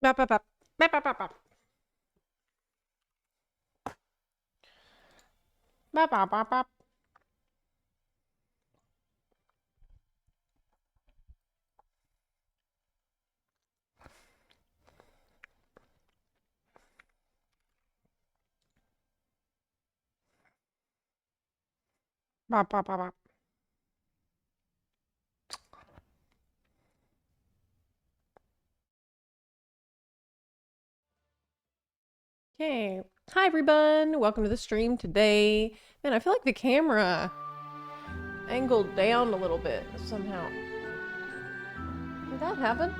Bop, bop, bop. Bop, bop, bop, bop. Bop, bop, bop, bop. Bop, bop, bop, bop. Okay. Hi, everyone. Welcome to the stream today. Man, I feel like the camera angled down a little bit somehow. Did that happen?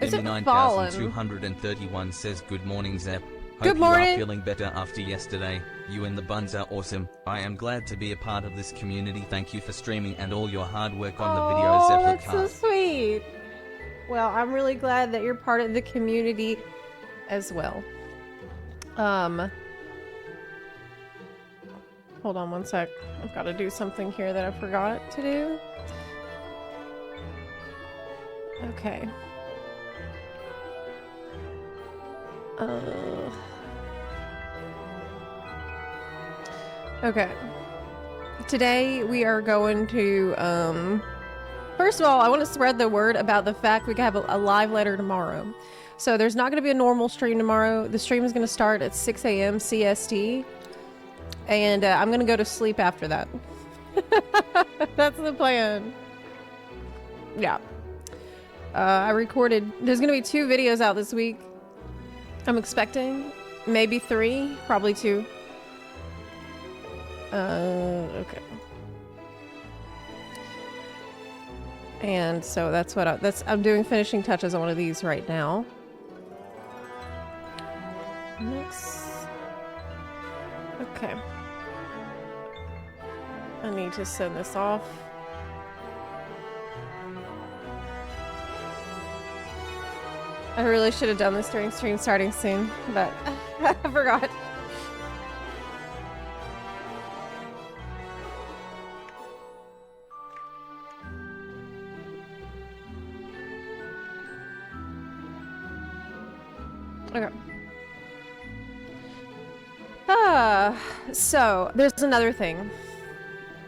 Is it fallen? Demi9231 says good morning Zep. Good Hope you are morning. feeling better after yesterday. You and the buns are awesome. I am glad to be a part of this community. Thank you for streaming and all your hard work on the video Oh, Zepla that's so sweet. Well, I'm really glad that you're part of the community as well. Hold on one sec. I've got to do something here that I forgot to do. Okay. Okay. Today we are going to, first of all, I want to spread the word about the fact we have a live letter tomorrow. So there's not going to be a normal stream tomorrow. The stream is going to start at 6 a.m. CST. And I'm going to go to sleep after that. That's the plan. Yeah. I recorded, there's going to be 2 videos out this week. I'm expecting maybe 3, probably 2. Okay. And so that's what I'm doing finishing touches on one of these right now. Next. Okay. I need to send this off. I really should have done this during stream starting soon, but I forgot. Okay. So there's another thing.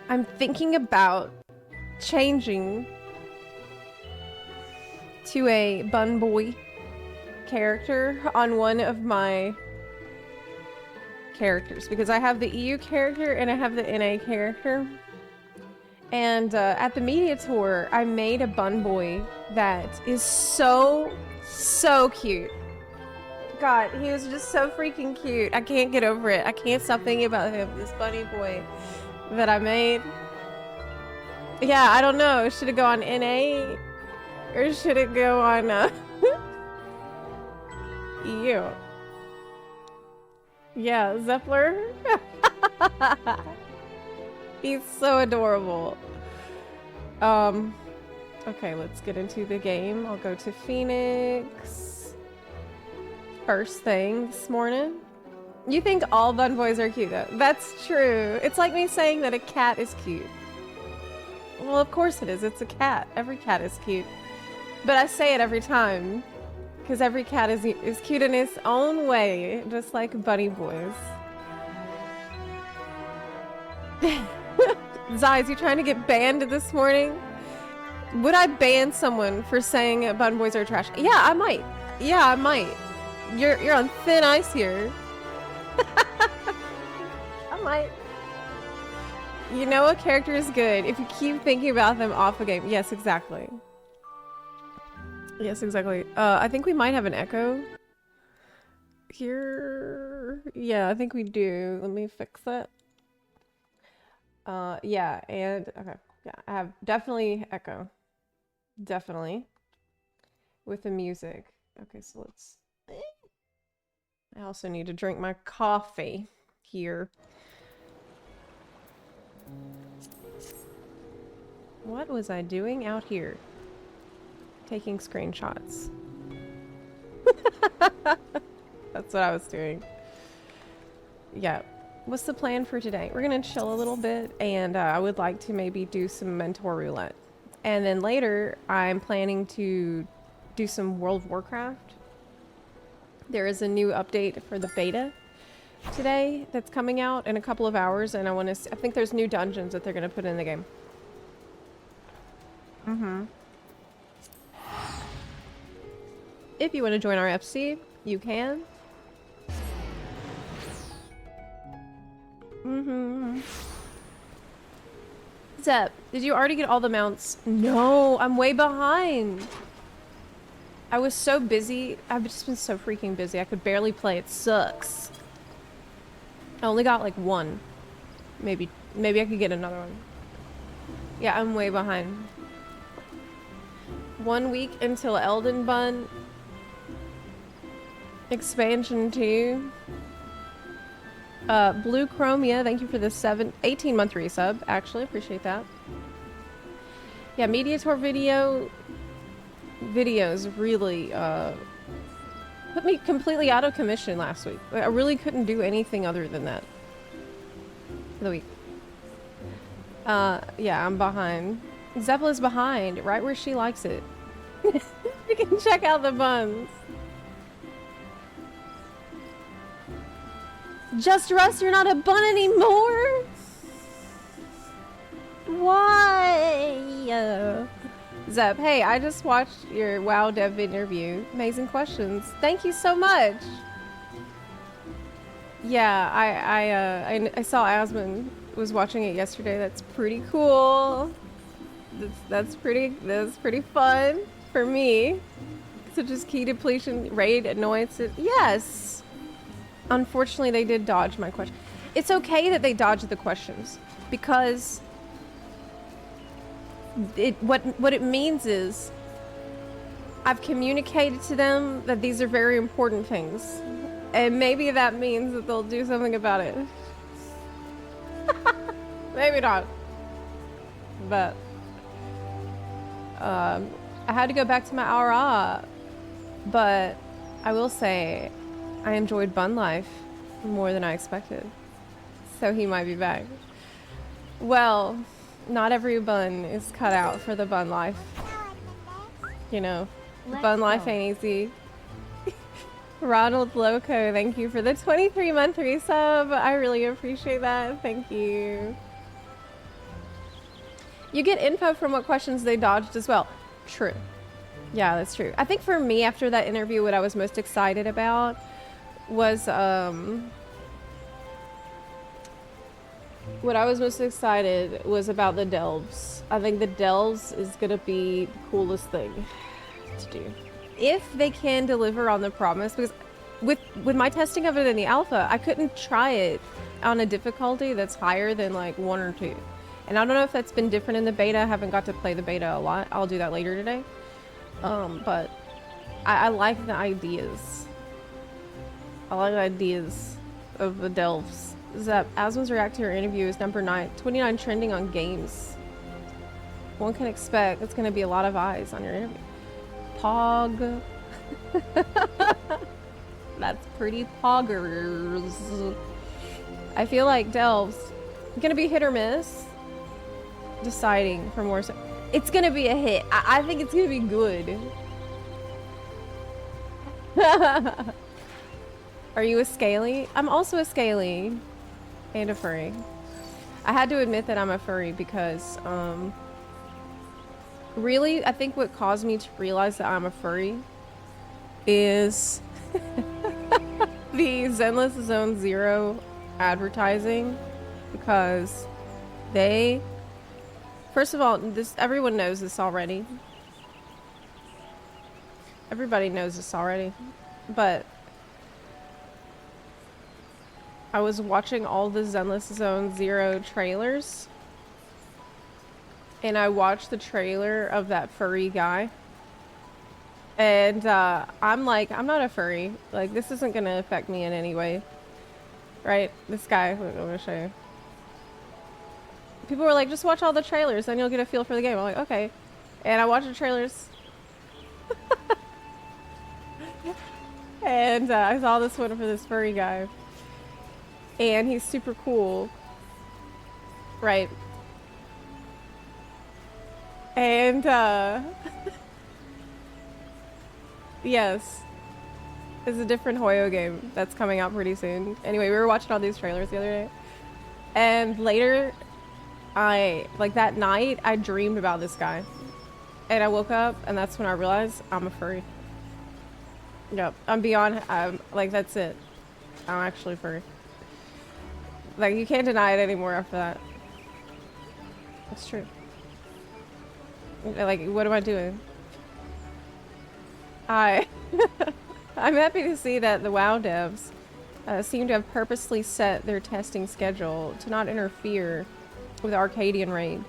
I'm thinking about changing to a Bun Boy character on one of my characters because I have the EU character and I have the NA character. And at the media tour, I made a Bun Boy that is so cute. God, he was just so freaking cute. I can't get over it. I can't stop thinking about him, this bunny boy that I made. Yeah, I don't know. Should it go on NA? Or should it go on EU? Yeah, Zepler. He's so adorable. Okay, let's get into the game. I'll go to Phoenix. First thing this morning. You think all Bun Boys are cute though. That's true. It's like me saying that a cat is cute. Well, of course it is. It's a cat. Every cat is cute. But I say it every time. Because every cat is cute in its own way. Just like bunny boys. Zais, you trying to get banned this morning? Would I ban someone for saying Bun Boys are trash? Yeah, I might. Yeah, I might. You're on thin ice here. I might. You know a character is good if you keep thinking about them off a game. Yes, exactly. Yes, exactly. I think we might have an echo here. Yeah, I think we do. Let me fix that. Yeah, and okay. Yeah, I have definitely echo. Definitely. With the music. Okay, so let's... I also need to drink my coffee here. What was I doing out here? Taking screenshots. That's what I was doing. Yeah. What's the plan for today? We're gonna chill a little bit, and I would like to maybe do some mentor roulette. And then later, I'm planning to do some World of Warcraft. There is a new update for the beta today that's coming out in a couple of hours, and I think there's new dungeons that they're going to put in the game. If you want to join our FC, you can. Zep, did you already get all the mounts? No, I'm way behind. I was so busy. I've just been so freaking busy. I could barely play. It sucks. I only got like one. Maybe I could get another one. Yeah, I'm way behind. 1 week until Elden Bun. Expansion 2. Blue Chromia, thank you for the 18-month resub. Actually, appreciate that. Yeah, Mediator videos really put me completely out of commission last week. I really couldn't do anything other than that for the week. Yeah, I'm behind. Zepla's behind, right where she likes it. You can check out the buns. Just Russ, you're not a bun anymore? Why? Zep, hey, I just watched your WoW Dev interview. Amazing questions. Thank you so much. Yeah, I saw Asmund was watching it yesterday. That's pretty cool. That's pretty fun for me. Such as key depletion, raid, annoyances. Yes. Unfortunately, they did dodge my question. It's okay that they dodged the questions because what it means is I've communicated to them that these are very important things, and maybe that means that they'll do something about it. Maybe not, but I had to go back to my aura, but I will say I enjoyed bun life more than I expected, so he might be back. Well, not every bun is cut out for the bun life. You know, bun life ain't easy. Ronald Loco, thank you for the 23-month resub. I really appreciate that. Thank you. You get info from what questions they dodged as well. True. Yeah, that's true. I think for me, after that interview, what I was most excited about was about the delves. I think the delves is gonna be the coolest thing to do if they can deliver on the promise, because with my testing of it in the alpha, I couldn't try it on a difficulty that's higher than like 1 or 2, and I don't know if that's been different in the beta. I haven't got to play the beta a lot. I'll do that later today. But I like the ideas. I like the ideas of the delves. Zep, Asmund's react to your interview is number 29 trending on games. One can expect it's going to be a lot of eyes on your interview. Pog. That's pretty poggers. I feel like delves going to be hit or miss. Deciding for more. It's going to be a hit. I think it's going to be good. Are you a scaly? I'm also a scaly and a furry. I had to admit that I'm a furry because really I think what caused me to realize that I'm a furry is the Zenless Zone Zero advertising, because they, first of all, everyone knows this already. Everybody knows this already, but I was watching all the Zenless Zone Zero trailers, and I watched the trailer of that furry guy, and I'm like, I'm not a furry. Like, this isn't going to affect me in any way. Right? This guy, I'm going to show you. People were like, just watch all the trailers, then you'll get a feel for the game. I'm like, okay. And I watched the trailers. And I saw this one for this furry guy. And he's super cool. Right. And Yes. It's a different Hoyo game that's coming out pretty soon. Anyway, we were watching all these trailers the other day. And later, like that night, I dreamed about this guy. And I woke up, and that's when I realized I'm a furry. Yep, I'm beyond, like, that's it. I'm actually a furry. Like, you can't deny it anymore after that. It's true. Like, what am I doing? I'm happy to see that the WoW devs seem to have purposely set their testing schedule to not interfere with Arcadian Raid.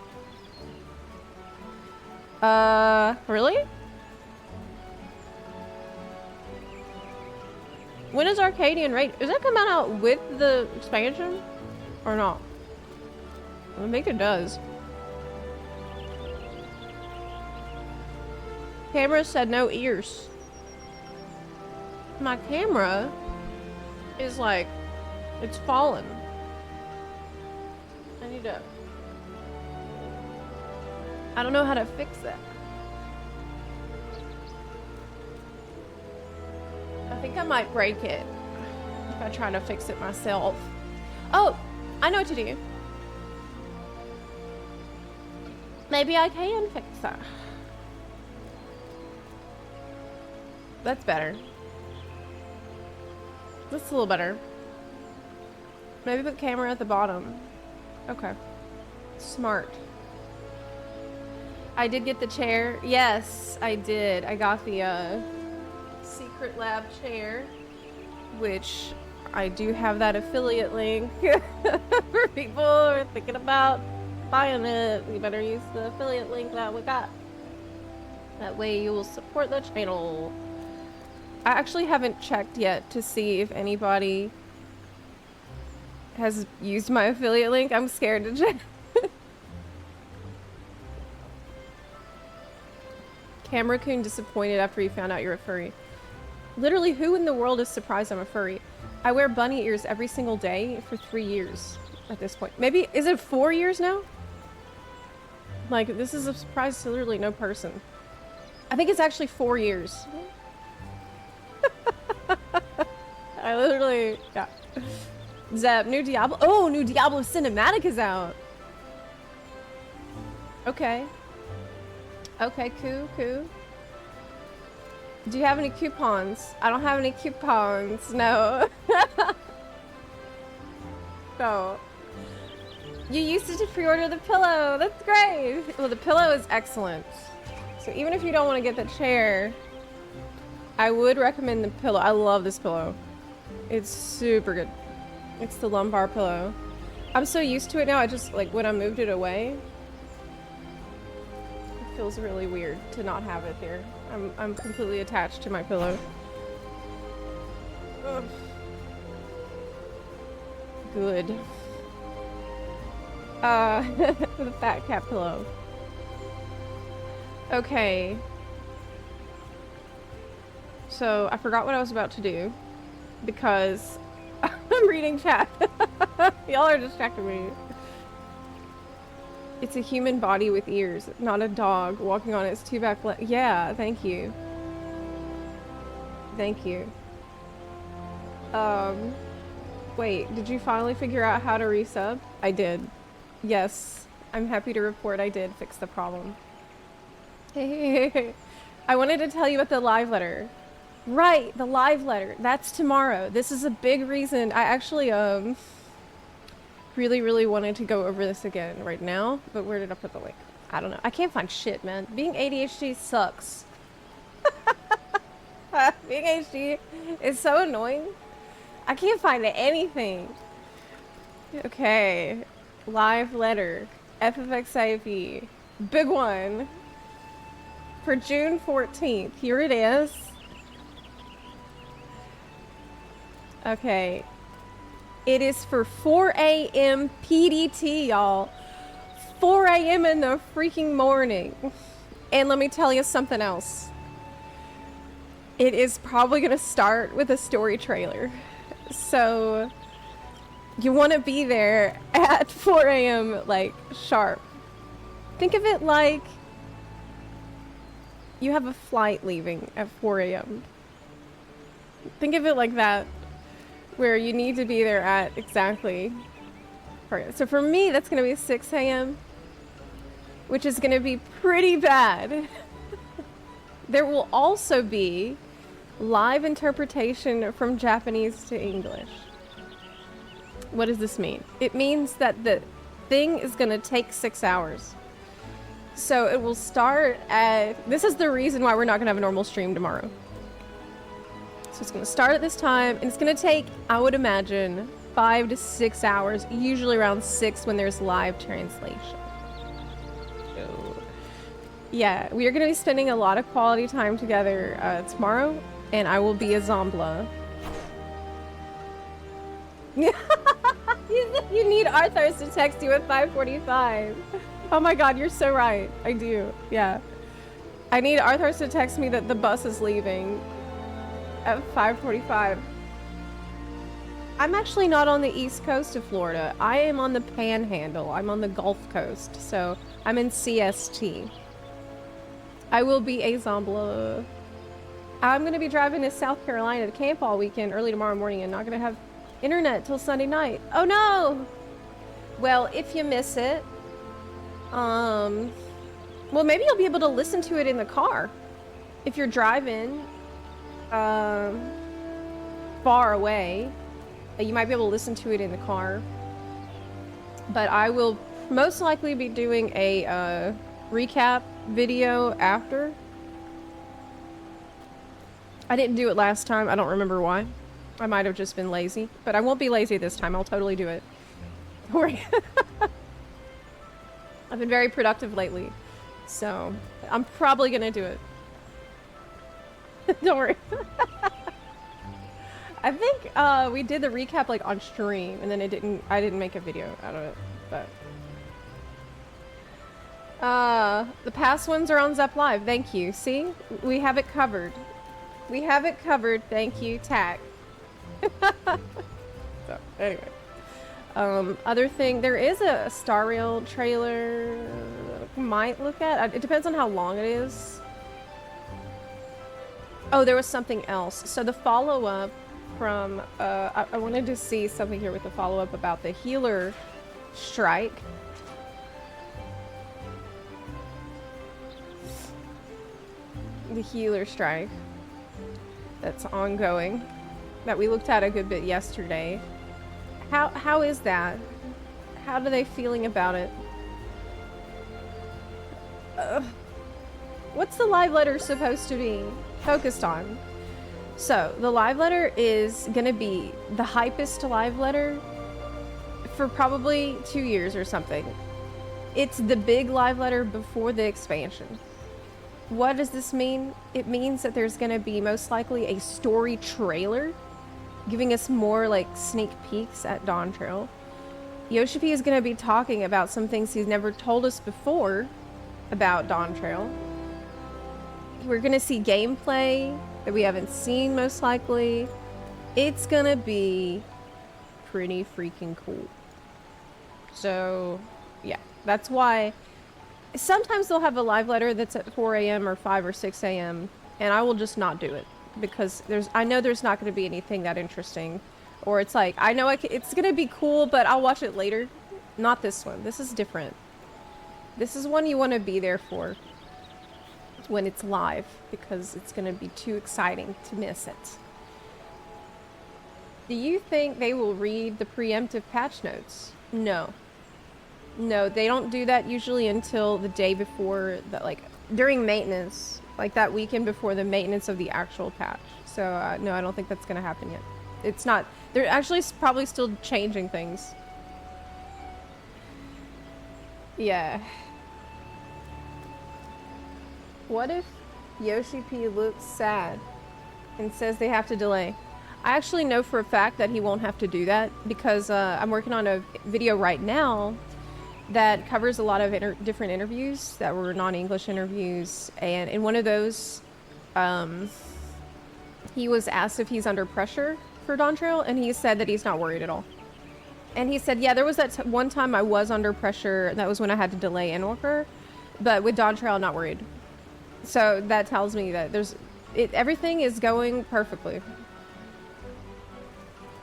Really? When is Arcadian Raid? Is that coming out with the expansion? Or not? I think it does. Camera said no ears. My camera is like, it's fallen. I need to... I don't know how to fix that. I think I might break it if I try to fix it myself. Oh, I know what to do. Maybe I can fix that. That's better. That's a little better. Maybe put camera at the bottom. Okay. Smart. I did get the chair. Yes, I did. I got the Secret Lab chair, which I do have that affiliate link for people who are thinking about buying it. We better use the affiliate link that we got. That way you will support the channel. I actually haven't checked yet to see if anybody has used my affiliate link. I'm scared to check. Camera-kun disappointed after he found out you're a furry. Literally, who in the world is surprised I'm a furry? I wear bunny ears every single day for 3 years at this point. Maybe, is it 4 years now? Like, this is a surprise to literally no person. I think it's actually 4 years. I literally, yeah. Zep, new Diablo. Oh, new Diablo cinematic is out. Okay. Okay, cool. Do you have any coupons? I don't have any coupons, no. No. You used it to pre-order the pillow. That's great. Well, the pillow is excellent. So even if you don't want to get the chair, I would recommend the pillow. I love this pillow. It's super good. It's the lumbar pillow. I'm so used to it now. I just, like, when I moved it away, it feels really weird to not have it there. I'm completely attached to my pillow. Ugh. Good. The fat cat pillow. Okay. So, I forgot what I was about to do because I'm reading chat. Y'all are distracting me. It's a human body with ears, not a dog walking on its two back legs. Yeah, thank you. Thank you. Wait, did you finally figure out how to resub? I did. Yes, I'm happy to report I did fix the problem. Hey, I wanted to tell you about the live letter. Right, the live letter. That's tomorrow. This is a big reason. I actually, really wanted to go over this again right now, but where did I put the link? I don't know. I can't find shit, man. Being ADHD sucks. Being ADHD is so annoying. I can't find anything. Okay. Live letter. FFXIV. Big one. For June 14th. Here it is. Okay. It is for 4 a.m. PDT, y'all. 4 a.m. in the freaking morning. And let me tell you something else. It is probably going to start with a story trailer. So, you want to be there at 4 a.m. like sharp. Think of it like You have a flight leaving at 4 a.m. Think of it like that, where you need to be there at exactly. So for me, that's going to be 6 a.m., which is going to be pretty bad. There will also be live interpretation from Japanese to English. What does this mean? It means that the thing is going to take 6 hours. So it will start at... This is the reason why we're not going to have a normal stream tomorrow. So it's going to start at this time, and it's going to take, I would imagine, 5 to 6 hours, usually around 6 when there's live translation. So, yeah, we are going to be spending a lot of quality time together tomorrow, and I will be a Zepla. You need Arthurs to text you at 5:45. Oh my god, you're so right. I do. Yeah. I need Arthurs to text me that the bus is leaving at 5:45. I'm actually not on the east coast of Florida. I am on the Panhandle. I'm on the Gulf Coast. So I'm in CST. I will be a Zepla. I'm going to be driving to South Carolina to camp all weekend, early tomorrow morning, and not going to have internet till Sunday night. Oh no! Well, if you miss it, well, maybe you'll be able to listen to it in the car. If you're driving, far away, you might be able to listen to it in the car. But I will most likely be doing a, recap video after. I didn't do it last time. I don't remember why. I might have just been lazy, but I won't be lazy this time. I'll totally do it. Don't worry. I've been very productive lately, so I'm probably gonna do it. Don't worry. I think we did the recap like on stream, and then I didn't make a video out of it, but the past ones are on Zep Live. Thank you. See, we have it covered. We have it covered. Thank you, Tack. So anyway, other thing, there is a Star Rail trailer might look at. It depends on how long it is. Oh, there was something else. So the follow-up from I wanted to see something here with the follow-up about the healer strike. The healer strike that's ongoing, that we looked at a good bit yesterday. How is that? How are they feeling about it? What's the live letter supposed to be focused on? So the live letter is gonna be the hypest live letter for probably 2 years or something. It's the big live letter before the expansion. What does this mean? It means that there's gonna be most likely a story trailer giving us more like sneak peeks at Dawn Trail. Yoshi P is gonna be talking about some things he's never told us before about Dawn Trail. We're gonna see gameplay that we haven't seen most likely. It's gonna be pretty freaking cool. So yeah, that's why sometimes they'll have a live letter that's at 4 a.m. or 5 or 6 a.m. and I will just not do it because I know there's not going to be anything that interesting, or it's like I know it's going to be cool, but I'll watch it later. Not this one. This is different. This is one you want to be there for when it's live because it's going to be too exciting to miss it. Do you think they will read the preemptive patch notes? No. No, they don't do that usually until the day before, like during maintenance, like that weekend before the maintenance of the actual patch. So no, I don't think that's gonna happen yet. It's not. They're actually probably still changing things. Yeah. What if Yoshi P looks sad and says they have to delay? I actually know for a fact that he won't have to do that because I'm working on a video right now that covers a lot of different interviews that were non-English interviews, and in one of those he was asked if he's under pressure for Dawn Trail, and he said that he's not worried at all. And he said, yeah, there was that one time I was under pressure, and that was when I had to delay Endwalker, but with Dawn Trail I'm not worried. So that tells me that everything is going perfectly.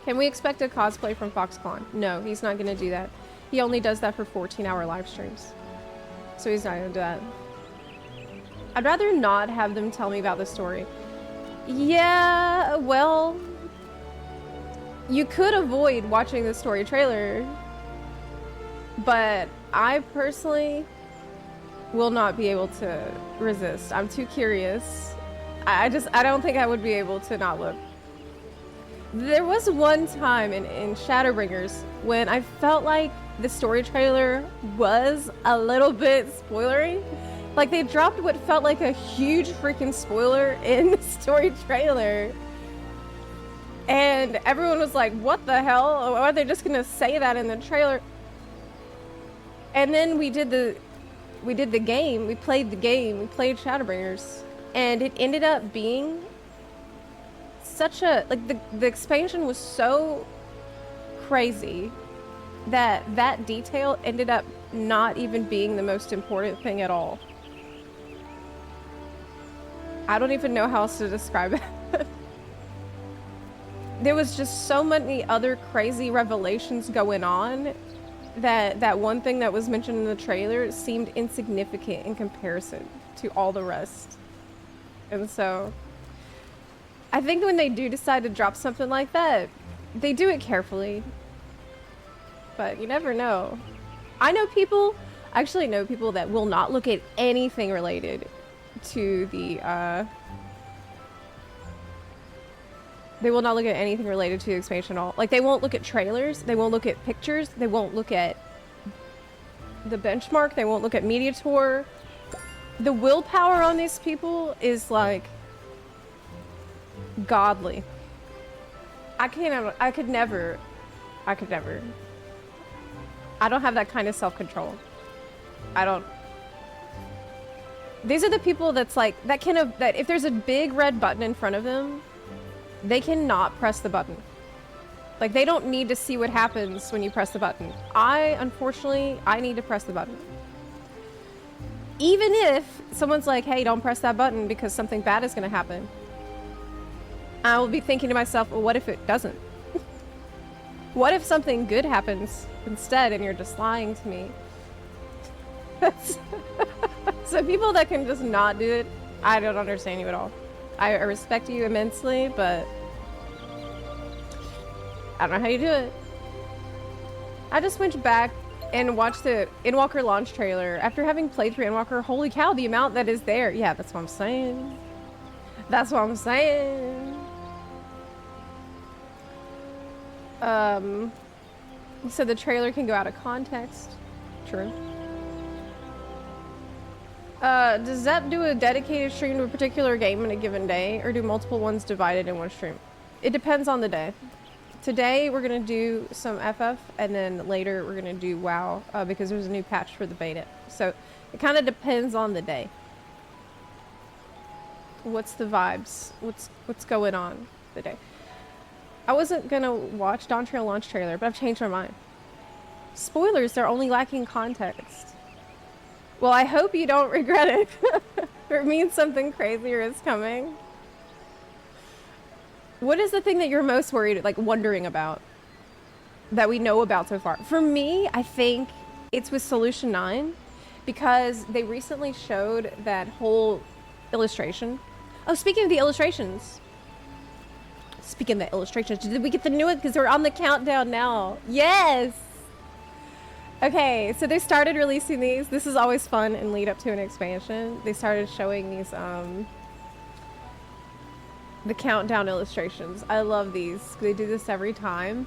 Can we expect a cosplay from Foxconn? No, he's not going to do that. He only does that for 14-hour live streams. So he's not going to do that. I'd rather not have them tell me about the story. Yeah, well, you could avoid watching the story trailer, but I personally will not be able to resist. I'm too curious. I don't think I would be able to not look. There was one time in Shadowbringers when I felt like the story trailer was a little bit spoilery. Like they dropped what felt like a huge freaking spoiler in the story trailer. And everyone was like, what the hell? Are they just gonna say that in the trailer? And then we did the game, we played Shadowbringers, and it ended up being such a, like the expansion was so crazy that detail ended up not even being the most important thing at all. I don't even know how else to describe it. There was just so many other crazy revelations going on that one thing that was mentioned in the trailer seemed insignificant in comparison to all the rest. And so I think when they do decide to drop something like that, they do it carefully. But you never know. I actually know people that will not look at anything related to the, they will not look at anything related to the expansion at all. Like, they won't look at trailers, they won't look at pictures, they won't look at the benchmark, they won't look at media tour. The willpower on these people is, like, godly. I could never. I don't have that kind of self-control. I don't. These are the people that's like, that if there's a big red button in front of them, they cannot press the button. Like, they don't need to see what happens when you press the button. Unfortunately, I need to press the button. Even if someone's like, hey, don't press that button because something bad is going to happen. I will be thinking to myself, well, what if it doesn't? What if something good happens instead and you're just lying to me? So people that can just not do it, I don't understand you at all. I respect you immensely, but I don't know how you do it. I just went back and watched the Endwalker launch trailer. After having played through Endwalker, holy cow, the amount that is there. Yeah, that's what I'm saying. That's what I'm saying. So the trailer can go out of context. True. Does Zep do a dedicated stream to a particular game in a given day, or do multiple ones divided in one stream? It depends on the day. Today we're gonna do some FF, and then later we're gonna do WoW, because there's a new patch for the beta. So it kind of depends on the day. What's the vibes? What's going on today? I wasn't gonna watch Dawn Trail launch trailer, but I've changed my mind. Spoilers, they're only lacking context. Well, I hope you don't regret it. It means something crazier is coming. What is the thing that you're most worried, like, wondering about that we know about so far? For me, I think it's with Solution 9, because they recently showed that whole illustration. Oh, speaking of the illustrations. Did we get the new one? Because we're on the countdown now. Yes! Okay, so they started releasing these. This is always fun and lead up to an expansion. They started showing these, the countdown illustrations. I love these. They do this every time.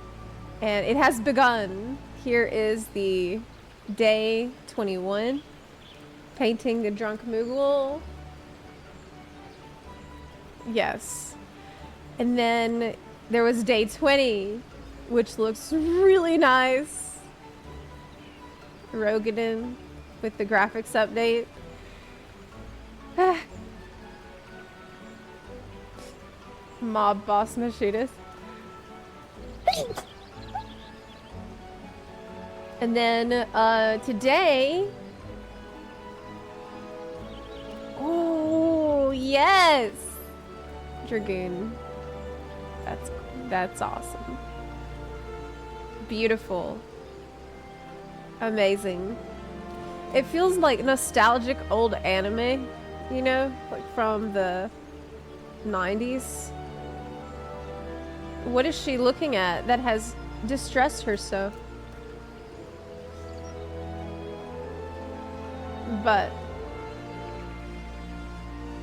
And it has begun. Here is the day 21. Painting the drunk Moogle. Yes. And then there was day 20, which looks really nice. Rogaden with the graphics update. Mob boss Mashitas. And then today, oh, Yes! Dragoon. That's awesome. Beautiful. Amazing. It feels like nostalgic old anime, you know? Like from the 90s. What is she looking at that has distressed her so? But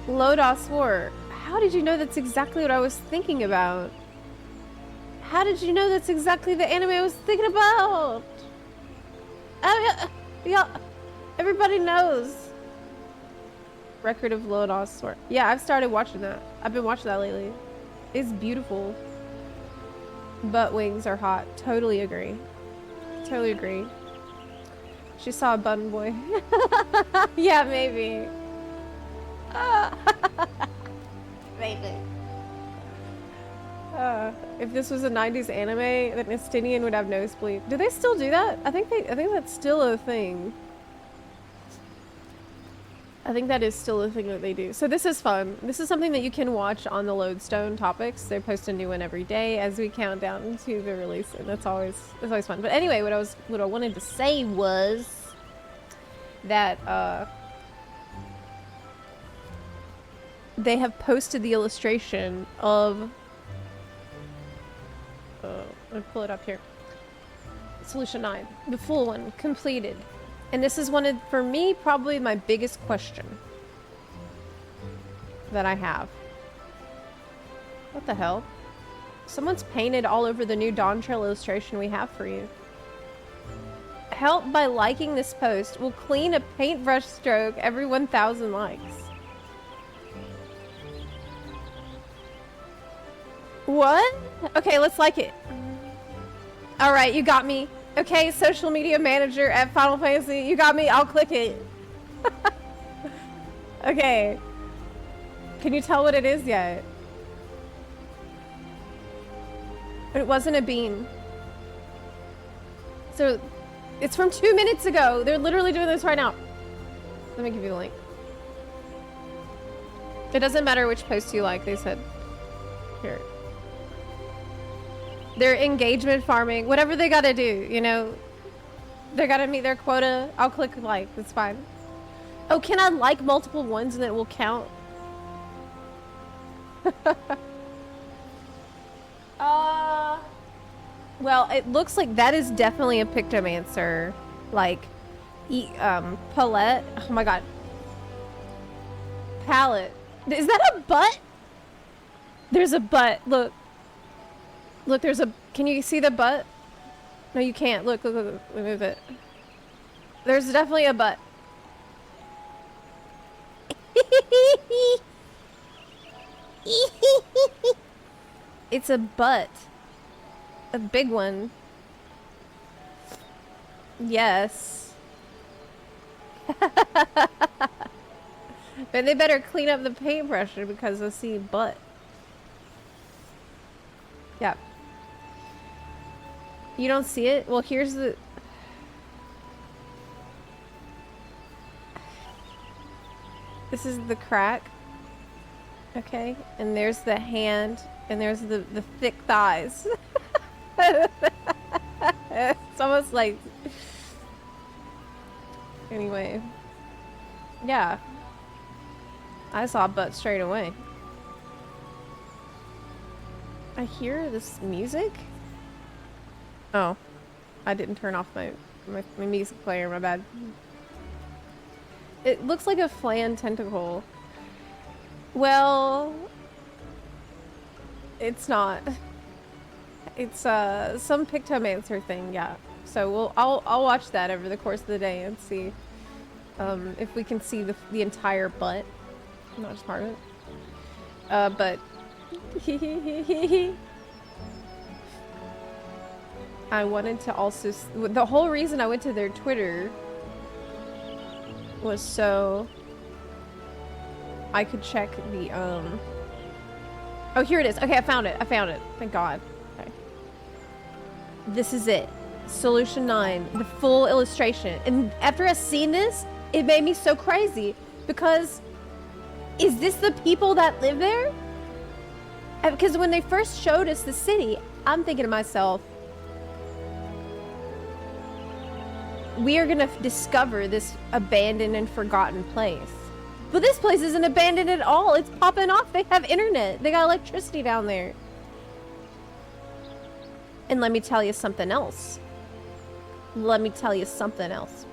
Lodos War, how did you know that's exactly what I was thinking about? How did you know that's exactly the anime I was thinking about? Oh yeah, everybody knows. Record of Lodos War. Yeah, I've started watching that. I've been watching that lately. It's beautiful. Butt wings are hot. Totally agree. Totally agree. She saw a button boy. Yeah, maybe. Maybe. If this was a 90s anime, then Estinian would have nosebleed. Do they still do that? I think that's still a thing. I think that is still a thing that they do. So this is fun. This is something that you can watch on the Lodestone topics. They post a new one every day as we count down to the release, and that's always fun. But anyway, what I wanted to say was that they have posted the illustration of let me pull it up here. Solution 9, the full one, completed. And this is one of, for me, probably my biggest question that I have. What the hell? Someone's painted all over the new Dawn Trail illustration we have for you. Help by liking this post. We'll clean a paintbrush stroke every 1,000 likes. What? Okay, let's like it. Alright, you got me. Okay, social media manager at Final Fantasy, you got me. I'll click it. Okay. Can you tell what it is yet? It wasn't a bean. So, it's from 2 minutes ago. They're literally doing this right now. Let me give you the link. It doesn't matter which post you like, they said. Here. They're engagement farming, whatever they gotta do, you know? They gotta meet their quota. I'll click like, it's fine. Oh, can I like multiple ones and it will count? Well, it looks like that is definitely a Pictomancer. Like, palette. Oh my god. Palette. Is that a butt? There's a butt, look. Look, there's a... Can you see the butt? No, you can't. Look, look, look, look. Let me move it. There's definitely a butt. It's a butt. A big one. Yes. But they better clean up the paintbrush because I see butt. Yeah. You don't see it? Well, here's the... This is the crack. Okay. And there's the hand. And there's the thick thighs. It's almost like... Anyway. Yeah. I saw butt straight away. I hear this music? Oh. I didn't turn off my music player, my bad. It looks like a flan tentacle. Well... It's not. It's some Pictomancer thing, yeah. So I'll watch that over the course of the day and see if we can see the entire butt. Not just part of it. But I wanted to also the whole reason I went to their Twitter was so I could check the oh, here it is. Okay, I found it. Thank God. Okay. This is it. Solution 9, the full illustration. And after I seen this, it made me so crazy because Is this the people that live there? Because when they first showed us the city, I'm thinking to myself, we are gonna discover this abandoned and forgotten place. But this place isn't abandoned at all. It's popping off. They have internet. They got electricity down there. And let me tell you something else. Let me tell you something else.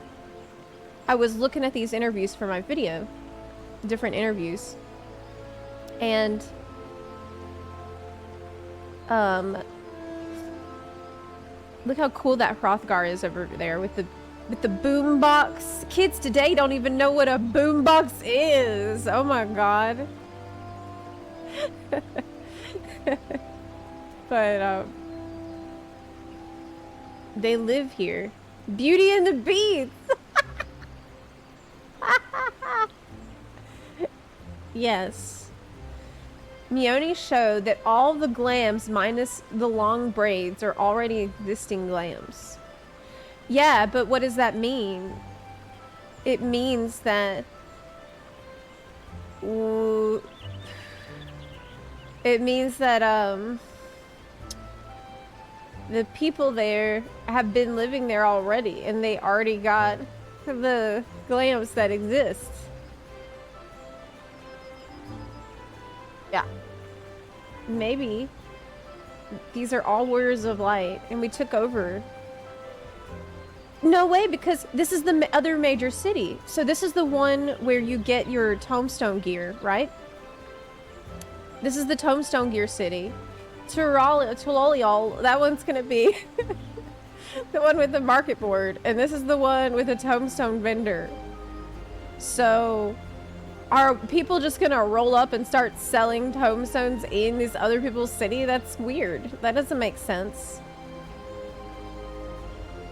I was looking at these interviews for my video, different interviews, and look how cool that Hrothgar is over there with the boom box. Kids today don't even know what a boom box is. Oh my god. But they live here. Beauty and the Beast. Yes. Mione showed that all the glams minus the long braids are already existing glams. Yeah, but what does that mean? It means that... It means that, the people there have been living there already, and they already got the glams that exist. Yeah. Maybe. These are all warriors of light, and we took over. No way, because this is the other major city. So this is the one where you get your tombstone gear, right? This is the tombstone gear city. Tulolial, that one's gonna be the one with the market board, and this is the one with the tombstone vendor. So are people just gonna roll up and start selling tombstones in these other people's city? That's weird. That doesn't make sense.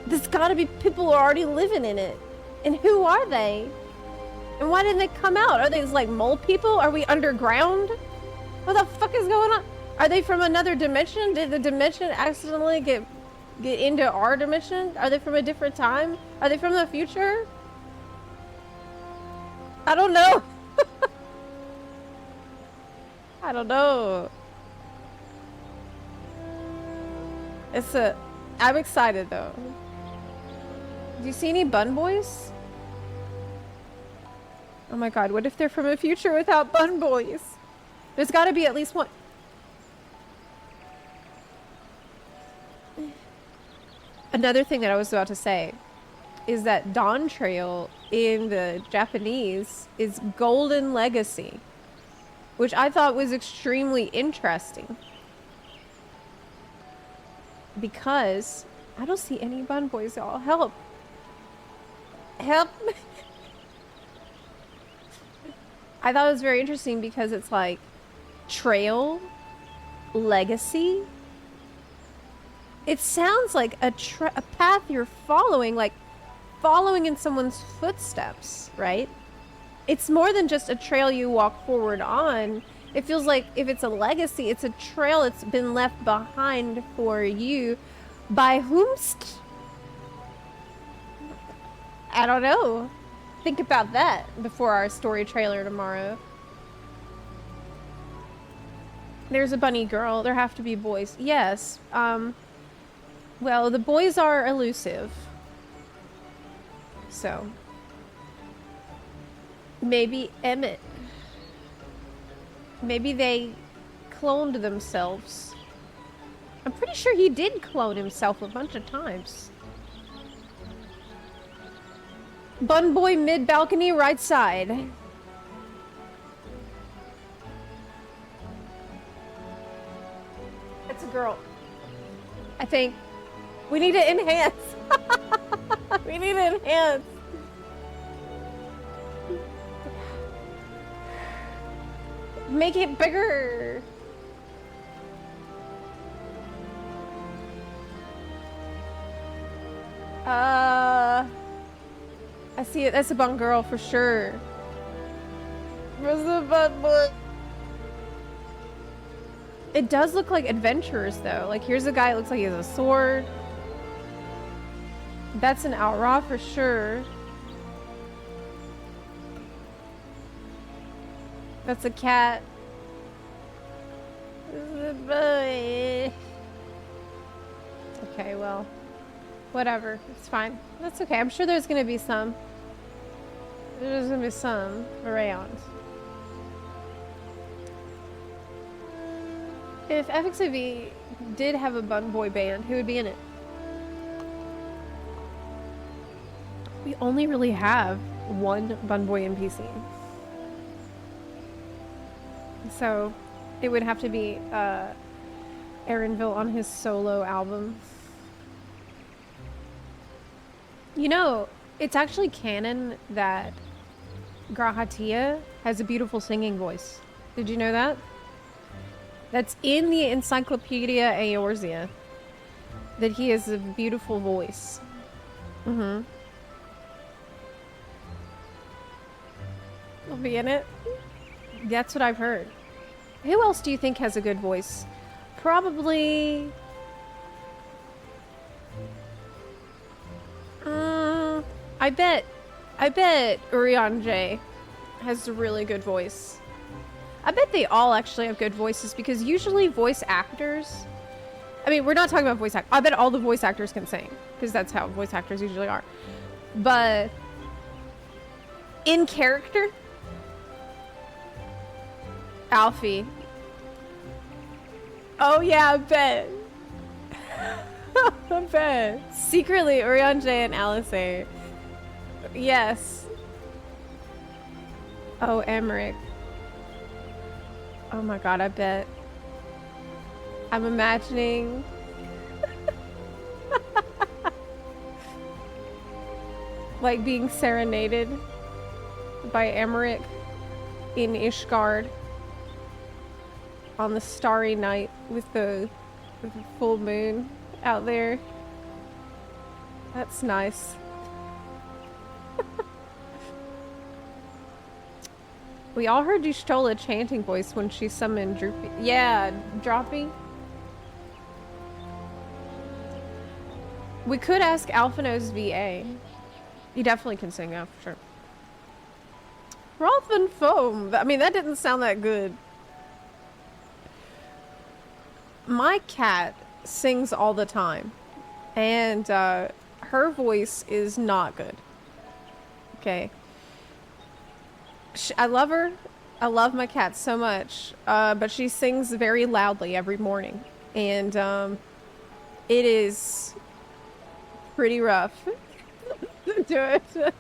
There's gotta be people who are already living in it. And who are they? And why didn't they come out? Are they just like mole people? Are we underground? What the fuck is going on? Are they from another dimension? Did the dimension accidentally get into our dimension? Are they from a different time? Are they from the future? I don't know. I don't know. I'm excited though. Do you see any bun boys? Oh my god, what if they're from a future without bun boys? There's gotta be at least one. Another thing that I was about to say is that Dawn Trail in the Japanese is Golden Legacy, which I thought was extremely interesting because I don't see any bun boys, y'all. Help. Help. I thought it was very interesting because it's like trail, legacy. It sounds like a path you're following, like following in someone's footsteps, right? It's more than just a trail you walk forward on. It feels like if it's a legacy, it's a trail that's been left behind for you by whomst? I don't know. Think about that before our story trailer tomorrow. There's a bunny girl. There have to be boys. Yes. Well, the boys are elusive. So. Maybe Emmett. Maybe they cloned themselves. I'm pretty sure he did clone himself a bunch of times. Bun boy mid balcony right side. It's a girl. I think we need to enhance. We need to enhance. Make it bigger. I see it. That's a bun girl for sure. Where's the bun boy? It does look like adventurers though. Like here's a guy that looks like he has a sword. That's an Outrah for sure. That's a cat. Okay, well, whatever. It's fine. That's okay. I'm sure there's gonna be some. There's gonna be some around. If FXOV did have a Bun Boy band, who would be in it? We only really have one Bun Boy NPC. So it would have to be Aaronville on his solo album. You know, it's actually canon that Grahatia has a beautiful singing voice. Did you know that? That's in the Encyclopedia Eorzea. That he has a beautiful voice. Mm-hmm. I'll be in it. That's what I've heard. Who else do you think has a good voice? Probably... I bet Urian J has a really good voice. I bet they all actually have good voices because usually voice actors... I mean, we're not talking about voice actors. I bet all the voice actors can sing because that's how voice actors usually are. But in character, Alfie. Oh yeah, I bet. I bet. Secretly, Urian J and Alice A. Yes. Oh, Emmerich. Oh my god, I bet. I'm imagining... like being serenaded by Emmerich in Ishgard on the starry night with the full moon out there. That's nice. We all heard you stole a chanting voice when she summoned Droopy. Yeah, Droppy. We could ask Alphino's VA. He definitely can sing, yeah, for sure. Froth and foam. I mean, that didn't sound that good. My cat sings all the time. And her voice is not good. Okay. I love her. I love my cat so much. But she sings very loudly every morning. And it is pretty rough to do it.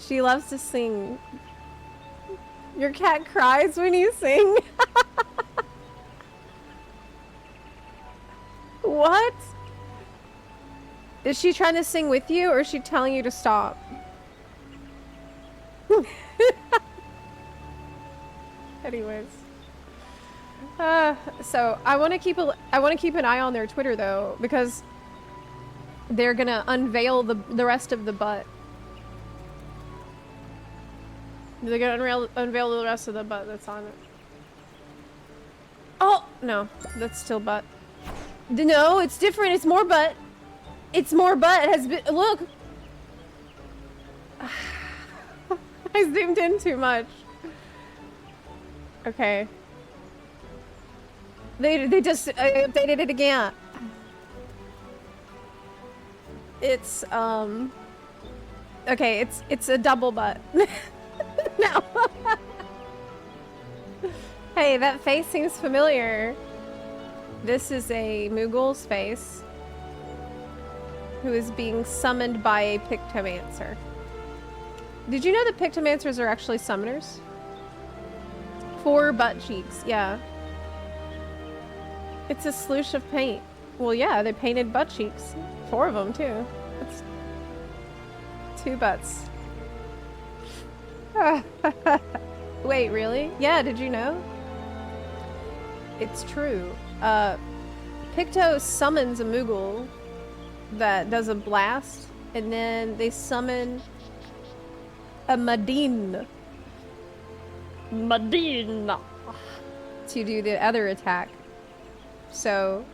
She loves to sing. Your cat cries when you sing? What? Is she trying to sing with you or is she telling you to stop? Anyways. So I want to keep an eye on their Twitter though, because they're gonna unveil the rest of the butt. They're gonna unveil the rest of the butt that's on it. Oh no, that's still butt. No, it's different. It's more butt. It's more butt. It has been. Look. I zoomed in too much. Okay. They just updated it again. It's okay, it's a double butt. No. Hey, that face seems familiar. This is a Moogle's face who is being summoned by a Pictomancer. Did you know that Pictomancers are actually summoners? 4 butt cheeks, yeah. It's a sloosh of paint. Well, yeah, they painted butt cheeks. 4 of them, too. That's 2 butts. Wait, really? Yeah, did you know? It's true. Picto summons a Moogle that does a blast, and then they summon a Madine to do the other attack. So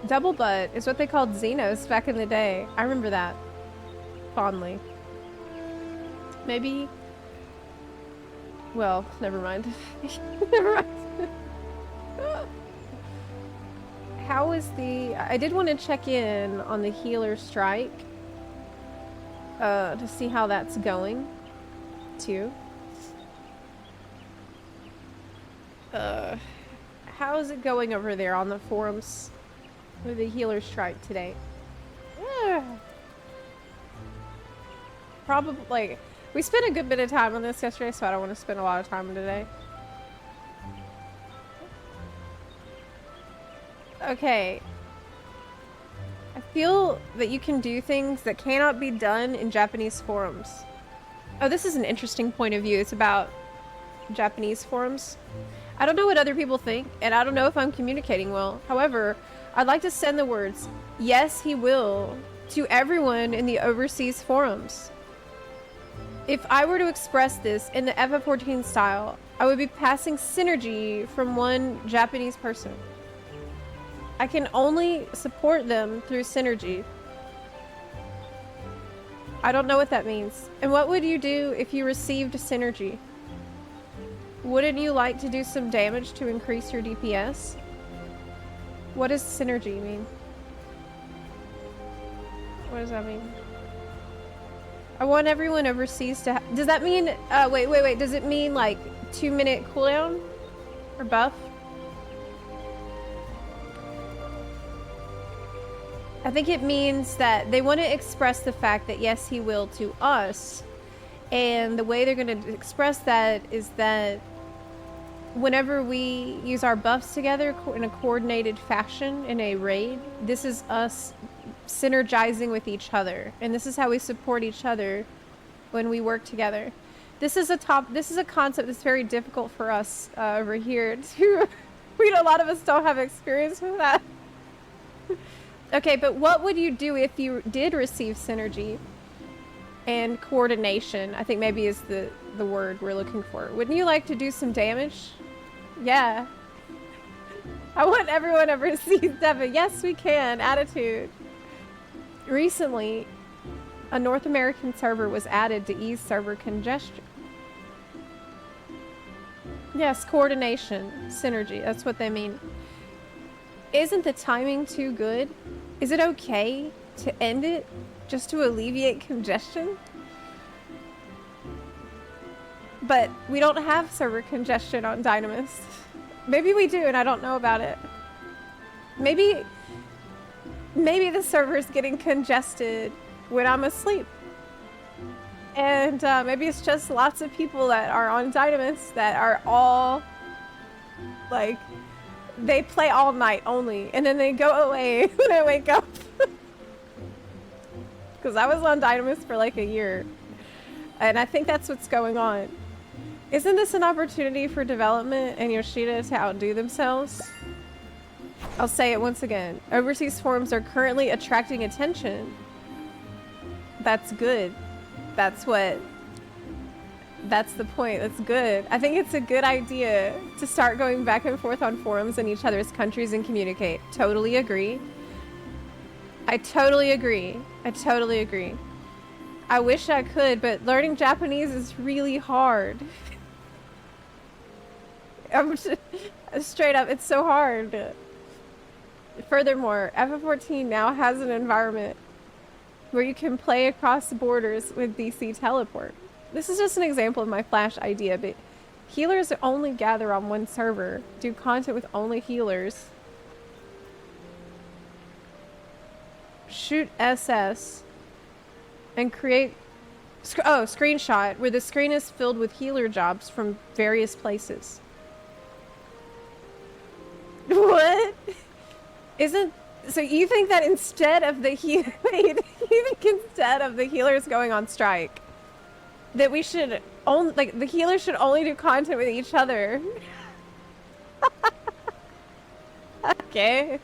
double butt is what they called Xenos back in the day. I remember that fondly. Maybe. Well, never mind. Never mind. How is the... I did want to check in on the healer strike. To see how that's going, too. How is it going over there on the forums with the healer strike today? Probably, like, we spent a good bit of time on this yesterday, so I don't want to spend a lot of time today. Okay. I feel that you can do things that cannot be done in Japanese forums. Oh, this is an interesting point of view. It's about Japanese forums. I don't know what other people think, and I don't know if I'm communicating well. However, I'd like to send the words, "Yes, he will," to everyone in the overseas forums. If I were to express this in the FF14 style, I would be passing synergy from one Japanese person. I can only support them through synergy. I don't know what that means. And what would you do if you received synergy? Wouldn't you like to do some damage to increase your DPS? What does synergy mean? What does that mean? I want everyone overseas to does that mean, wait, does it mean like 2-minute cooldown? Or buff? I think it means that they want to express the fact that yes, he will to us. And the way they're going to express that is that whenever we use our buffs together in a coordinated fashion in a raid, this is us synergizing with each other. And this is how we support each other when we work together. This is a concept that's very difficult for us over here to a lot of us don't have experience with that. Okay, but what would you do if you did receive synergy and coordination? I think maybe is the word we're looking for. Wouldn't you like to do some damage? Yeah. I want everyone overseas to have a yes we can attitude. Recently, a North American server was added to ease server congestion. Yes, coordination, synergy, that's what they mean. Isn't the timing too good? Is it okay to end it just to alleviate congestion? But we don't have server congestion on Dynamis. Maybe we do and I don't know about it. Maybe the server's getting congested when I'm asleep. And maybe it's just lots of people that are on Dynamis that are all like, they play all night only, and then they go away when I wake up. Because I was on Dynamis for like a year, and I think that's what's going on. Isn't this an opportunity for development and Yoshida to outdo themselves? I'll say it once again. Overseas forums are currently attracting attention. That's good. That's the point. That's good. I think it's a good idea to start going back and forth on forums in each other's countries and communicate. Totally agree. I totally agree. I totally agree. I wish I could, but learning Japanese is really hard. I'm just, straight up, it's so hard. Furthermore, FF14 now has an environment where you can play across borders with DC teleport. This is just an example of my flash idea, but healers only gather on one server, do content with only healers, shoot SS, and create screenshot where the screen is filled with healer jobs from various places. What? So you think that instead of the instead of the healers going on strike, that we should only, like, the healers should only do content with each other? Okay.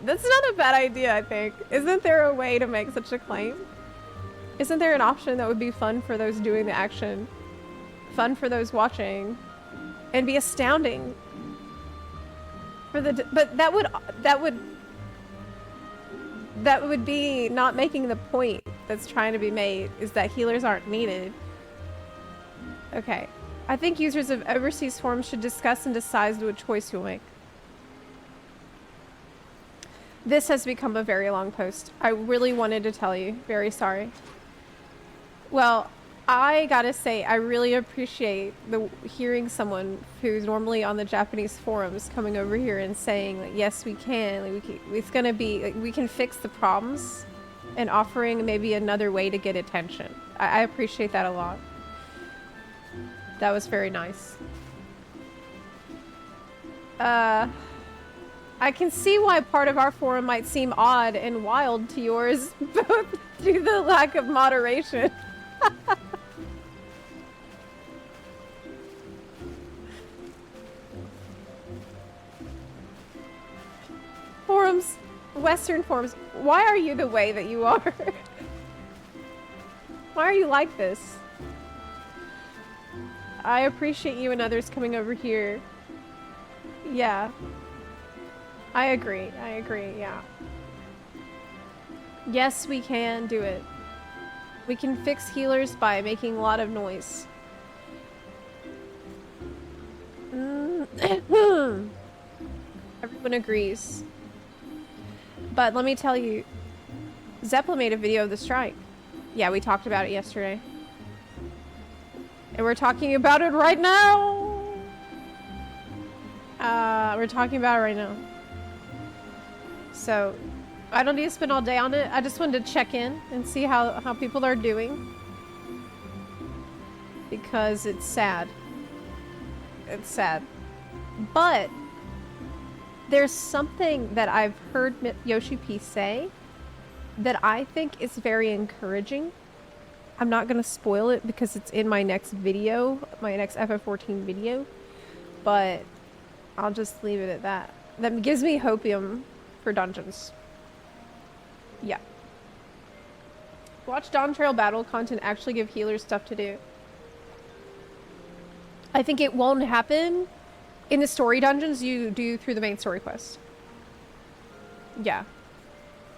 That's not a bad idea, I think. Isn't there a way to make such a claim? Isn't there an option that would be fun for those doing the action, fun for those watching, and be astounding for the... But that would that would be not making the point that's trying to be made, is that healers aren't needed. Okay. I think users of overseas forums should discuss and decide what choice you'll make. This has become a very long post. I really wanted to tell you. Very sorry. Well, I gotta say, I really appreciate hearing someone who's normally on the Japanese forums coming over here and saying, like, yes, we can. Like, it's gonna be, like, we can fix the problems, and offering maybe another way to get attention. I appreciate that a lot. That was very nice. I can see why part of our forum might seem odd and wild to yours, both due to the lack of moderation. Forums, Western forums, why are you the way that you are? Why are you like this? I appreciate you and others coming over here. Yeah. I agree, yeah. Yes, we can do it. We can fix healers by making a lot of noise. Everyone agrees. But let me tell you, Zepla made a video of the strike. Yeah, we talked about it yesterday. And we're talking about it right now! We're talking about it right now. So, I don't need to spend all day on it. I just wanted to check in and see how people are doing. Because it's sad. It's sad. But, there's something that I've heard Yoshi P say that I think is very encouraging. I'm not going to spoil it because it's in my next video, my next FF14 video, but I'll just leave it at that. That gives me hopium for dungeons. Yeah. Watch Dawn Trail battle content actually give healers stuff to do. I think it won't happen in the story dungeons you do through the main story quest. Yeah.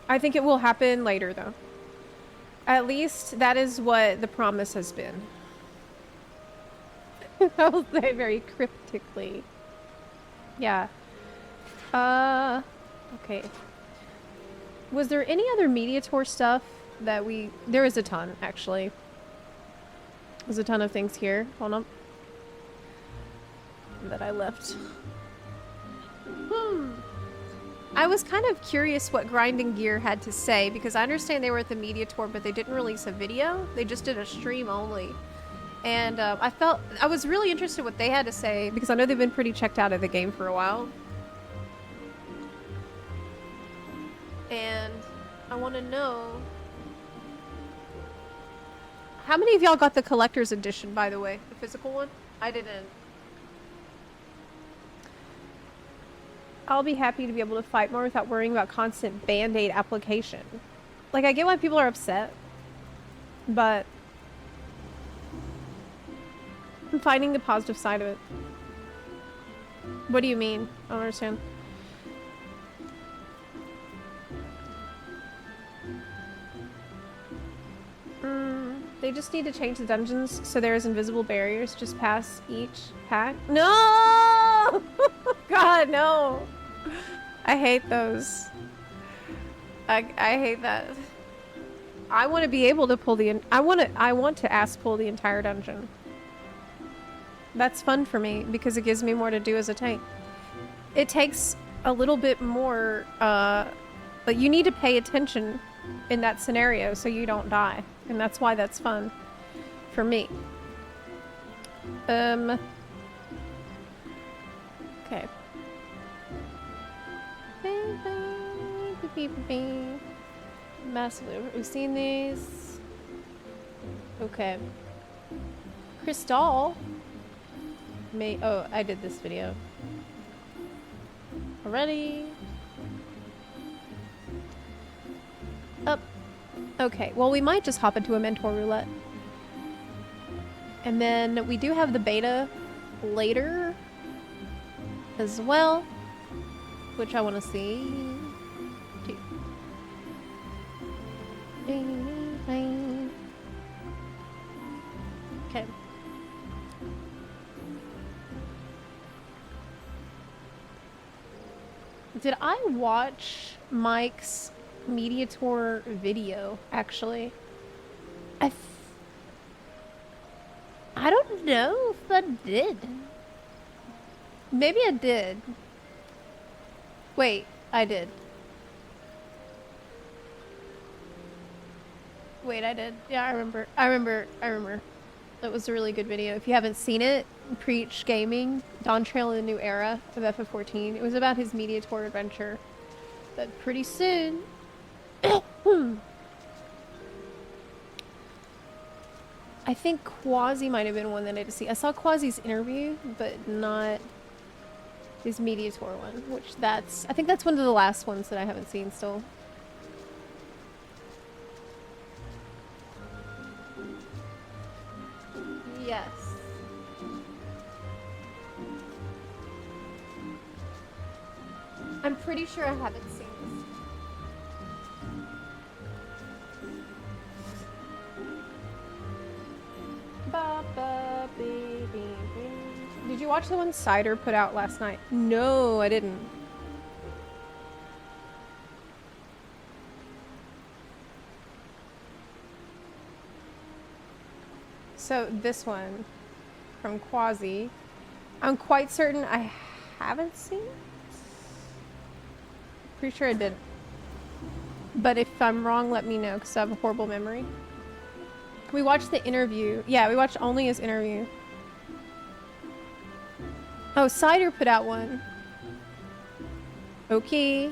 I think it will happen later though. At least that is what the promise has been. I'll say very cryptically. Yeah. Okay. Was there any other media tour stuff that there is a ton, actually. There's a ton of things here. Hold on. That I left. I was kind of curious what Grinding Gear had to say, because I understand they were at the media tour, but they didn't release a video. They just did a stream only. And I was really interested in what they had to say, because I know they've been pretty checked out of the game for a while. And I want to know... How many of y'all got the collector's edition, by the way? The physical one? I didn't. I'll be happy to be able to fight more without worrying about constant band-aid application. Like, I get why people are upset, but I'm finding the positive side of it. What do you mean? I don't understand. They just need to change the dungeons so there's invisible barriers just past each pack. No! God, no! I hate those. I hate that. I want to be able to pull I want to ask pull the entire dungeon. That's fun for me because it gives me more to do as a tank. It takes a little bit more, but you need to pay attention in that scenario so you don't die. And that's why that's fun for me. Okay. Massively. We've seen these. Okay. Crystal. Oh, I did this video already. Up. Okay, well, we might just hop into a mentor roulette. And then we do have the beta later as well, which I want to see. Okay. Did I watch Mike's media tour video, actually? I don't know if I did. Maybe I did. Wait, I did. Wait, I did. Yeah, I remember. That was a really good video. If you haven't seen it, Preach Gaming, Dawn Trail in the New Era of FF14. It was about his media tour adventure. But pretty soon... I think Quasi might have been one that I did see. I saw Quasi's interview, but not his media tour one, which I think that's one of the last ones that I haven't seen still. Yes. I'm pretty sure I haven't seen this. Did you watch the one Cider put out last night? No, I didn't. So this one from Quasi, I'm quite certain I haven't seen it. Pretty sure I did. But if I'm wrong, let me know, because I have a horrible memory. We watched the interview. Yeah, we watched only his interview. Oh, Cider put out one. Okay.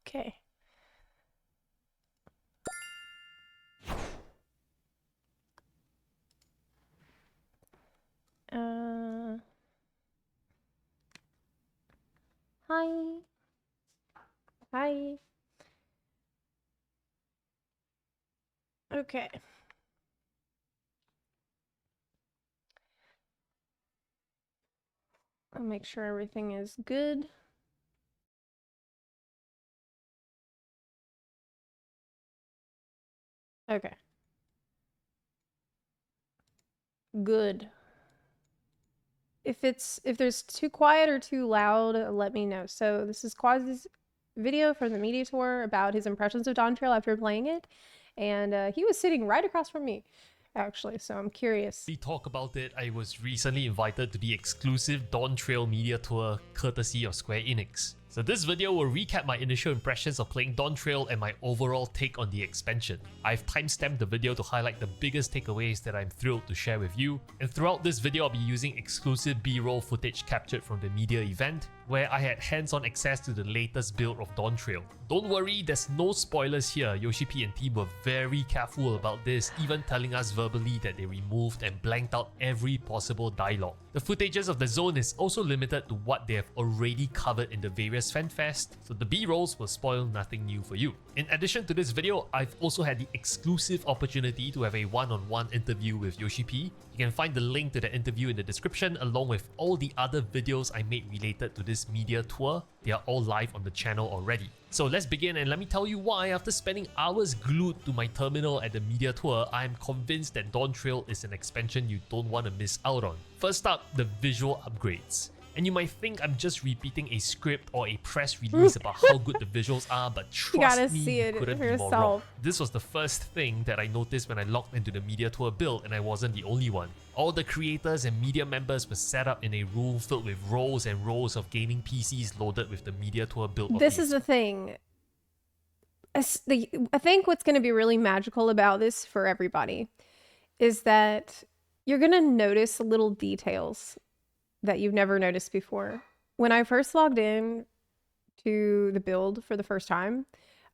Okay. Hi. Hi. Okay. I'll make sure everything is good. Okay. Good. If there's too quiet or too loud, let me know. So this is Quasi's video from the media tour about his impressions of Dawn Trail after playing it, and he was sitting right across from me, actually. So I'm curious. We talk about it. I was recently invited to the exclusive Dawn Trail media tour courtesy of Square Enix. So this video will recap my initial impressions of playing Dawn Trail and my overall take on the expansion. I've timestamped the video to highlight the biggest takeaways that I'm thrilled to share with you, and throughout this video I'll be using exclusive B-roll footage captured from the media event, where I had hands-on access to the latest build of Dawn Trail. Don't worry, there's no spoilers here. Yoshi P and team were very careful about this, even telling us verbally that they removed and blanked out every possible dialogue. The footages of the zone is also limited to what they have already covered in the various FanFest, so the B-rolls will spoil nothing new for you. In addition to this video, I've also had the exclusive opportunity to have a one-on-one interview with Yoshi P. You can find the link to the interview in the description, along with all the other videos I made related to this media tour. They are all live on the channel already. So let's begin, and let me tell you why, after spending hours glued to my terminal at the media tour, I am convinced that Dawn Trail is an expansion you don't want to miss out on. First up, the visual upgrades. And you might think I'm just repeating a script or a press release about how good the visuals are, but trust me, you couldn't be more wrong. This was the first thing that I noticed when I logged into the media tour build, and I wasn't the only one. All the creators and media members were set up in a room filled with rows and rows of gaming PCs loaded with the media tour build. This is the thing. I think what's going to be really magical about this for everybody is that you're going to notice little details that you've never noticed before. When I first logged in to the build for the first time,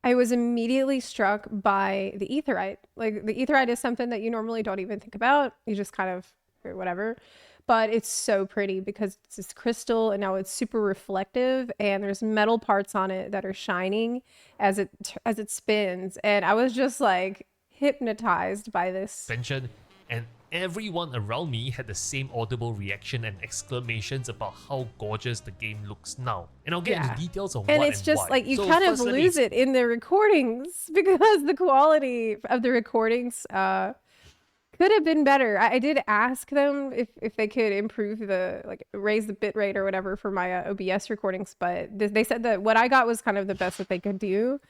I was immediately struck by the aetheryte. Like, the aetheryte is something that you normally don't even think about. You just kind of, or whatever. But it's so pretty because it's this crystal, and now it's super reflective, and there's metal parts on it that are shining as it spins. And I was just like hypnotized by this. And everyone around me had the same audible reaction and exclamations about how gorgeous the game looks now. And I'll get into details of and what it's and just why. like you So kind of first, let me lose it in the recordings because the quality of the recordings could have been better. I did ask them if they could improve raise the bit rate or whatever for my OBS recordings, but they said that what I got was kind of the best that they could do.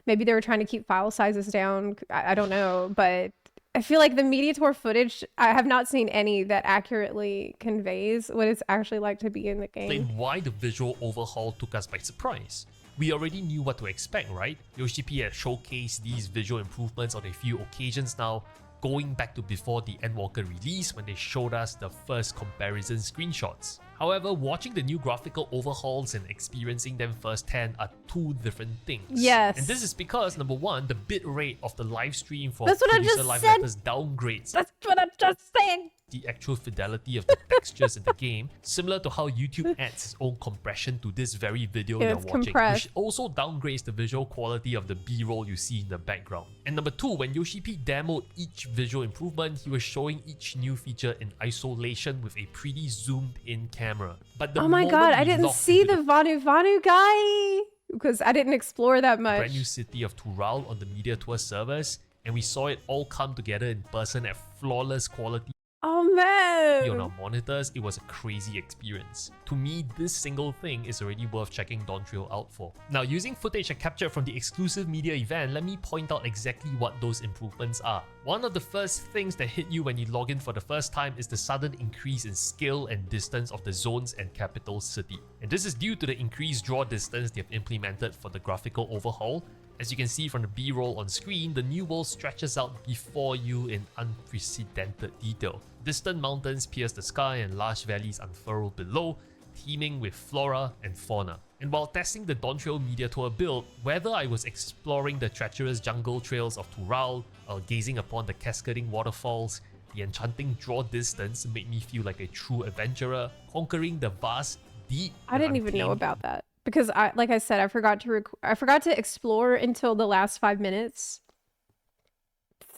Maybe they were trying to keep file sizes down. I don't know, but I feel like the media tour footage, I have not seen any that accurately conveys what it's actually like to be in the game. Explain why the visual overhaul took us by surprise. We already knew what to expect, right? Yoshi P had showcased these visual improvements on a few occasions now, going back to before the Endwalker release when they showed us the first comparison screenshots. However, watching the new graphical overhauls and experiencing them firsthand are two different things. Yes. And this is because, number one, the bit rate of the live stream for That's what I producer just live said. letters downgrades That's what I'm just saying. the actual fidelity of the textures in the game, similar to how YouTube adds its own compression to this very video you're it's watching, compressed. which also downgrades the visual quality of the B-roll you see in the background. And number two, when Yoshi P demoed each visual improvement, he was showing each new feature in isolation with a pretty zoomed in camera. But the Oh my moment god, I we didn't locked see into the Vanu Vanu guy because I didn't explore that much. brand new city of Tural on the media tour servers, and we saw it all come together in person at flawless quality Oh man. on our monitors. It was a crazy experience. To me, this single thing is already worth checking Dawn Trail out for. Now, using footage I captured from the exclusive media event, let me point out exactly what those improvements are. One of the first things that hit you when you log in for the first time is the sudden increase in scale and distance of the zones and capital city. And this is due to the increased draw distance they have implemented for the graphical overhaul. As you can see from the B-roll on screen, the new world stretches out before you in unprecedented detail. Distant mountains pierce the sky and large valleys unfurl below, teeming with flora and fauna. And while testing the Dawn Trail Media Tour build, whether I was exploring the treacherous jungle trails of Tural or gazing upon the cascading waterfalls, the enchanting draw distance made me feel like a true adventurer, conquering the vast, deep, I didn't even know untamed about that because like I said, I forgot to explore until the last 5 minutes.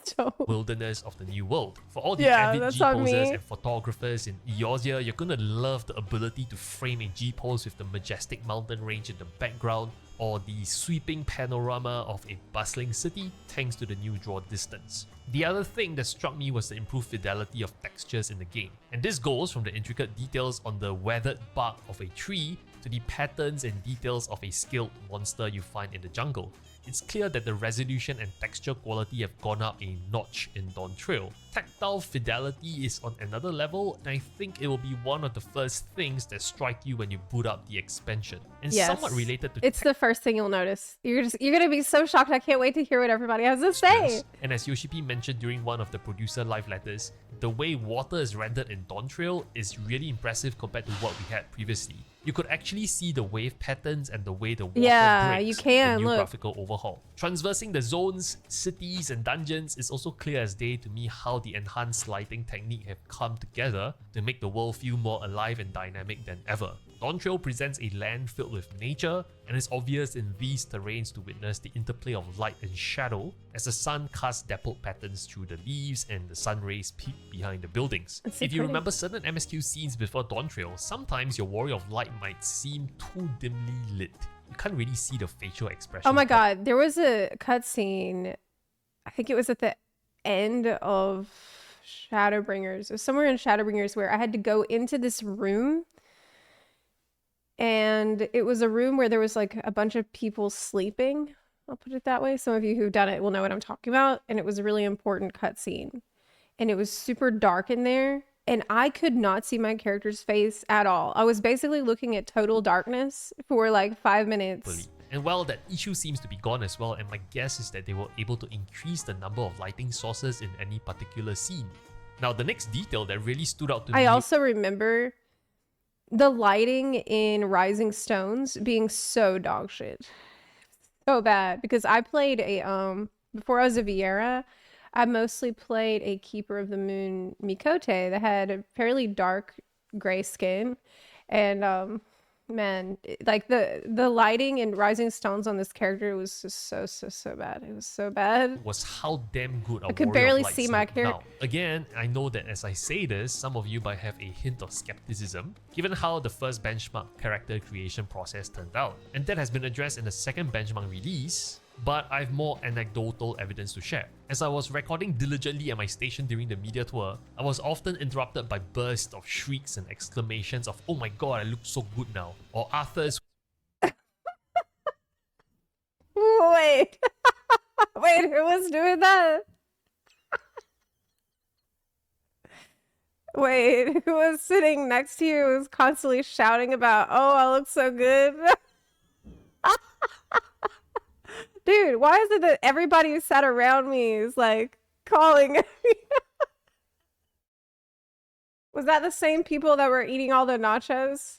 So wilderness of the new world. For all the Yeah, avid that's G on posers me. and photographers in Eorzea, you're gonna love the ability to frame a G pose with the majestic mountain range in the background or the sweeping panorama of a bustling city thanks to the new draw distance. The other thing that struck me was the improved fidelity of textures in the game. And this goes from the intricate details on the weathered bark of a tree to the patterns and details of a scaled monster you find in the jungle. It's clear that the resolution and texture quality have gone up a notch in Dawn Trail. Tactile fidelity is on another level, and I think it will be one of the first things that strike you when you boot up the expansion. And yes, somewhat related to it's the first thing you'll notice. You're gonna be so shocked. I can't wait to hear what everybody has to say. textures. And as Yoshi P mentioned during one of the producer live letters, the way water is rendered in Dawn Trail is really impressive compared to what we had previously. You could actually see the wave patterns and the way the water breaks you can, with the new look. graphical overhaul. Transversing the zones, cities, and dungeons is also clear as day to me how the enhanced lighting technique have come together to make the world feel more alive and dynamic than ever. Dawn Trail presents a land filled with nature, and it's obvious in these terrains to witness the interplay of light and shadow as the sun casts dappled patterns through the leaves and the sun rays peek behind the buildings. It's so If you pretty. remember certain MSQ scenes before Dawn Trail, sometimes your Warrior of Light might seem too dimly lit. You can't really see the facial expression. Oh my god, there was a cutscene. I think it was at the end of Shadowbringers. It was somewhere in Shadowbringers where I had to go into this room. And it was a room where there was like a bunch of people sleeping. I'll put it that way. Some of you who've done it will know what I'm talking about. And it was a really important cutscene. And it was super dark in there. And I could not see my character's face at all. I was basically looking at total darkness for like 5 minutes. And well, that issue seems to be gone as well, and my guess is that they were able to increase the number of lighting sources in any particular scene. Now, the next detail that really stood out to me... I also remember the lighting in Rising Stones being so dog shit. So bad. Because I played a, before I was a Viera, I mostly played a Keeper of the Moon Mikote that had a fairly dark gray skin. And Man, like the lighting and rising stones on this character was just so bad. It was so bad. Was how damn good our I could Warrior barely of Lights see my look character. now. Again, I know that as I say this, some of you might have a hint of skepticism, given how the first benchmark character creation process turned out, and that has been addressed in the second benchmark release, but I have more anecdotal evidence to share. As I was recording diligently at my station during the media tour, I was often interrupted by bursts of shrieks and exclamations of "Oh my god, I look so good now," or Arthur's Wait. Wait, who was doing that? Wait, who was sitting next to you was constantly shouting about, "Oh, I look so good." Dude, why is it that everybody who sat around me is like calling me? Was that the same people that were eating all the nachos?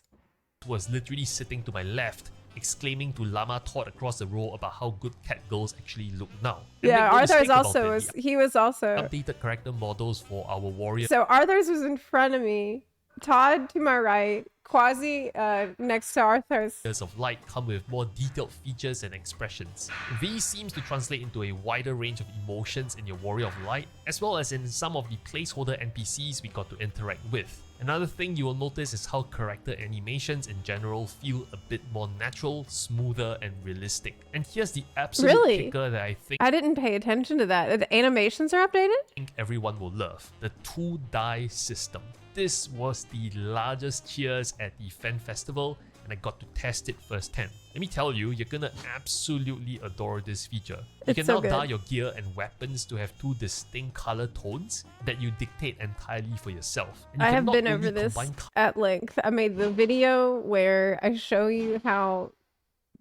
was literally sitting to my left, exclaiming to Llama Todd across the row about how good cat girls actually look now. And Yeah, make no Arthur's mistake about also it, was the he was also updated character models for our warrior so Arthur's was in front of me, Todd to my right, Quasi next to Arthur's. of light come with more detailed features and expressions. These seems to translate into a wider range of emotions in your Warrior of Light, as well as in some of the placeholder NPCs we got to interact with. Another thing you will notice is how character animations in general feel a bit more natural, smoother, and realistic. And here's the absolute Really? kicker that I think I didn't pay attention to that. The animations are updated? everyone will love, the 2-die system. This was the largest cheers at the Fan Festival, and I got to test it firsthand. Let me tell you, you're gonna absolutely adore this feature. You It's can so now good. dye your gear and weapons to have 2 distinct color tones that you dictate entirely for yourself. And you I can have not been only over this combine at length. I made the video where I show you how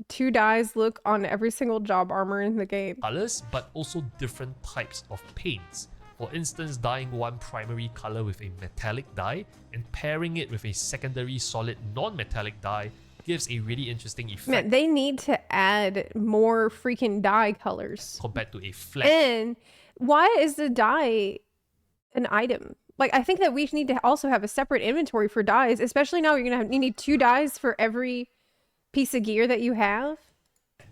2 dyes look on every single job armor in the game. colors, but also different types of paints. For instance, dyeing one primary color with a metallic dye and pairing it with a secondary solid non-metallic dye gives a really interesting effect Man, they need to add more freaking dye colors. compared to a flat And why is the dye an item? Like, I think that we need to also have a separate inventory for dyes, especially now you need 2 dyes for every piece of gear that you have.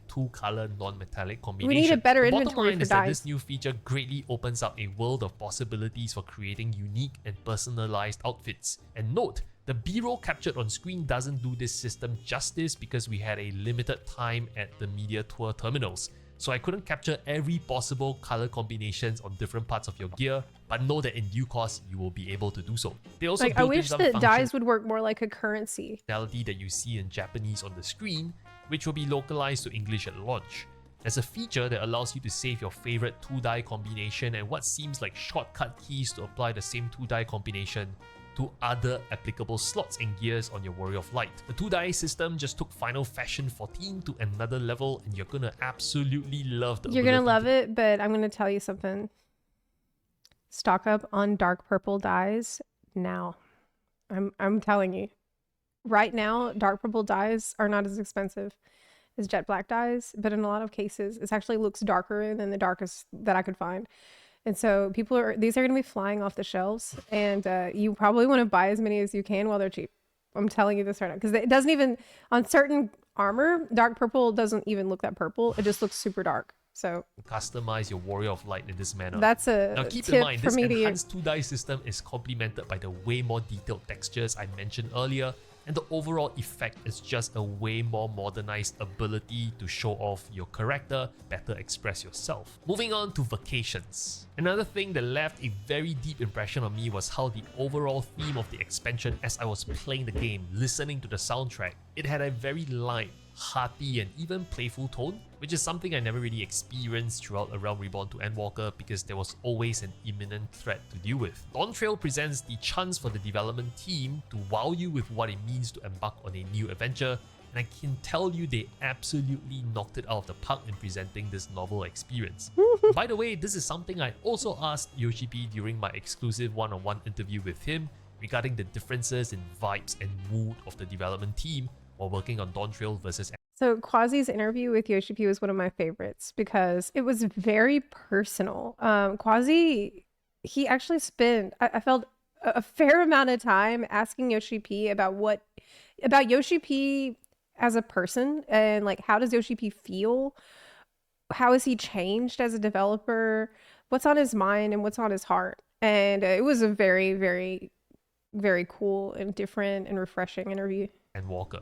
2-color non-metallic combination. We need a better The bottom inventory line for is that dyes. this new feature greatly opens up a world of possibilities for creating unique and personalized outfits. And note, the B-roll captured on screen doesn't do this system justice because we had a limited time at the media tour terminals. So I couldn't capture every possible color combinations on different parts of your gear, but know that in due course you will be able to do so. They also Like, I built in wish some that functions dyes would work more like a currency. functionality that you see in Japanese on the screen, which will be localized to English at launch. There's a feature that allows you to save your favorite 2-die combination and what seems like shortcut keys to apply the same 2-die combination to other applicable slots and gears on your Warrior of Light. The 2-die system just took Final Fashion 14 to another level, and you're gonna absolutely love the You're gonna ability love to it, but I'm gonna tell you something. Stock up on dark purple dyes now. I'm telling you. Right now, dark purple dyes are not as expensive as jet black dyes, but in a lot of cases, it actually looks darker than the darkest that I could find. And so these are going to be flying off the shelves, and you probably want to buy as many as you can while they're cheap. I'm telling you this right now, because it doesn't even, on certain armor, dark purple doesn't even look that purple. It just looks super dark. So customize your Warrior of Light in this manner. that's a Now keep in tip mind, for this me to use. enhanced 2-die system is complemented by the way more detailed textures I mentioned earlier, and the overall effect is just a way more modernized ability to show off your character, better express yourself. Moving on to vacations. Another thing that left a very deep impression on me was how the overall theme of the expansion as I was playing the game, listening to the soundtrack, it had a very light, hearty, and even playful tone, which is something I never really experienced throughout A Realm Reborn to Endwalker because there was always an imminent threat to deal with. Dawn Trail presents the chance for the development team to wow you with what it means to embark on a new adventure, and I can tell you they absolutely knocked it out of the park in presenting this novel experience. By the way, this is something I also asked Yoshi P during my exclusive one-on-one interview with him regarding the differences in vibes and mood of the development team while working on Dawn Trail versus. So Quasi's interview with Yoshi P was one of my favorites because it was very personal. Quasi, he actually spent, I felt a fair amount of time asking Yoshi P about what about Yoshi P as a person, and like how does Yoshi P feel? How has he changed as a developer? What's on his mind and what's on his heart? And it was a very, very, very cool and different and refreshing interview. And Walker.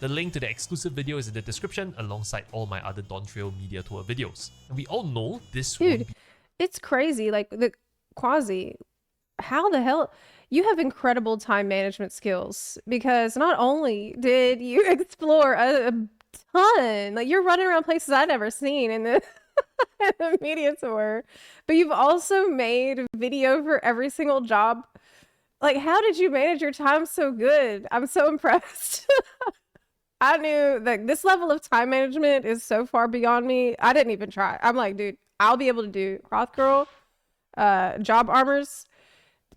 The link to the exclusive video is in the description alongside all my other Dawn Trail Media Tour videos. And we all know this won't be... It's crazy. Like, the Quasi, how the hell... You have incredible time management skills, because not only did you explore a ton, like you're running around places I've never seen in the, in the media tour, but you've also made video for every single job. Like, how did you manage your time so good? I'm so impressed. I knew that this level of time management is so far beyond me. I didn't even try. I'm like, dude, I'll be able to do Roth Girl, Job Armors,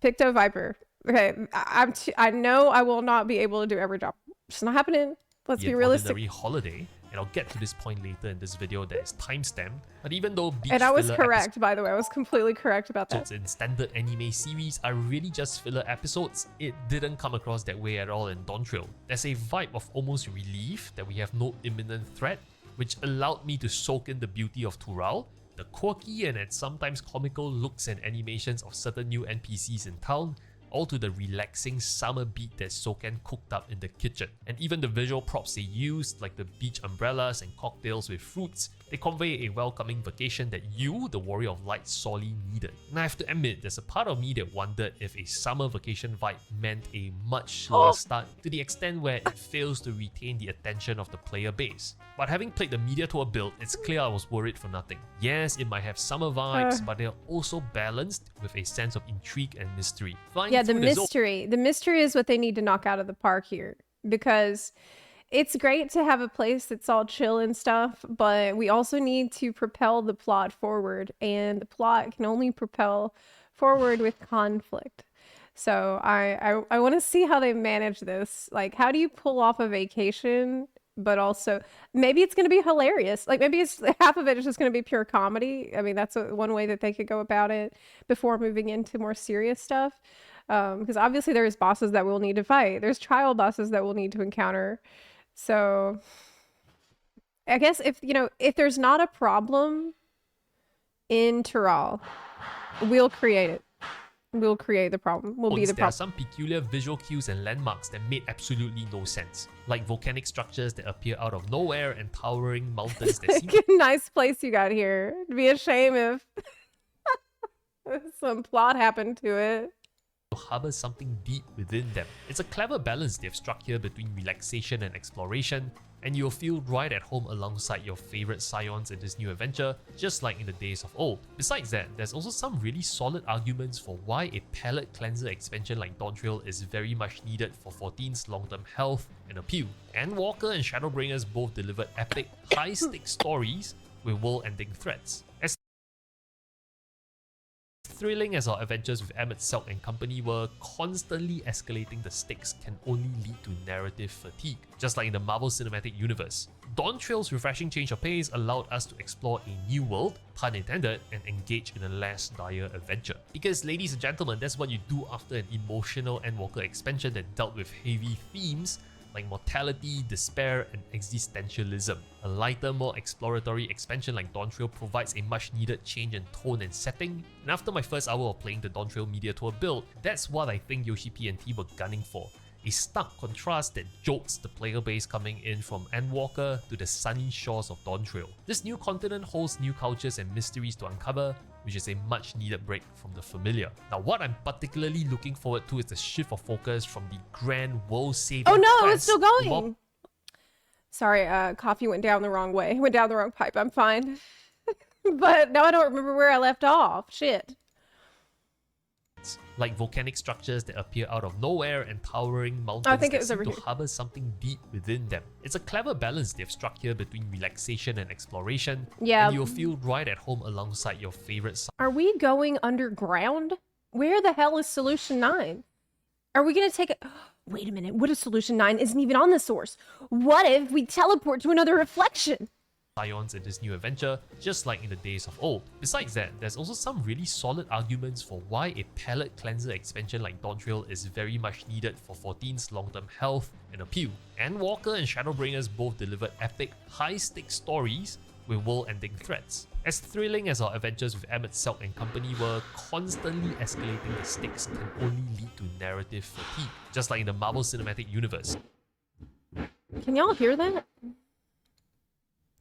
Picto Viper. Okay, I know I will not be able to do every job. It's not happening. Let's be realistic. Holiday, and I'll get to this point later in this video that is timestamped. But even though beach and I was correct, by the way, I was completely correct about that. In standard anime series are really just filler episodes, it didn't come across that way at all in Dawn Trail. There's a vibe of almost relief that we have no imminent threat, which allowed me to soak in the beauty of Tural, the quirky and at sometimes comical looks and animations of certain new NPCs in town, all to the relaxing summer beat that Soken cooked up in the kitchen. And even the visual props they used, like the beach umbrellas and cocktails with fruits, they convey a welcoming vacation that you, the Warrior of Light, sorely needed. And I have to admit, there's a part of me that wondered if a summer vacation vibe meant a much slower start, to the extent where it fails to retain the attention of the player base. But having played the Media Tour build, it's clear I was worried for nothing. Yes, it might have summer vibes, but they're also balanced with a sense of intrigue and mystery. Yeah, the mystery. The mystery is what they need to knock out of the park here, because it's great to have a place that's all chill and stuff, but we also need to propel the plot forward, and the plot can only propel forward with conflict. So I want to see how they manage this. Like, how do you pull off a vacation, but also maybe it's going to be hilarious. Like, maybe it's half of it is just going to be pure comedy. I mean, that's one way that they could go about it before moving into more serious stuff. Because obviously there's bosses that we'll need to fight. There's trial bosses that we'll need to encounter. So I guess if there's not a problem in Tural, we'll create it. We'll create the problem. We'll be the problem. There are some peculiar visual cues and landmarks that made absolutely no sense, like volcanic structures that appear out of nowhere and towering mountains that seem... Nice place you got here. It'd be a shame if some plot happened to it. Harbor something deep within them. It's a clever balance they've struck here between relaxation and exploration, and you'll feel right at home alongside your favorite scions in this new adventure, just like in the days of old. Besides that, there's also some really solid arguments for why a palate cleanser expansion like Dawn Trail is very much needed for 14's long-term health and appeal. And Walker and Shadowbringers both delivered epic, high-stakes stories with world-ending threats. As thrilling as our adventures with Emmett Selk and company were, constantly escalating the stakes can only lead to narrative fatigue, just like in the Marvel Cinematic Universe. Dawn Trail's refreshing change of pace allowed us to explore a new world, pun intended, and engage in a less dire adventure. Because ladies and gentlemen, that's what you do after an emotional Endwalker expansion that dealt with heavy themes like mortality, despair, and existentialism. A lighter, more exploratory expansion like Dawn Trail provides a much needed change in tone and setting, and after my first hour of playing the Dawn Trail Media Tour build, that's what I think Yoshi P and T were gunning for. A stark contrast that jolts the player base coming in from Endwalker to the sunny shores of Dawn Trail. This new continent holds new cultures and mysteries to uncover, which is a much needed break from the familiar. Now, what I'm particularly looking forward to is the shift of focus from the grand world-saving Oh no, quest it's still going! Sorry, coffee went down the wrong way. Went down the wrong pipe, I'm fine. But now I don't remember where I left off. Shit. Like volcanic structures that appear out of nowhere and towering mountains that seem to harbor something deep within them. It's a clever balance they've struck here between relaxation and exploration, and you'll feel right at home alongside your favorite. Are we going underground? Where the hell is Solution 9? Are we gonna take a... Wait a minute, what if Solution 9 isn't even on the source? What if we teleport to another reflection? Scions in this new adventure, just like in the days of old. Besides that, there's also some really solid arguments for why a palate cleanser expansion like Dawntrail is very much needed for 14's long-term health and appeal. Endwalker and Shadowbringers both delivered epic, high-stakes stories with world-ending threats. As thrilling as our adventures with Emmett Selk and company were, constantly escalating the stakes can only lead to narrative fatigue, just like in the Marvel Cinematic Universe. Can y'all hear that?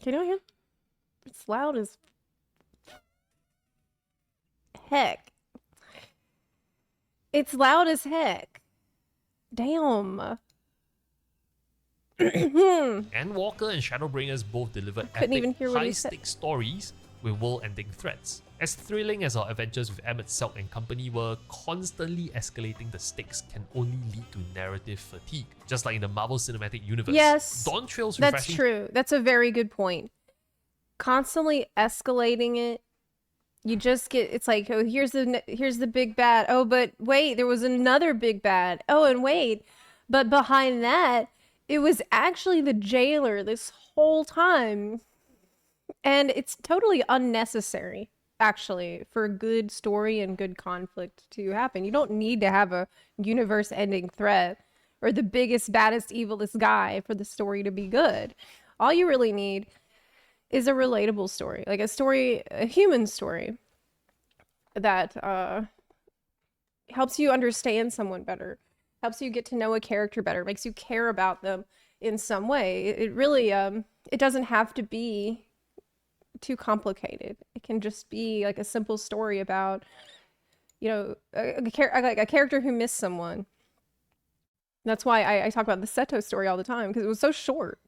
Can y'all hear? It's loud as heck. It's loud as heck. Damn. Endwalker and Shadowbringers both delivered epic, high-stakes stories with world-ending threats. As thrilling as our adventures with Emmett Selk and company were, constantly escalating the stakes can only lead to narrative fatigue, just like in the Marvel Cinematic Universe. Yes, Dawntrail's that's true. That's a very good point. Constantly escalating it, you just get, it's like, oh, here's the big bad. Oh, but wait, there was another big bad. Oh, and wait, but behind that, it was actually the jailer this whole time. And it's totally unnecessary, actually, for a good story and good conflict to happen. You don't need to have a universe-ending threat or the biggest, baddest, evilest guy for the story to be good. All you really need is a relatable story, like a human story that helps you understand someone better, helps you get to know a character better, makes you care about them in some way. It really, it doesn't have to be too complicated. It can just be like a simple story about, you know, a character who missed someone. That's why I talk about the Seto story all the time, because it was so short.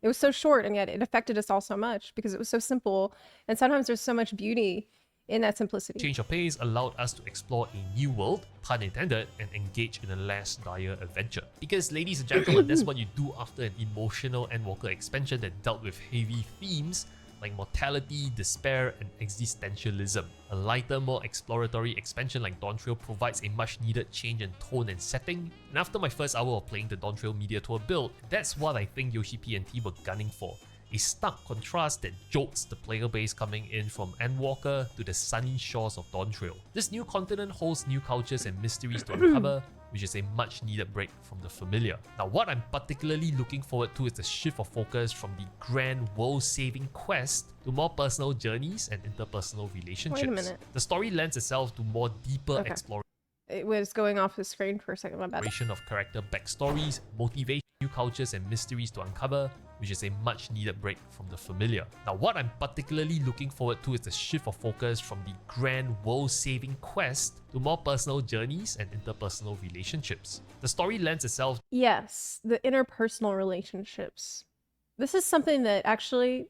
It was so short, and yet it affected us all so much because it was so simple. And sometimes there's so much beauty in that simplicity. Change of pace allowed us to explore a new world, pun intended, and engage in a less dire adventure. Because, ladies and gentlemen, that's what you do after an emotional Endwalker expansion that dealt with heavy themes like mortality, despair, and existentialism. A lighter, more exploratory expansion like Dawntrail provides a much needed change in tone and setting, and after my first hour of playing the Dawntrail Media Tour build, that's what I think Yoshi P and T were gunning for. A stark contrast that jolts the player base coming in from Endwalker to the sunny shores of Dawntrail. This new continent holds new cultures and mysteries to uncover, which is a much needed break from the familiar. Now, what I'm particularly looking forward to is the shift of focus from the grand world-saving quest to more personal journeys and interpersonal relationships. Wait a minute. The story lends itself to more deeper exploration. It was going off the screen for a second, my bad. Of character backstories, motivation, new cultures and mysteries to uncover, which is a much needed break from the familiar. Now, what I'm particularly looking forward to is the shift of focus from the grand world-saving quest to more personal journeys and interpersonal relationships. The story lends itself. Yes, the interpersonal relationships. This is something that actually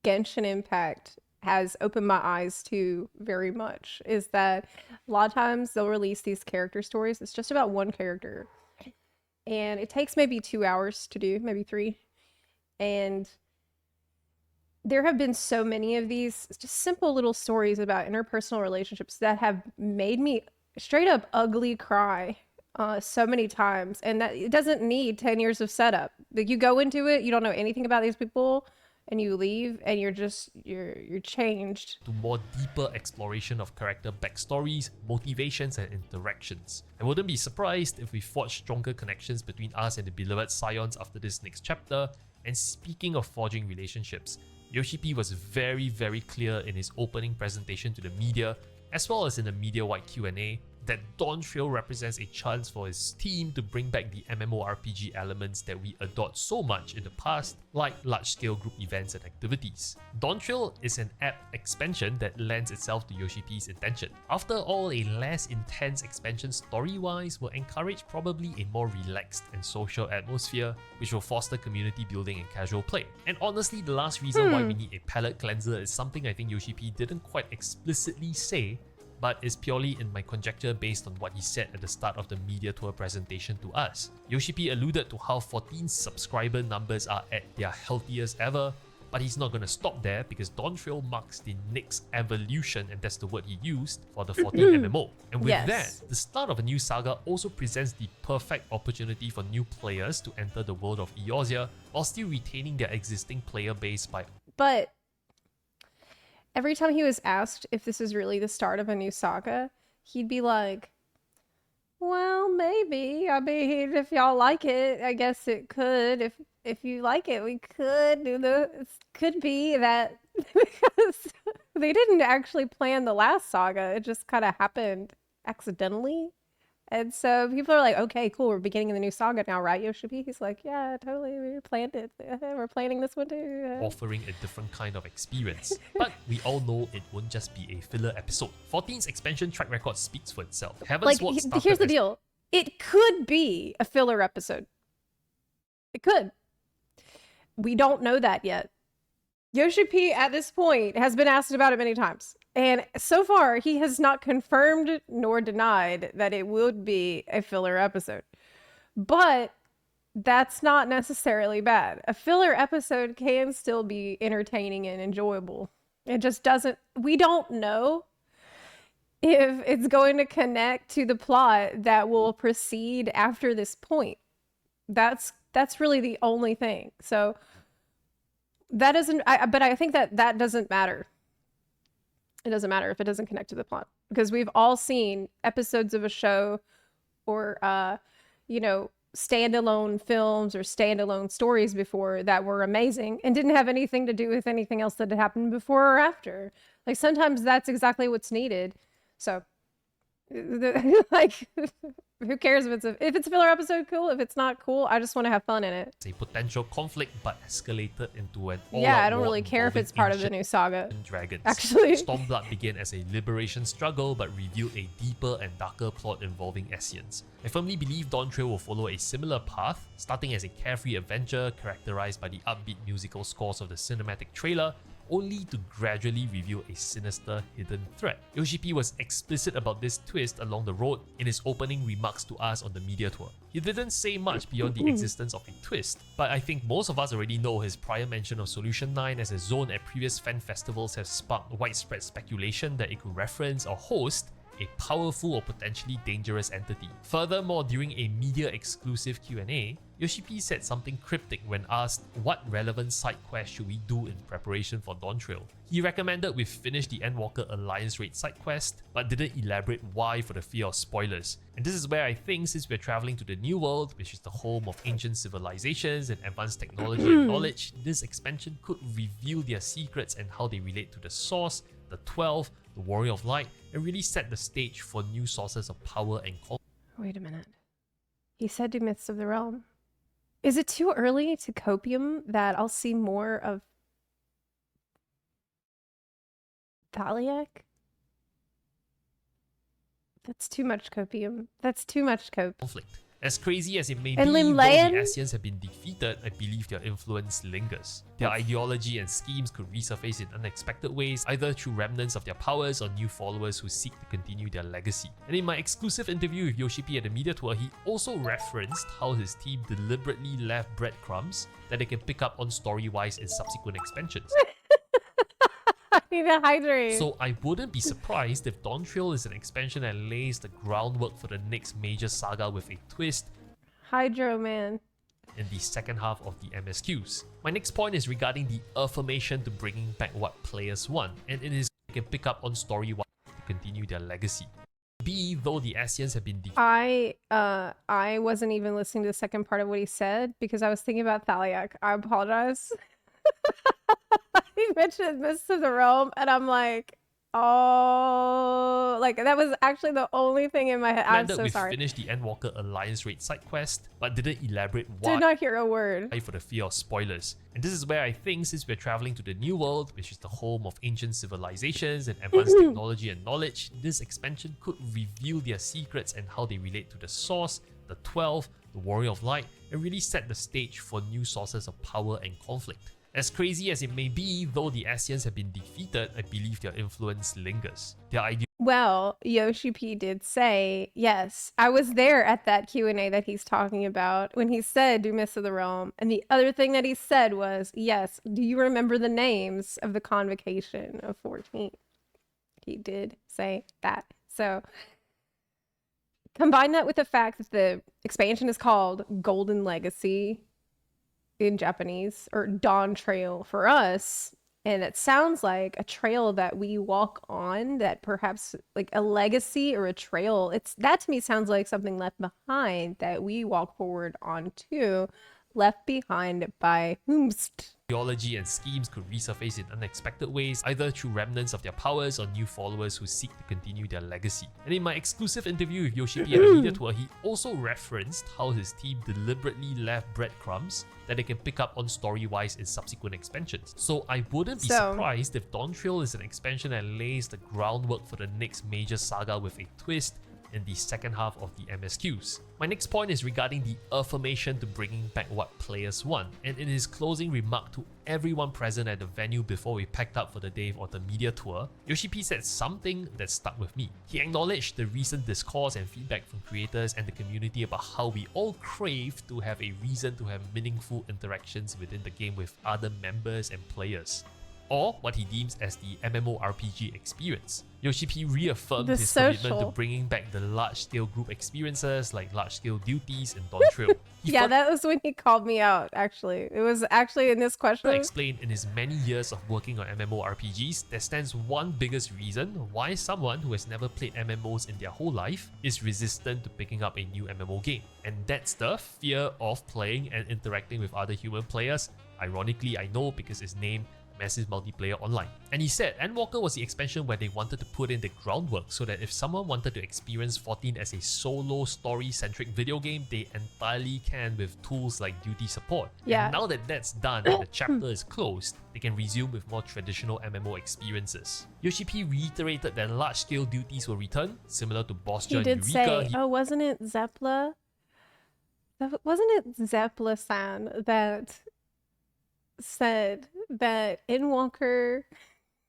Genshin Impact has opened my eyes to very much, is that a lot of times they'll release these character stories. It's just about one character. And it takes maybe 2 hours to do, maybe 3. And there have been so many of these just simple little stories about interpersonal relationships that have made me straight up ugly cry so many times. And that it doesn't need 10 years of setup. Like, you go into it, you don't know anything about these people, and you leave and you're changed. To more deeper exploration of character backstories, motivations, and interactions. I wouldn't be surprised if we forge stronger connections between us and the beloved Scions after this next chapter. And speaking of forging relationships, Yoshi P was very, very clear in his opening presentation to the media, as well as in the media-wide Q&A, that Dawntrail represents a chance for his team to bring back the MMORPG elements that we adored so much in the past, like large-scale group events and activities. Dawntrail is an apt expansion that lends itself to Yoshi P's intention. After all, a less intense expansion story-wise will encourage probably a more relaxed and social atmosphere, which will foster community building and casual play. And honestly, the last reason why we need a palette cleanser is something I think Yoshi P didn't quite explicitly say, but is purely in my conjecture based on what he said at the start of the media tour presentation to us. Yoshi P alluded to how 14's subscriber numbers are at their healthiest ever, but he's not gonna stop there because Dawntrail marks the next evolution, and that's the word he used, for the 14 MMO. And with that, the start of a new saga also presents the perfect opportunity for new players to enter the world of Eorzea while still retaining their existing player base by But every time he was asked if this is really the start of a new saga, he'd be like, well, maybe. I mean, if y'all like it, I guess it could. If you like it, we could do the. It could be that because they didn't actually plan the last saga. It just kind of happened accidentally. And so people are like, okay, cool, we're beginning the new saga now, right, Yoshipi? He's like, yeah, totally, we planned it. We're planning this one too. Offering a different kind of experience. But we all know it won't just be a filler episode. 14's expansion track record speaks for itself. Heaven's Sword started here's the deal. It could be a filler episode. It could. We don't know that yet. Yoshi P at this point has been asked about it many times. And so far, he has not confirmed nor denied that it would be a filler episode. But that's not necessarily bad. A filler episode can still be entertaining and enjoyable. It just doesn't, we don't know if it's going to connect to the plot that will proceed after this point. That's really the only thing. So that doesn't, but I think that doesn't matter. It doesn't matter if it doesn't connect to the plot, because we've all seen episodes of a show or, standalone films or standalone stories before that were amazing and didn't have anything to do with anything else that had happened before or after. Like, sometimes that's exactly what's needed. So, like, who cares if it's a filler episode? Cool. If it's not, cool. I just want to have fun in it. A potential conflict, but escalated into an all-out I don't really care if it's part of the new saga. Dragons. Actually, Stormblood began as a liberation struggle, but revealed a deeper and darker plot involving Esseans. I firmly believe Dawntrail will follow a similar path, starting as a carefree adventure characterized by the upbeat musical scores of the cinematic trailer, only to gradually reveal a sinister hidden threat. Yoshi P was explicit about this twist along the road in his opening remarks to us on the media tour. He didn't say much beyond the existence of a twist, but I think most of us already know his prior mention of Solution 9 as a zone at previous fan festivals have sparked widespread speculation that it could reference or host a powerful or potentially dangerous entity. Furthermore, during a media-exclusive Q&A, Yoshi P said something cryptic when asked what relevant side quest should we do in preparation for Dawntrail. He recommended we finish the Endwalker Alliance Raid side quest, but didn't elaborate why for the fear of spoilers. And this is where I think, since we're traveling to the New World, which is the home of ancient civilizations and advanced technology and knowledge, this expansion could reveal their secrets and how they relate to the Source, the 12, the Warrior of Light, and really set the stage for new sources of power and conflict. wait a minute. He said to Myths of the Realm. Is it too early to copium that I'll see more of Thaliak? That's too much copium. That's too much conflict. As crazy as it may and be, though Limlayan? the Ascians have been defeated, I believe their influence lingers. Their ideology and schemes could resurface in unexpected ways, either through remnants of their powers or new followers who seek to continue their legacy. And in my exclusive interview with Yoshi P at the media tour, he also referenced how his team deliberately left breadcrumbs that they can pick up on story-wise in subsequent expansions. I need to hydrate. So I wouldn't be surprised if Dawntrail is an expansion that lays the groundwork for the next major saga with a twist Hydro Man. in the second half of the MSQs. My next point is regarding the affirmation to bringing back what players want, and it is they can pick up on story-wise to continue their legacy. B, though the Ascians have been I wasn't even listening to the second part of what he said because I was thinking about Thaliak. I apologize. He mentioned Mists of the Realm, and I'm like, oh, like that was actually the only thing in my head. I'm so sorry. Finished the Endwalker Alliance Raid side quest, but didn't elaborate why. Did not hear a word. For the fear of spoilers. And this is where I think, since we're traveling to the New World, which is the home of ancient civilizations and advanced technology and knowledge, this expansion could reveal their secrets and how they relate to the Source, the 12, the Warrior of Light, and really set the stage for new sources of power and conflict. As crazy as it may be, though the Ascians have been defeated, I believe their influence lingers. Well, Yoshi P did say, yes, I was there at that Q&A that he's talking about when he said, do Mists of the Realm. And the other thing that he said was, yes, do you remember the names of the Convocation of 14? He did say that. So combine that with the fact that the expansion is called Golden Legacy in Japanese, or Dawntrail for us, And it sounds like a trail that we walk on, that perhaps like a legacy or a trail. It's that to me sounds like something left behind that we walk forward onto, left behind by whomst. Ideology and schemes could resurface in unexpected ways, either through remnants of their powers or new followers who seek to continue their legacy. And in my exclusive interview with Yoshi P at a media tour, he also referenced how his team deliberately left breadcrumbs that they can pick up on story-wise in subsequent expansions. So I wouldn't be surprised if Dawn Trail is an expansion that lays the groundwork for the next major saga with a twist in the second half of the MSQs. My next point is regarding the affirmation to bringing back what players want, and in his closing remark to everyone present at the venue before we packed up for the day of the media tour, Yoshi P said something that stuck with me. He acknowledged the recent discourse and feedback from creators and the community about how we all crave to have a reason to have meaningful interactions within the game with other members and players, or what he deems as the MMORPG experience. Yoshi P reaffirmed his commitment to bringing back the large-scale group experiences like large-scale duties and Dawn Trail. Yeah, that was when he called me out, actually. It was actually in this question. He explained in his many years of working on MMORPGs, there stands one biggest reason why someone who has never played MMOs in their whole life is resistant to picking up a new MMO game. And that's the fear of playing and interacting with other human players. Ironically, I know, because it's named Massive Multiplayer Online. And he said Endwalker was the expansion where they wanted to put in the groundwork so that if someone wanted to experience 14 as a solo story-centric video game, they entirely can with tools like duty support. Yeah. And now that that's done and the chapter is closed, they can resume with more traditional MMO experiences. Yoshi P reiterated that large-scale duties will return, similar to Boss Jun Eureka. Say, oh, wasn't it Zepla? Wasn't it Zepla-san that said that Endwalker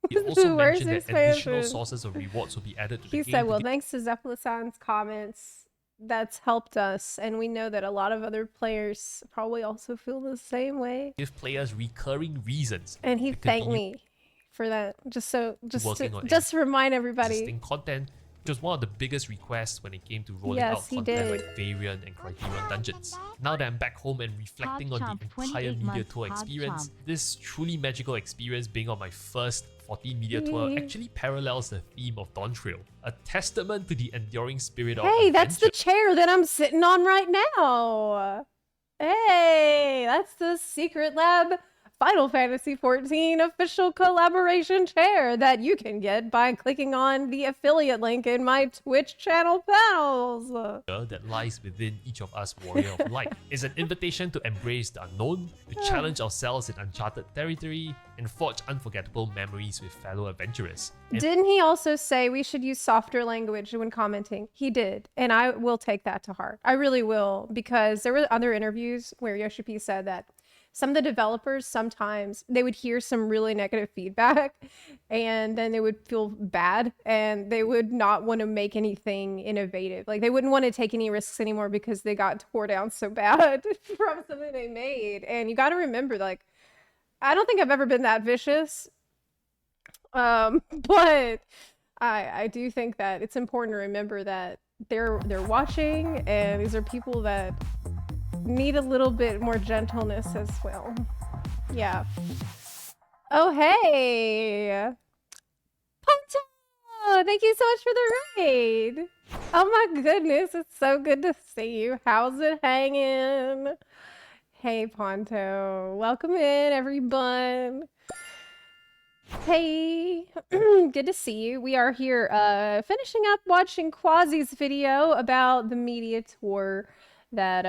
He also mentioned that additional sources of rewards will be added to the game. He said, well, thanks to Zepla-san's comments, that's helped us, and we know that a lot of other players probably also feel the same way. Give players recurring reasons. And he thanked me for that, just to remind everybody. Existing content, which was one of the biggest requests when it came to rolling out content like Variant and Criterion Dungeons. Now that I'm back home and reflecting on the entire media tour experience, this truly magical experience being on my first 14 media tour actually parallels the theme of Dawn Trail, a testament to the enduring spirit of adventure. That's the chair that I'm sitting on right now. Hey, that's the Secret Lab Final Fantasy XIV official collaboration chair that you can get by clicking on the affiliate link in my Twitch channel panels. That lies within each of us Warrior of Light is an invitation to embrace the unknown, to challenge ourselves in uncharted territory, and forge unforgettable memories with fellow adventurers. Didn't he also say we should use softer language when commenting? He did, and I will take that to heart. I really will, because there were other interviews where Yoshi P said that some of the developers, sometimes they would hear some really negative feedback and then they would feel bad and they would not want to make anything innovative. Like they wouldn't want to take any risks anymore because they got tore down so bad from something they made. And you got to remember, like, I don't think I've ever been that vicious. But I do think that it's important to remember that they're watching, and these are people that need a little bit more gentleness as well. Yeah. Oh, hey! Ponto! Thank you so much for the raid! Oh my goodness, it's so good to see you. How's it hanging? Hey, Ponto. Welcome in, everyone. Hey, good to see you. We are here finishing up watching Quasi's video about the media tour that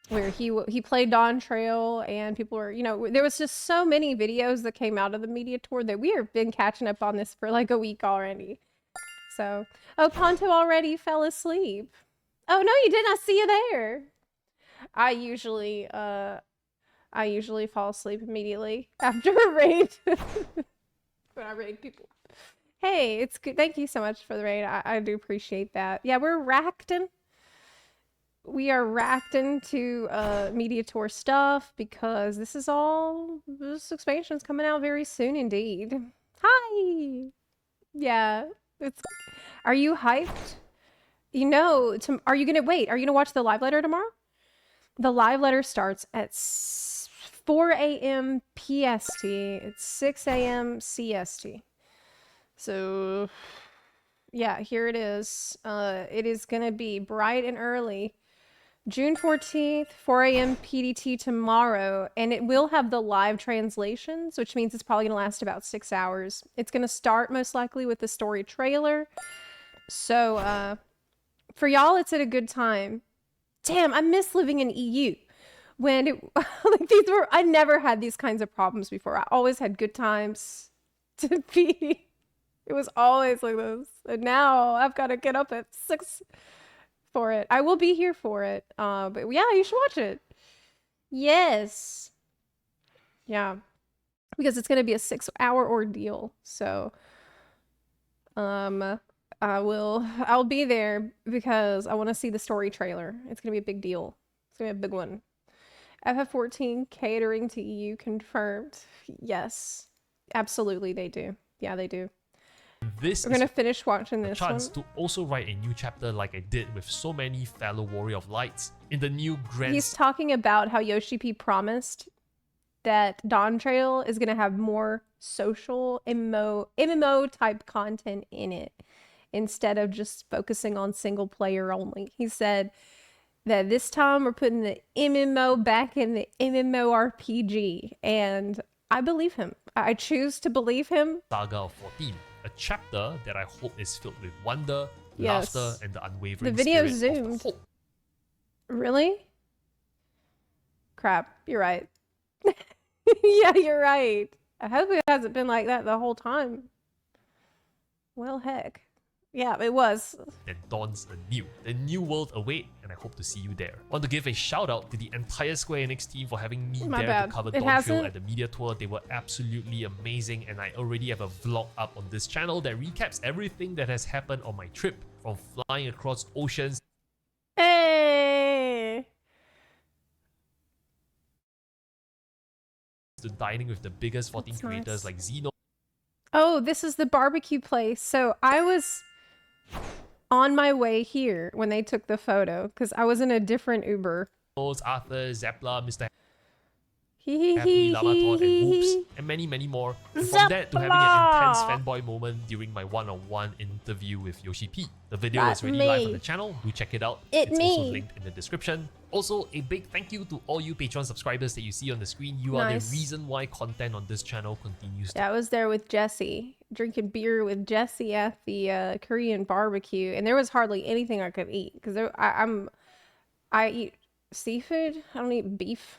where he played Dawn Trail, and people were, you know, there was just so many videos that came out of the media tour that we have been catching up on this for like a week already. So, oh, Ponto already fell asleep. Oh no, you didn't. I see you there. I usually fall asleep immediately after a raid when I raid people. Hey, it's good. Thank you so much for the raid. I do appreciate that. Yeah, we are racked into media tour stuff because this expansion's coming out very soon indeed. Hi. Yeah, are you hyped? You know, are you gonna watch the live letter tomorrow? The live letter starts at 4 a.m. PST. It's 6 a.m. CST. So, yeah, here it is. It is going to be bright and early. June 14th, 4 a.m. PDT tomorrow, and it will have the live translations, which means it's probably going to last about 6 hours. It's going to start most likely with the story trailer. So, for y'all, it's at a good time. Damn, I miss living in EU. When it, like I never had these kinds of problems before. I always had good times to be. It was always like this. And now I've got to get up at 6 for it. I will be here for it. But yeah, you should watch it. Yes. Yeah. Because it's going to be a 6-hour ordeal. So, I'll be there because I want to see the story trailer. It's going to be a big deal. It's going to be a big one. FF14 catering to EU confirmed. Yes. Absolutely they do. Yeah, they do. This We're going to finish watching this chance one. to also write a new chapter like I did with so many fellow Warrior of Lights in the new Grand... He's talking about how Yoshi P promised that Dawn Trail is going to have more social MMO type content in it instead of just focusing on single player only. He said that this time we're putting the MMO back in the MMORPG, and I believe him. I choose to believe him. Saga of 14, a chapter that I hope is filled with wonder, Yes. laughter, and the unwavering The video spirit of zoomed. the hope. Really? Crap, you're right. Yeah, you're right. I hope it hasn't been like that the whole time. Well, heck. Yeah, it was. Then dawns anew. The new world await, and I hope to see you there. Want to give a shout out to the entire Square Enix team for having me My there bad. to cover It Dawn Trail hasn't? at the media tour. They were absolutely amazing, and I already have a vlog up on this channel that recaps everything that has happened on my trip, from flying across oceans Hey! to dining with the biggest 14 That's creators nice. like Xeno, Oh, this is the barbecue place. So I was on my way here when they took the photo because I was in a different Uber. Arthur, Zepla, Mr. Hee Happy, Lavator, and Whoops, and many, many more. And from that to having an intense Zepla! fanboy moment during my one-on-one interview with Yoshi P. The video That's is already live on me. the channel. Do check it out. It It's also me. linked in the description. Also, a big thank you to all you Patreon subscribers that you see on the screen. You are the Nice. reason why content on this channel continues to Yeah, I was there with Jesse, drinking beer with Jesse at the Korean barbecue, and there was hardly anything I could eat because I eat seafood. I don't eat beef.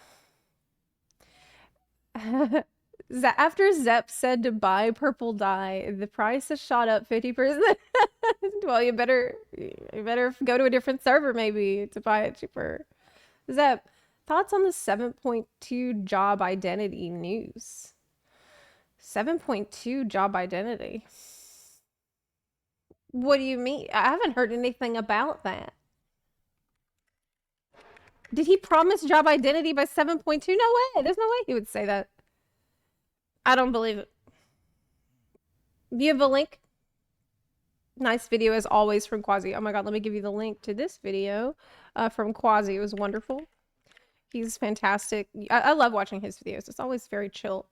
After Zep said to buy purple dye, the price has shot up 50%. Well, you better go to a different server maybe to buy it cheaper. Zep, thoughts on the 7.2 job identity news? 7.2 job identity. What do you mean? I haven't heard anything about that. Did he promise job identity by 7.2? No way. There's no way he would say that. I don't believe it. Do you have a link? Nice video as always from Quasi. Oh my god, let me give you the link to this video from Quasi. It was wonderful. He's fantastic. I love watching his videos. It's always very chill.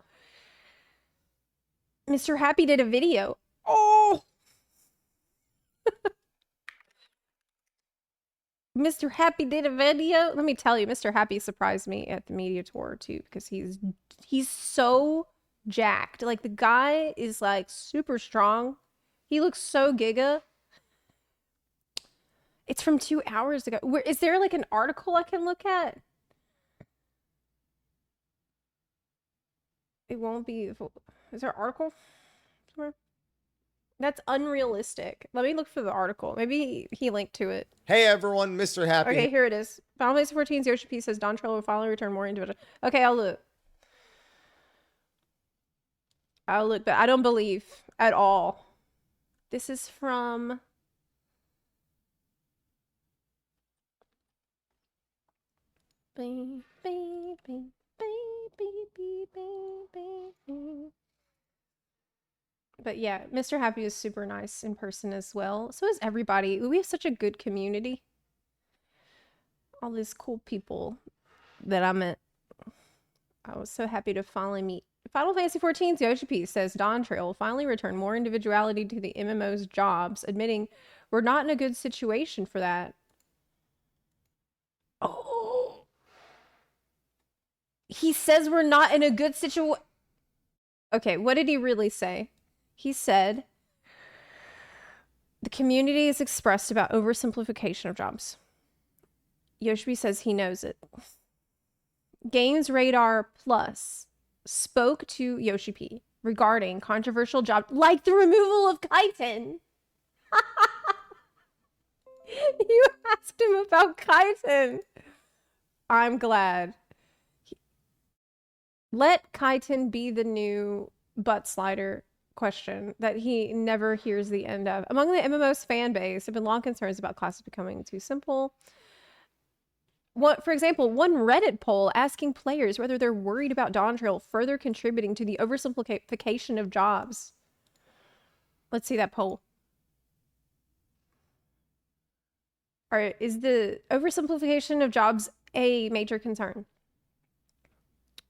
Mr. Happy did a video. Oh! Mr. Happy did a video. Let me tell you, Mr. Happy surprised me at the media tour too because he's so jacked. Like the guy is like super strong. He looks so giga. It's from 2 hours ago. Where is there like an article I can look at? It won't be. Is there an article somewhere? That's unrealistic. Let me look for the article. Maybe he linked to it. Hey everyone, Mr. Happy. Okay, here it is. Final Fantasy 14's Yoshi P says Dawn Trail will finally return more individual. Okay, I'll look. But I don't believe at all. This is from... But yeah, Mr. Happy is super nice in person as well. So is everybody. We have such a good community. All these cool people that I met. I was so happy to finally meet. Final Fantasy XIV's Yoshi P says Dawn Trail will finally return more individuality to the MMO's jobs, admitting we're not in a good situation for that. Oh. He says we're not in a good situation. Okay, what did he really say? He said the community is expressed about oversimplification of jobs. Yoshi says he knows it. Games Radar Plus spoke to Yoshi P regarding controversial jobs like the removal of Kaiten. You asked him about Kaiten. I'm glad. Let Kaiten be the new butt slider question that he never hears the end of. Among the MMO's fan base have been long concerns about classes becoming too simple. For example, one Reddit poll asking players whether they're worried about Dawn Trail further contributing to the oversimplification of jobs. Let's see that poll. Is the oversimplification of jobs a major concern?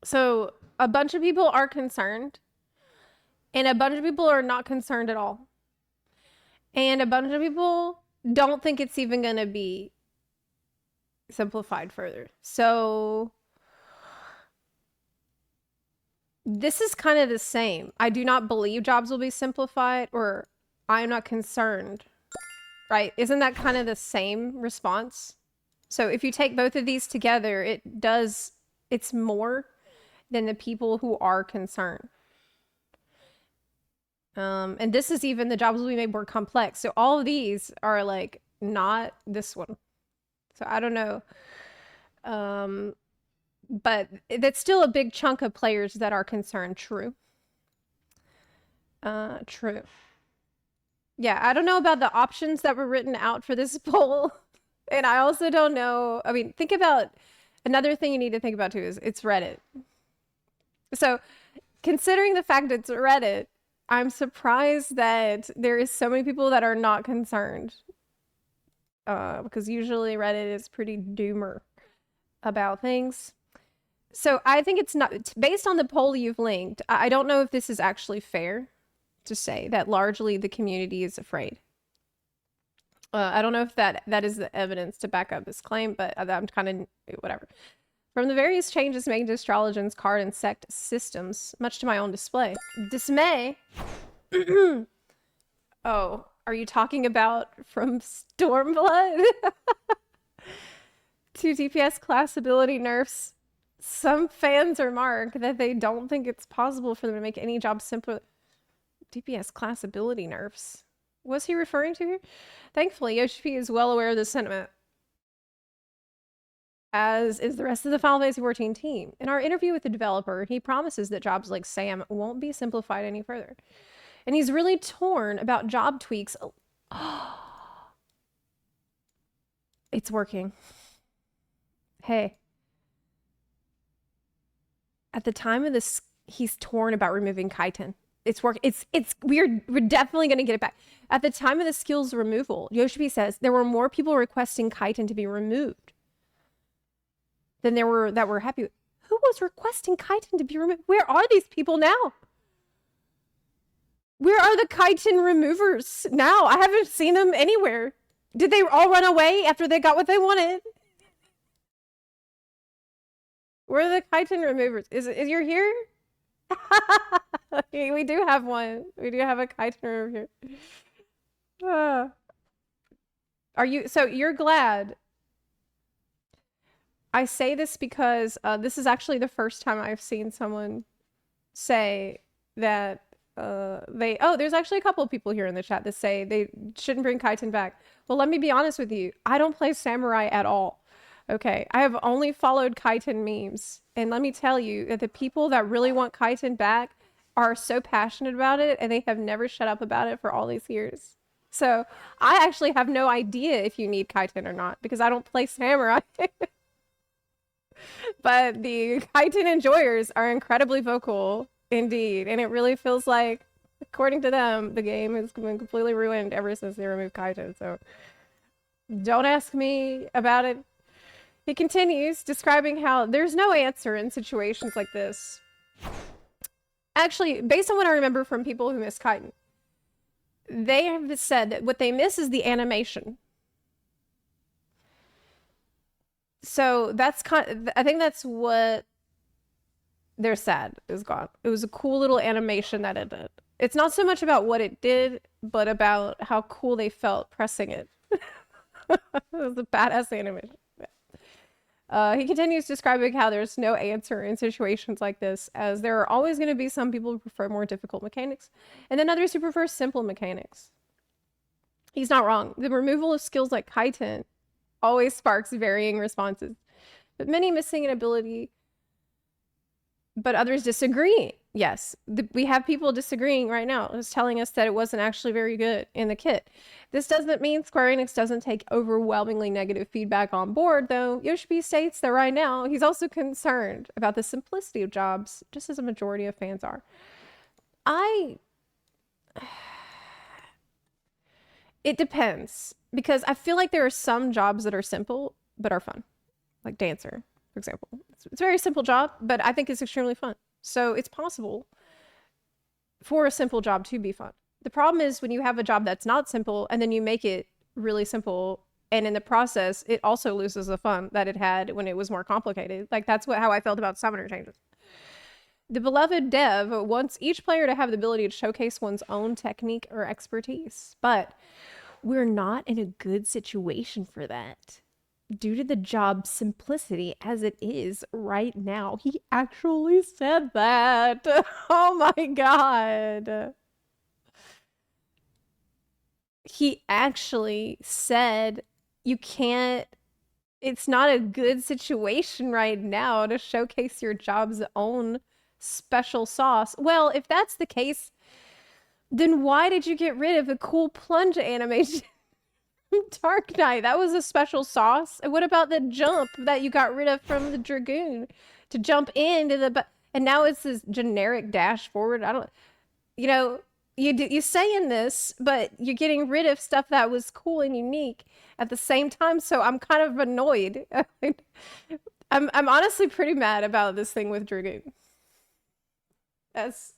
So a bunch of people are concerned, and a bunch of people are not concerned at all. And a bunch of people don't think it's even going to be simplified further. So this is kind of the same. I do not believe jobs will be simplified, or I'm not concerned, right? Isn't that kind of the same response? So if you take both of these together, it's more than the people who are concerned. And this is even the jobs will be made more complex. So all of these are like not this one. So I don't know. But that's still a big chunk of players that are concerned. True. True. Yeah, I don't know about the options that were written out for this poll. And I also don't know. I mean, think about another thing you need to think about too is it's Reddit. So considering the fact it's Reddit, I'm surprised that there is so many people that are not concerned. Because usually Reddit is pretty doomer about things. So I think it's not, based on the poll you've linked, I don't know if this is actually fair to say that largely the community is afraid. I don't know if that is the evidence to back up this claim, but I'm kind of, whatever. From the various changes made to Astrologian's card and sect systems, much to my own dismay. Oh, are you talking about from Stormblood? To DPS class ability nerfs, some fans remark that they don't think it's possible for them to make any job simpler. DPS class ability nerfs. Was he referring to here? Thankfully, Yoshi is well aware of this sentiment, as is the rest of the Final Fantasy XIV team. In our interview with the developer, he promises that jobs like Sam won't be simplified any further. And he's really torn about job tweaks. It's working. Hey. At the time of this, he's torn about removing Kaiten. It's work. We're definitely going to get it back. At the time of the skills removal, Yoshi says there were more people requesting Kaiten to be removed than there were that were happy with. Who was requesting Kaiten to be removed? Where are these people now? Where are the Kaiten removers now? I haven't seen them anywhere. Did they all run away after they got what they wanted? Where are the Kaiten removers? Is you're here? Okay, we do have one. We do have a Kaiten remover here. So you're glad? I say this because this is actually the first time I've seen someone say that there's actually a couple of people here in the chat that say they shouldn't bring Kaiten back. Well, let me be honest with you. I don't play Samurai at all. Okay, I have only followed Kaiten memes. And let me tell you that the people that really want Kaiten back are so passionate about it, and they have never shut up about it for all these years. So I actually have no idea if you need Kaiten or not, because I don't play Samurai. But the Kaiten enjoyers are incredibly vocal indeed, and it really feels like, according to them, the game has been completely ruined ever since they removed Kaiten. So don't ask me about it. He continues describing how there's no answer in situations like this. Actually, based on what I remember from people who miss Chitin, they have said that what they miss is the animation. So that's I think that's what they're sad is gone. It was a cool little animation that it did. It's not so much about what it did, but about how cool they felt pressing it. It was a badass animation. He continues describing how there's no answer in situations like this, as there are always going to be some people who prefer more difficult mechanics, and then others who prefer simple mechanics. He's not wrong. The removal of skills like Chitin always sparks varying responses, but many missing an ability, but others disagree. Yes, we have people disagreeing right now. It was telling us that it wasn't actually very good in the kit. This doesn't mean Square Enix doesn't take overwhelmingly negative feedback on board, though. Yoshi states that right now he's also concerned about the simplicity of jobs, just as a majority of fans are. It depends, because I feel like there are some jobs that are simple but are fun, like Dancer, for example. It's a very simple job, but I think it's extremely fun. So it's possible for a simple job to be fun. The problem is when you have a job that's not simple and then you make it really simple, and in the process, it also loses the fun that it had when it was more complicated. Like, that's how I felt about Summoner Changes. The beloved dev wants each player to have the ability to showcase one's own technique or expertise, but we're not in a good situation for that due to the job's simplicity as it is right now. He actually said that. Oh my god. He actually said you can't, it's not a good situation right now to showcase your job's own special sauce. Well, if that's the case, then why did you get rid of the cool plunge animation from Dark Knight? That was a special sauce. And what about the jump that you got rid of from the Dragoon to jump into the, and now it's this generic dash forward? I don't, you know, you saying this, but you're getting rid of stuff that was cool and unique at the same time. So I'm kind of annoyed. I'm honestly pretty mad about this thing with Dragoon.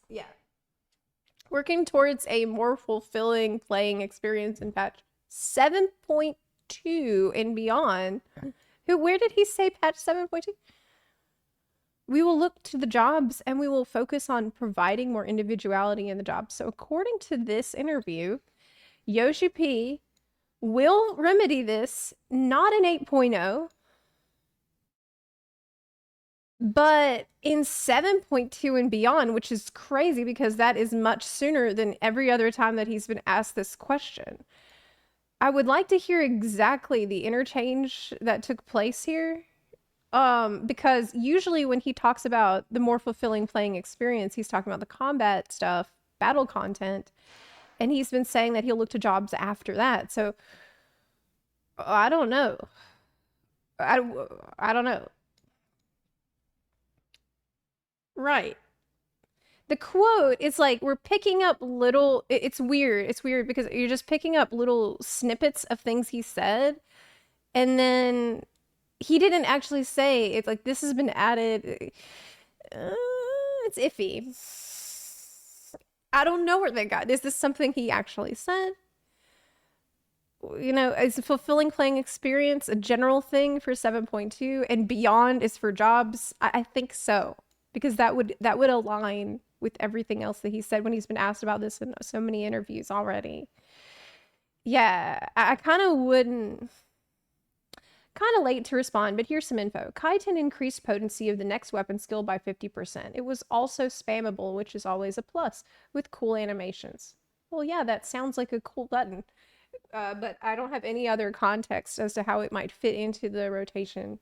Yeah. Working towards a more fulfilling playing experience in patch 7.2 and beyond. Where did he say patch 7.2? We will look to the jobs and we will focus on providing more individuality in the jobs. So according to this interview, Yoshi P will remedy this, not in 8.0, but in 7.2 and beyond, which is crazy because that is much sooner than every other time that he's been asked this question. I would like to hear exactly the interchange that took place here. Because usually when he talks about the more fulfilling playing experience, he's talking about the combat stuff, battle content, and he's been saying that he'll look to jobs after that. So I don't know. I don't know. Right. The quote is like, we're picking up little, it's weird. It's weird because you're just picking up little snippets of things he said. And then he didn't actually say, it's like, this has been added. It's iffy. I don't know where they got. Is this something he actually said? You know, is a fulfilling playing experience a general thing for 7.2 and beyond is for jobs? I think so. Because that would align with everything else that he said when he's been asked about this in so many interviews already. Yeah, I kind of wouldn't... Kind of late to respond, but here's some info. Chitin increased potency of the next weapon skill by 50%. It was also spammable, which is always a plus, with cool animations. Well, yeah, that sounds like a cool button. But I don't have any other context as to how it might fit into the rotation.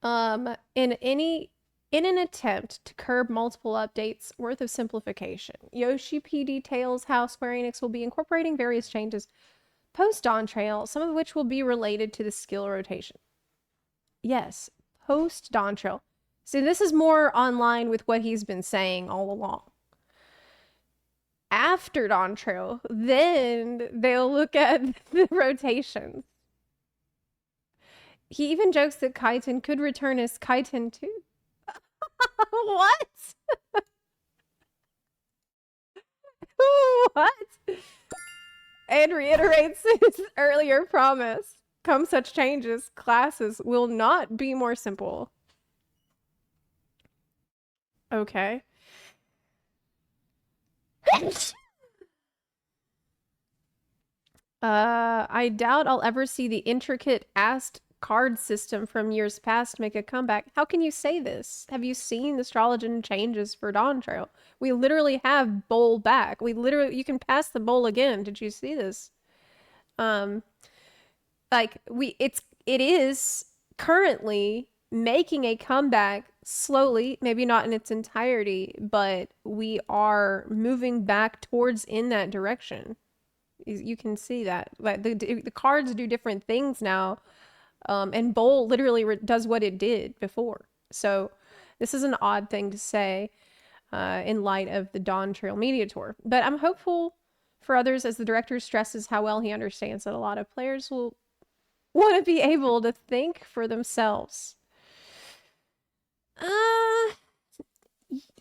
In an attempt to curb multiple updates worth of simplification, Yoshi P details how Square Enix will be incorporating various changes post-Dawn Trail, some of which will be related to the skill rotation. Yes, post-Dawn Trail. So this is more online with what he's been saying all along. After Dawn Trail, then they'll look at the rotations. He even jokes that Kaiten could return as Kaiten too. What? What? And reiterates his earlier promise. Come such changes, classes will not be more simple. Okay. I doubt I'll ever see the intricate asked card system from years past make a comeback. How can you say this? Have you seen the Astrologian changes for Dawn Trail? We literally have bowl back. You can pass the bowl again. Did you see this? Like it is currently making a comeback slowly, maybe not in its entirety, but we are moving back towards in that direction. You can see that. Like the cards do different things now, and bowl literally does what it did before. So this is an odd thing to say in light of the Dawn Trail Media Tour. But I'm hopeful for others as the director stresses how well he understands that a lot of players will want to be able to think for themselves.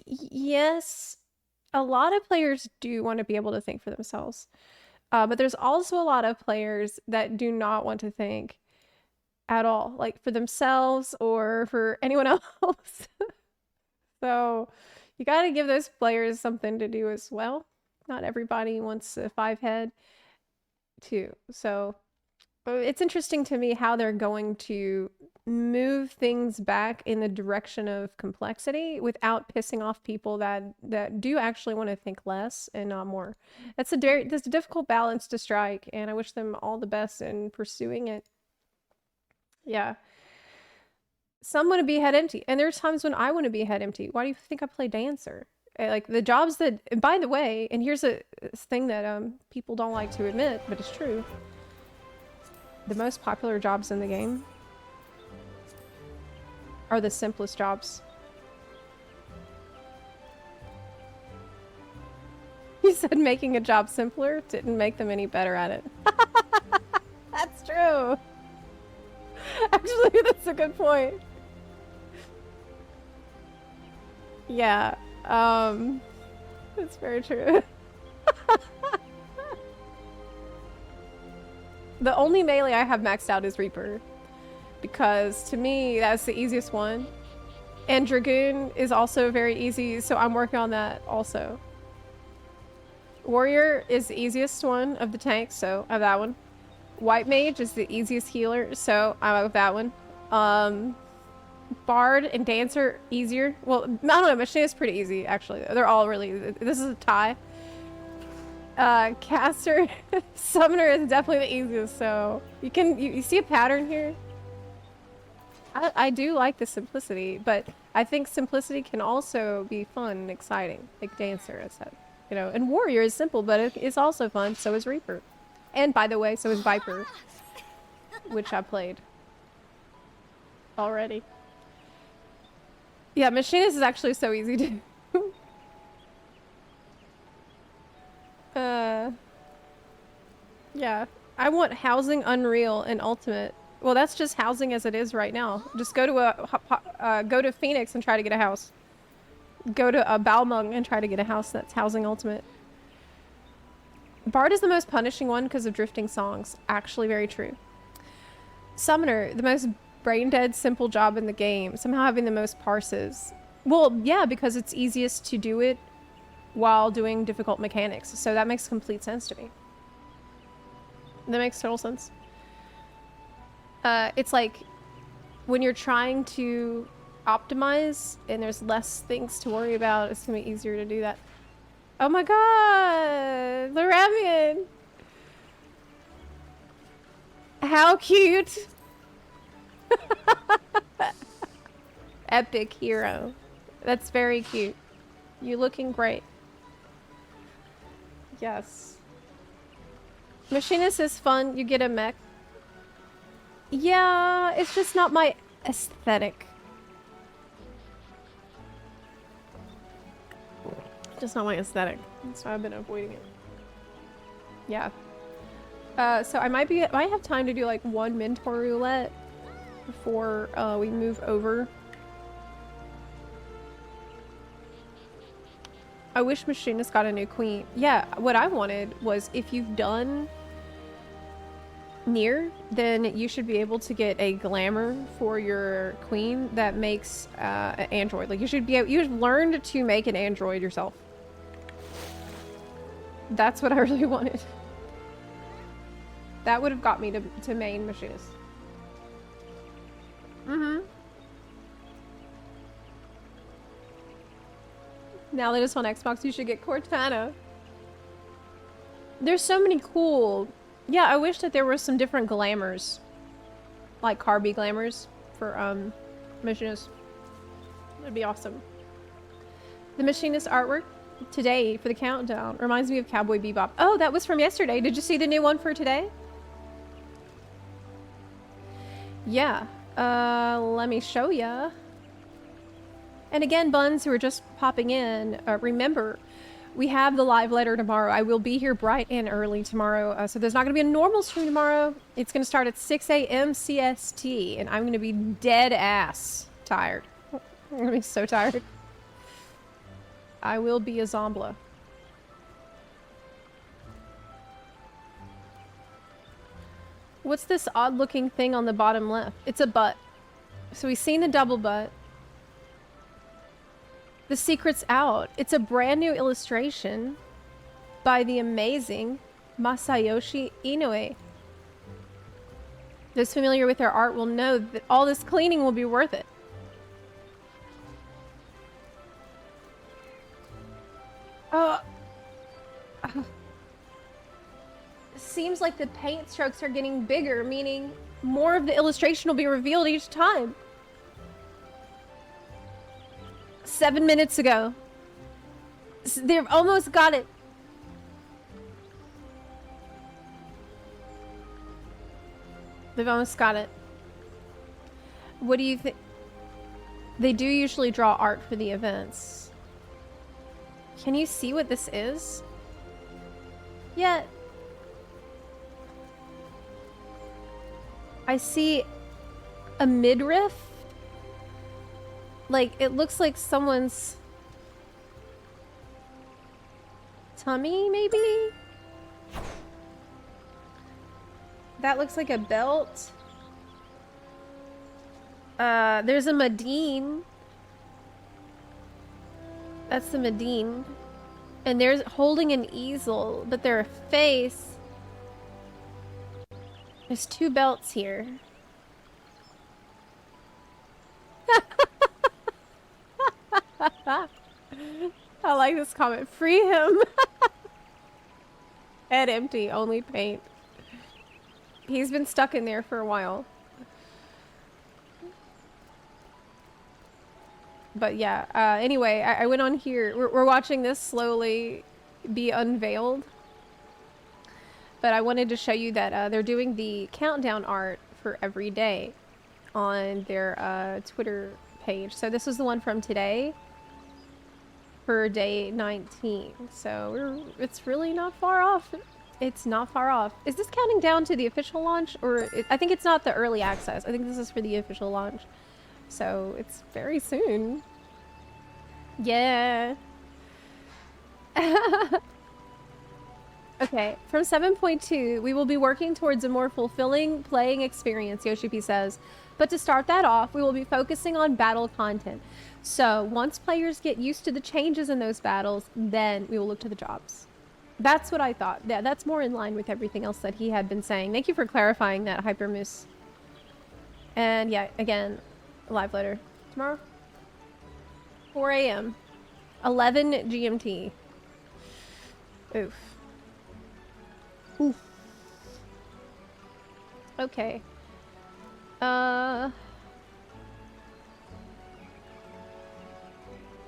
Yes, a lot of players do want to be able to think for themselves. But there's also a lot of players that do not want to think at all, like for themselves or for anyone else. So you got to give those players something to do as well. Not everybody wants a 5-head too. So it's interesting to me how they're going to move things back in the direction of complexity without pissing off people that do actually want to think less and not more. That's a difficult balance to strike, and I wish them all the best in pursuing it. Yeah. Some want to be head empty, and there's times when I want to be head empty. Why do you think I play dancer? Like the jobs that, by the way, and here's a thing that people don't like to admit, but it's true. The most popular jobs in the game are the simplest jobs. You said making a job simpler didn't make them any better at it. That's true. Actually, that's a good point. Yeah, that's very true. The only melee I have maxed out is Reaper, because to me that's the easiest one, and Dragoon is also very easy, so I'm working on that also. Warrior is the easiest one of the tanks, so I have that one. White Mage is the easiest healer, so I have that one. Bard and Dancer easier. Well, I don't know, Machinist is pretty easy actually. They're all really, this is a tie. Caster, Summoner is definitely the easiest, so you see a pattern here? I do like the simplicity, but I think simplicity can also be fun and exciting, like Dancer, I said. You know, and Warrior is simple, but it's also fun, so is Reaper. And by the way, so is Viper, which I played already. Yeah, Machinist is actually so easy to do. Yeah. I want housing Unreal and Ultimate. Well, that's just housing as it is right now. Just go to go to Phoenix and try to get a house. Go to Balmung and try to get a house. That's housing Ultimate. Bard is the most punishing one because of drifting songs. Actually very true. Summoner, the most brain-dead simple job in the game. Somehow having the most parses. Well, yeah, because it's easiest to do it while doing difficult mechanics. So that makes complete sense to me. That makes total sense. It's like when you're trying to optimize and there's less things to worry about, it's gonna be easier to do that. Oh my god! The Ramian! How cute! Epic hero. That's very cute. You're looking great. Yes. Machinist is fun. You get a mech. Yeah, it's just not my aesthetic. Just not my aesthetic. That's why I've been avoiding it. Yeah. So I might have time to do like one mentor roulette before we move over. I wish Machinist got a new queen. Yeah, what I wanted was if you've done Nier, then you should be able to get a glamour for your queen that makes an android. Like you've learned to make an android yourself. That's what I really wanted. That would have got me to main Machinist. Now that it's on Xbox, you should get Cortana. There's so many cool... Yeah, I wish that there were some different glamours. Like Carby glamours for Machinist. That'd be awesome. The Machinist artwork today for the countdown reminds me of Cowboy Bebop. Oh, that was from yesterday. Did you see the new one for today? Yeah. Let me show ya. And again, Buns who are just popping in, remember, we have the live letter tomorrow. I will be here bright and early tomorrow. So there's not going to be a normal stream tomorrow. It's going to start at 6 a.m. CST, and I'm going to be dead ass tired. I'm going to be so tired. I will be a Zepla. What's this odd looking thing on the bottom left? It's a butt. So we've seen the double butt. The secret's out. It's a brand new illustration by the amazing Masayoshi Inoue. Those familiar with their art will know that all this cleaning will be worth it. Seems like the paint strokes are getting bigger, meaning more of the illustration will be revealed each time. 7 minutes ago. They've almost got it. They've almost got it. What do you think? They do usually draw art for the events. Can you see what this is? Yeah. I see a midriff. Like, it looks like someone's tummy, maybe? That looks like a belt. There's a Medine. That's the Medine. And there's holding an easel, but their face. There's two belts here. I like this comment. Free him. Head empty, only paint. He's been stuck in there for a while. But yeah, anyway, I went on here. We're watching this slowly be unveiled. But I wanted to show you that they're doing the countdown art for every day on their Twitter page. So this is the one from today for day 19. So it's really not far off. It's not far off. Is this counting down to the official launch? Or I think it's not the early access. I think this is for the official launch. So it's very soon. Yeah. Okay, from 7.2, we will be working towards a more fulfilling playing experience, Yoshi says. But to start that off, we will be focusing on battle content. So once players get used to the changes in those battles, then we will look to the jobs. That's what I thought. Yeah, that's more in line with everything else that he had been saying. Thank you for clarifying that, Hypermoose. And yeah, again, live letter. Tomorrow? 4 a.m. 11 GMT. Oof. Oof. Okay.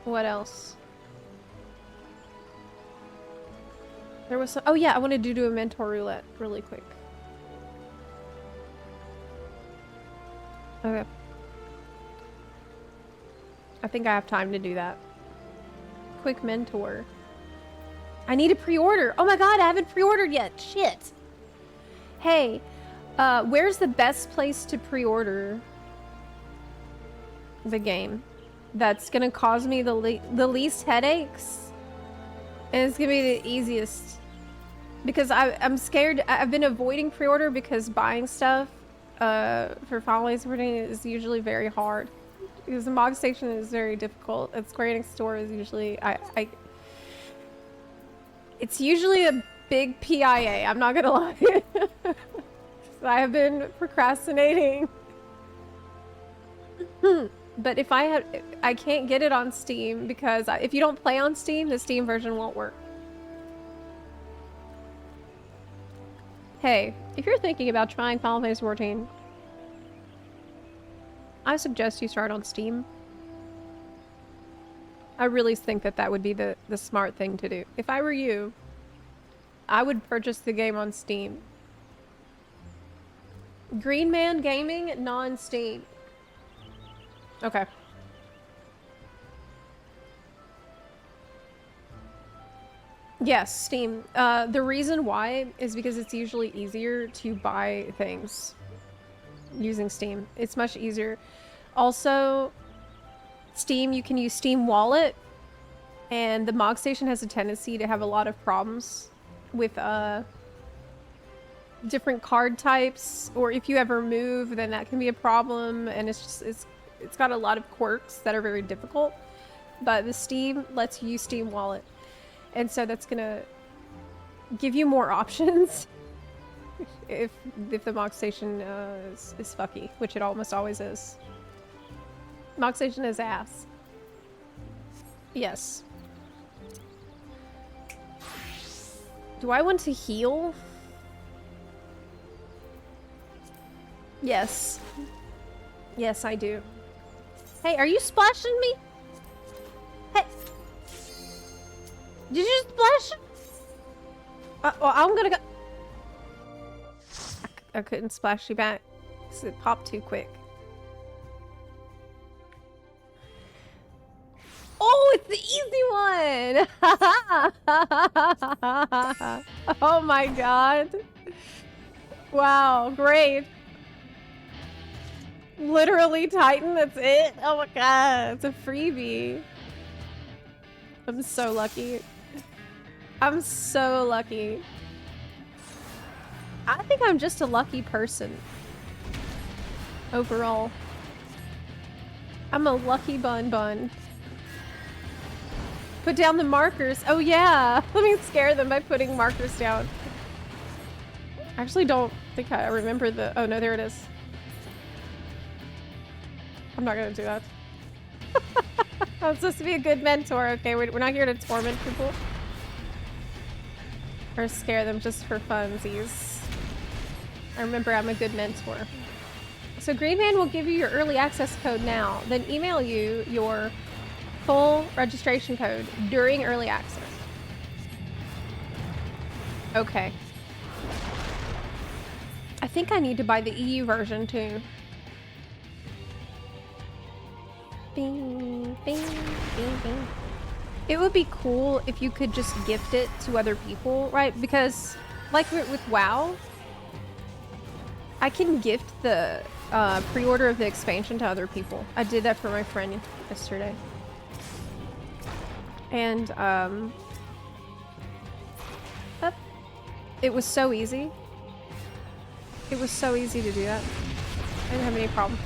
What else? There was some, oh yeah, I wanted to do a mentor roulette really quick. Okay. I think I have time to do that. Quick mentor. I need a pre-order. Oh my god, I haven't pre-ordered yet. Shit. Hey, where's the best place to pre-order the game that's gonna cause me the least headaches, and it's gonna be the easiest. Because I'm scared. I've been avoiding pre-order because buying stuff for Final Fantasy 14 is usually very hard. Because the MOG station is very difficult. And Square Enix store is usually it's usually a big PIA. I'm not gonna lie. So I have been procrastinating. But if I can't get it on Steam because if you don't play on Steam, the Steam version won't work. Hey, if you're thinking about trying Final Fantasy 14, I suggest you start on Steam. I really think that would be the smart thing to do. If I were you, I would purchase the game on Steam. Green Man Gaming, non-Steam. Okay. Yes, Steam. The reason why is because it's usually easier to buy things using Steam. It's much easier. Also, Steam, you can use Steam Wallet, and the MOG station has a tendency to have a lot of problems with different card types, or if you ever move, then that can be a problem, and it's got a lot of quirks that are very difficult. But the Steam lets you use Steam Wallet. And so that's gonna give you more options if the MOG station is fucky, which it almost always is. MOG station is ass. Yes. Do I want to heal? Yes. Yes, I do. Hey, are you splashing me? Hey. Did you splash? Well, I'm gonna go. I couldn't splash you back because it popped too quick. Oh, it's the easy one! Oh my god. Wow, great. Literally Titan, that's it? Oh my god, it's a freebie. I'm so lucky. I'm so lucky. I think I'm just a lucky person. Overall. I'm a lucky bun. Put down the markers. Oh yeah! Let me scare them by putting markers down. I actually don't think I remember the... Oh no, there it is. I'm not gonna do that. I'm supposed to be a good mentor. Okay, we're not here to torment people. Or scare them just for funsies. I remember I'm a good mentor. So Green Man will give you your early access code now, then email you your full registration code during early access. Okay. I think I need to buy the EU version too. Bing, bing, bing, bing. It would be cool if you could just gift it to other people, right? Because, like with WoW, I can gift the pre-order of the expansion to other people. I did that for my friend yesterday. And, it was so easy. It was so easy to do that. I didn't have any problem.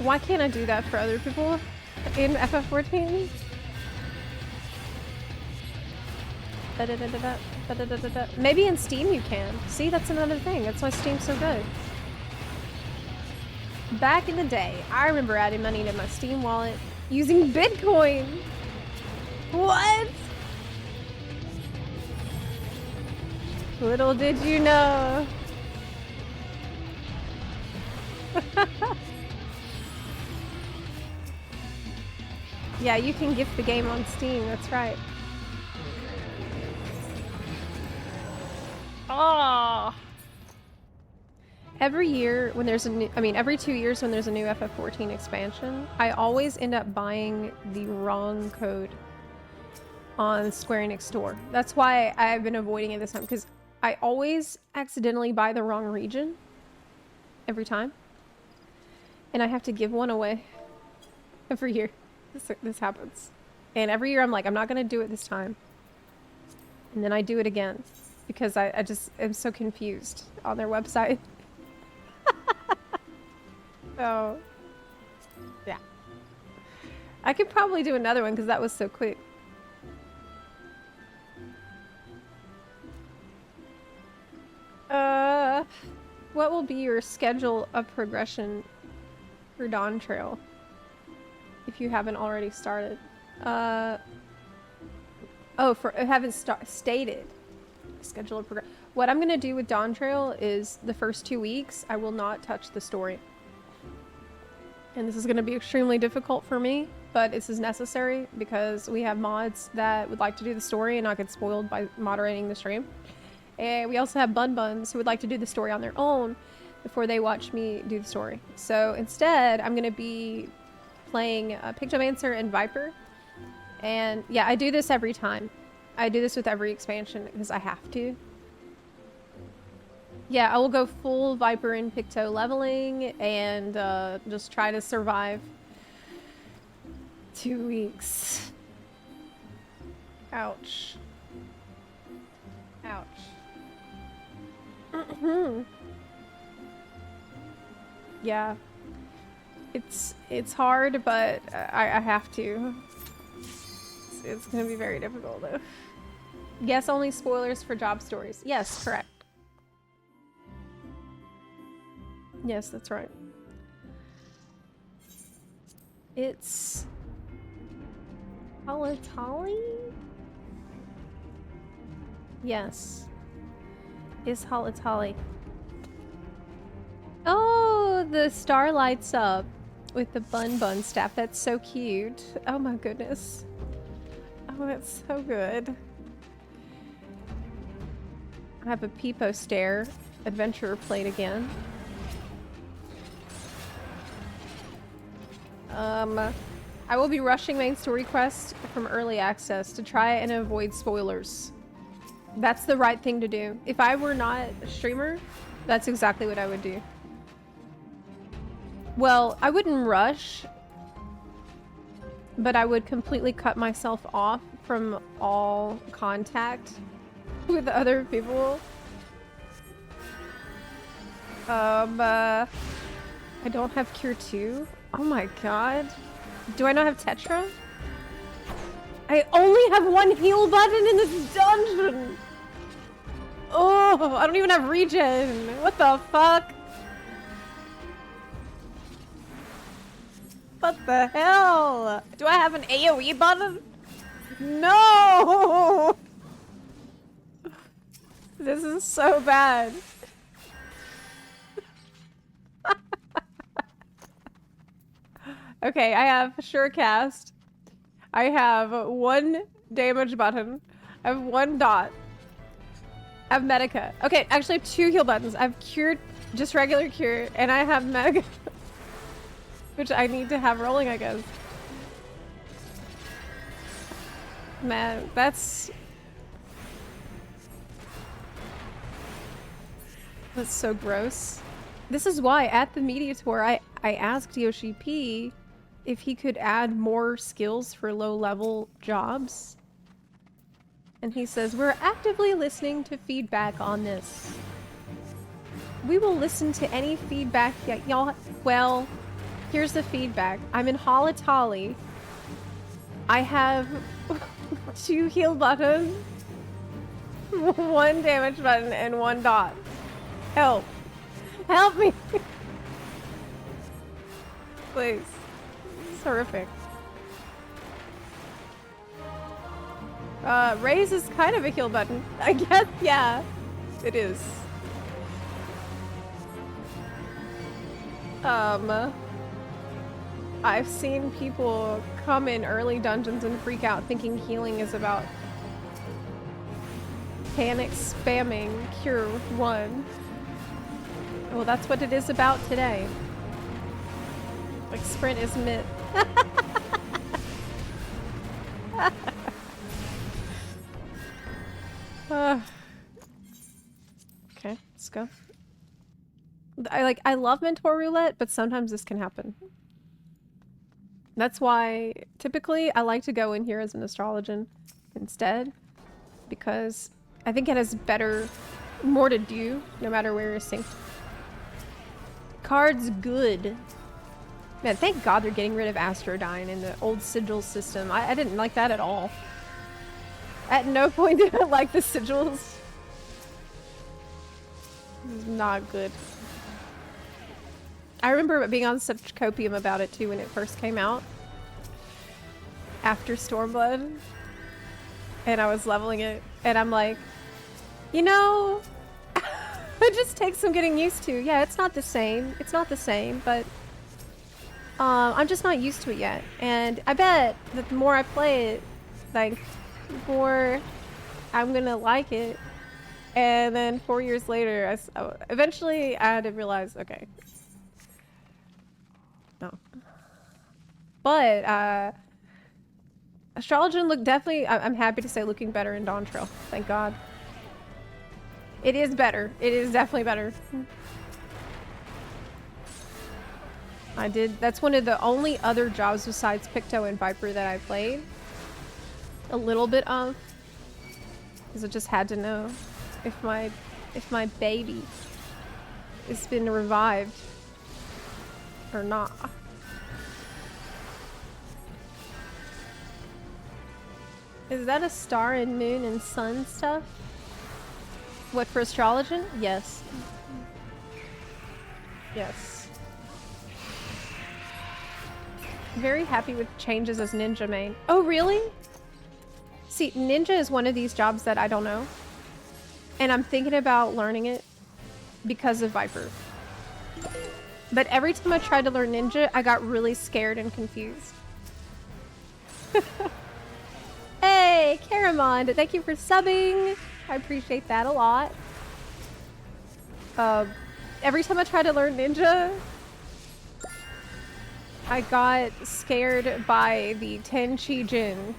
Why can't I do that for other people in FF14? Maybe in Steam you can. See, that's another thing. That's why Steam's so good. Back in the day, I remember adding money to my Steam wallet using Bitcoin. What? Little did you know. Yeah, you can gift the game on Steam, that's right. Oh. Every year when there's a new, every 2 years when there's a new FF14 expansion, I always end up buying the wrong code on Square Enix store. That's why I've been avoiding it this time, because I always accidentally buy the wrong region every time. And I have to give one away every year. This happens. And every year I'm like, I'm not gonna do it this time. And then I do it again. Because I just am so confused on their website. So, yeah. I could probably do another one because that was so quick. What will be your schedule of progression for Dawn Trail? If you haven't already started. I haven't stated. Schedule of progression. What I'm gonna do with Dawn Trail is the first 2 weeks, I will not touch the story. And this is gonna be extremely difficult for me, but this is necessary because we have mods that would like to do the story and not get spoiled by moderating the stream. And we also have buns who would like to do the story on their own before they watch me do the story. So instead, I'm gonna be playing Pictomancer and Viper. And yeah, I do this every time. I do this with every expansion because I have to. Yeah, I will go full Viper and Picto leveling and just try to survive 2 weeks. Ouch. Ouch. Yeah. It's hard, but I have to. It's gonna be very difficult though. Yes, only spoilers for job stories. Yes, correct. Yes, that's right. It's Halatali? Yes. Is Halatali. Oh, the star lights up with the bun staff. That's so cute. Oh my goodness. Oh, that's so good. I have a Peepo Stare Adventurer plate again. I will be rushing main story quest from early access to try and avoid spoilers. That's the right thing to do. If I were not a streamer, that's exactly what I would do. Well, I wouldn't rush, but I would completely cut myself off from all contact with other people. I don't have Cure 2. Oh my god. Do I not have Tetra? I only have one heal button in this dungeon! Oh, I don't even have regen! What the fuck? What the hell? Do I have an AoE button? No! This is so bad. Okay, I have Surecast. I have 1 damage button. I have 1 dot. I have Medica. Okay, actually I have 2 heal buttons. I have Cure, just regular Cure, and I have Medica. Which I need to have rolling, I guess. Man, that's so gross. This is why at the media tour I asked Yoshi P if he could add more skills for low-level jobs. And he says, we're actively listening to feedback on this. We will listen to any feedback that y'all... Well, here's the feedback. I'm in Halatali. I have 2 heal buttons, 1 damage button, and 1 dot. Help. Help me! Please. It's horrific. Raise is kind of a heal button. I guess, yeah. It is. I've seen people come in early dungeons and freak out thinking healing is about panic spamming Cure 1. Well, that's what it is about today. Like, sprint is myth. Okay, let's go. I love Mentor Roulette, but sometimes this can happen. That's why typically I like to go in here as an astrologian instead, because I think it has more to do no matter where you're synced. Cards good. Man, thank God they're getting rid of Astrodyne in the old sigil system. I didn't like that at all. At no point did I like the sigils. It's not good. I remember being on such copium about it too when it first came out. After Stormblood. And I was leveling it. And I'm like, you know, it just takes some getting used to. Yeah, it's not the same. It's not the same, but I'm just not used to it yet. And I bet that the more I play it, like, the more I'm gonna like it. And then 4 years later, eventually I had to realize, okay. No. But, Astrologian look definitely, I'm happy to say, looking better in Dawn Trail. Thank God. It is better. It is definitely better. That's one of the only other jobs besides Picto and Viper that I played a little bit of. Because I just had to know if my baby has been revived or not. Is that a star and moon and sun stuff? What, for astrologian? Yes. Yes. Very happy with changes as ninja main. Oh, really? See, ninja is one of these jobs that I don't know. And I'm thinking about learning it because of Viper. But every time I tried to learn ninja, I got really scared and confused. Hey, Caramond, thank you for subbing. I appreciate that a lot. Every time I tried to learn ninja, I got scared by the Tenchi Jin,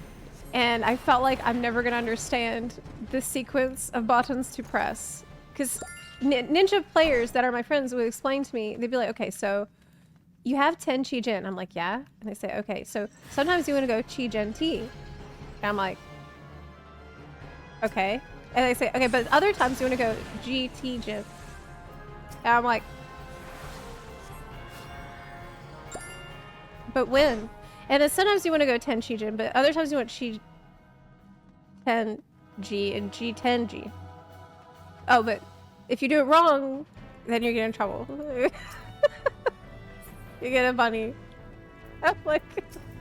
and I felt like I'm never gonna understand the sequence of buttons to press. Because ninja players that are my friends would explain to me, they'd be like, okay, so you have Tenchi Jin. I'm like, yeah. And they say, okay, so sometimes you want to go Chi Jin T. And I'm like, okay. And they say, okay, but other times you want to go GT Jin. And I'm like, but when? And then sometimes you want to go 10 Chi Jin, but other times you want Chi 10G and G10G. Oh, but if you do it wrong, then you get in trouble. You get a bunny. I'm like,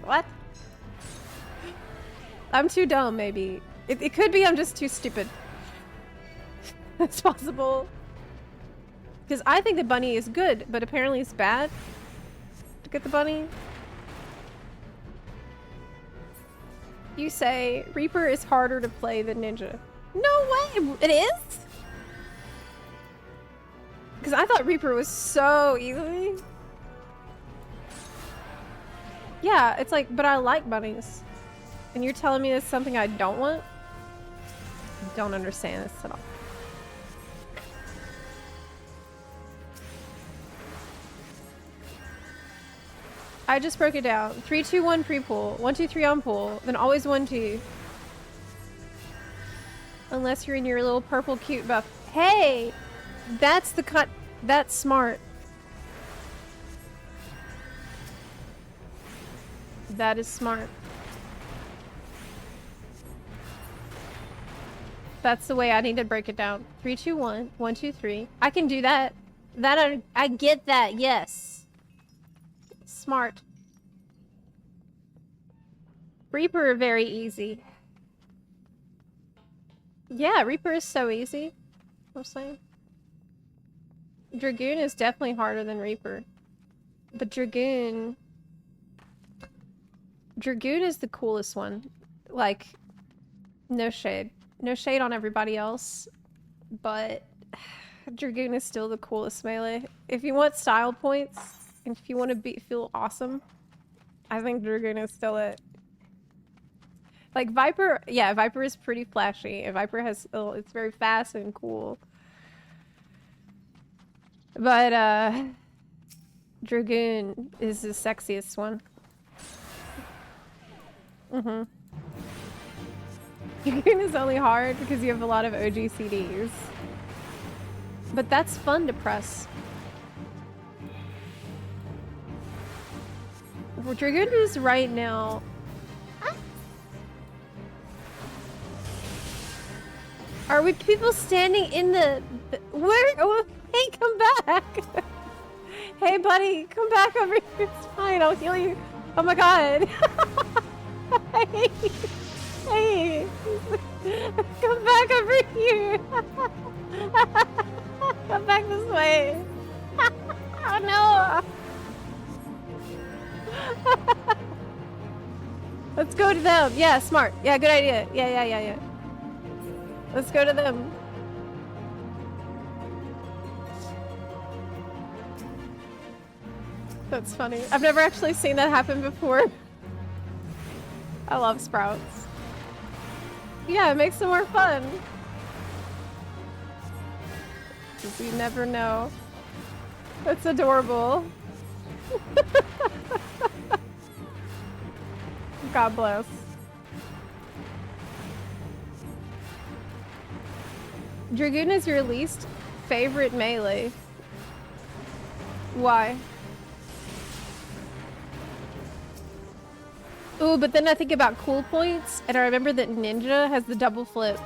what? I'm too dumb, maybe. It could be I'm just too stupid. That's possible. Because I think the bunny is good, but apparently it's bad to get the bunny. You say Reaper is harder to play than Ninja. No way! It is? Because I thought Reaper was so easy. Yeah, it's like, but I like bunnies. And you're telling me that's something I don't want? I don't understand this at all. I just broke it down. 3, 2, 1 pre-pull. 1, 2, 3 on pull. Then always 1, 2. Unless you're in your little purple cute buff. Hey! That's the cut. That's smart. That is smart. That's the way I need to break it down. 3, 2, 1. 1, 2, 3. I can do that. I get that, yes. Smart. Reaper, very easy. Yeah, Reaper is so easy. I'm saying. Dragoon is definitely harder than Reaper. But Dragoon is the coolest one. Like, no shade. No shade on everybody else. But Dragoon is still the coolest melee. If you want style points, and if you want to feel awesome, I think Dragoon is still it. Like Viper, yeah, Viper is pretty flashy. And Viper has, it's very fast and cool. But Dragoon is the sexiest one. Mm-hmm. Dragoon is only hard because you have a lot of OG CDs. But that's fun to press. Well, Dragoon is right now. Are we people standing in the where? Oh, hey, come back! Hey, buddy, come back over here. It's fine. I'll heal you. Oh my god! Hey, hey, come back over here. Come back this way. Oh no! Let's go to them. Yeah, smart. Yeah, good idea. Yeah. Let's go to them. That's funny. I've never actually seen that happen before. I love sprouts. Yeah, it makes it more fun. 'Cause you never know. That's adorable. God bless. Dragoon is your least favorite melee. Why? Ooh, but then I think about cool points, and I remember that Ninja has the double flip.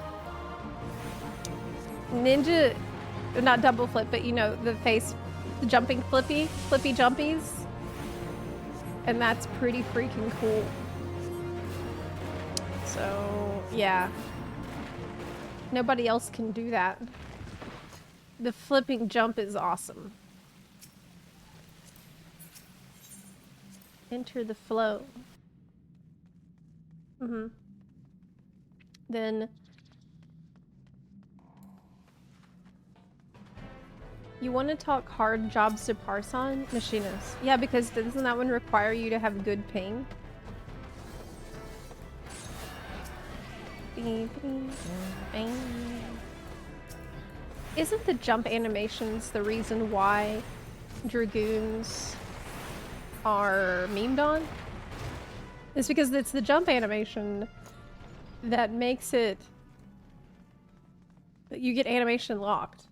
Ninja, not double flip, but you know, the jumping flippy jumpies. And that's pretty freaking cool. So, yeah. Nobody else can do that. The flipping jump is awesome. Enter the flow. Then you want to talk hard jobs to parse on? Machinist. Yeah, because doesn't that one require you to have good ping? Isn't the jump animations the reason why Dragoons are memed on? It's because it's the jump animation that makes it... You get animation locked.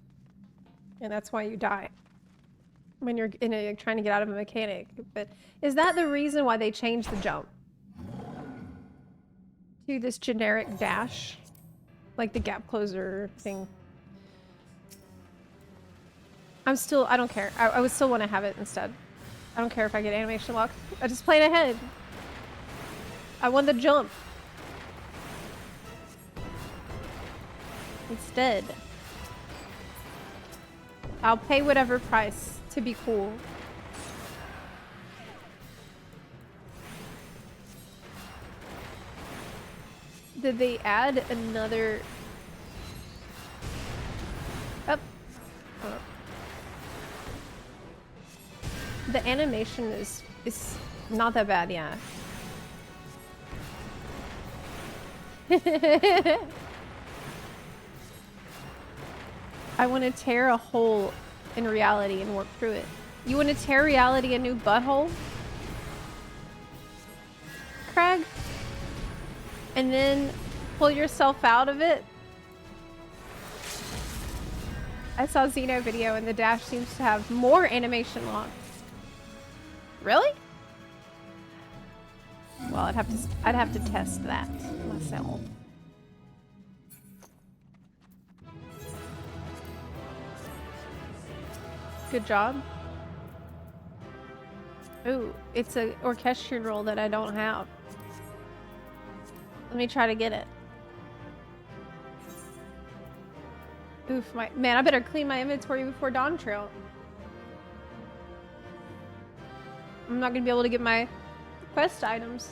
And that's why you die. When you're trying to get out of a mechanic. But is that the reason why they changed the jump? To this generic dash? Like the gap closer thing. I don't care. I would still want to have it instead. I don't care if I get animation locked. I just plan ahead. I want the jump. Instead. I'll pay whatever price to be cool. Did they add another... Oh. The animation is not that bad, yeah. I want to tear a hole in reality and work through it. You want to tear reality a new butthole? Craig? And then pull yourself out of it? I saw Xeno video and the dash seems to have more animation locks. Really? Well, I'd have to test that myself. Good job. Ooh, it's an orchestrion roll that I don't have. Let me try to get it. Oof, man, I better clean my inventory before Dawn Trail. I'm not gonna be able to get my quest items.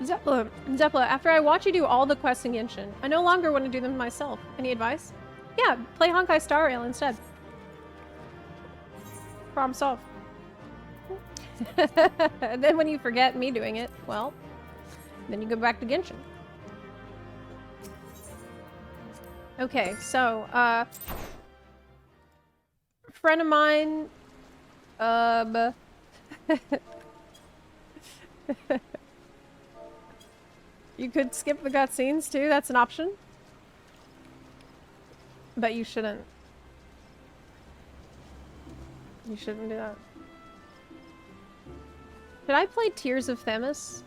Zepla, after I watch you do all the quests in Genshin, I no longer want to do them myself. Any advice? Yeah, play Honkai Star Rail instead. Problem solved. And then when you forget me doing it, well, then you go back to Genshin. Okay, so, friend of mine, you could skip the cutscenes too, that's an option. But you shouldn't. You shouldn't do that. Did I play Tears of Themis?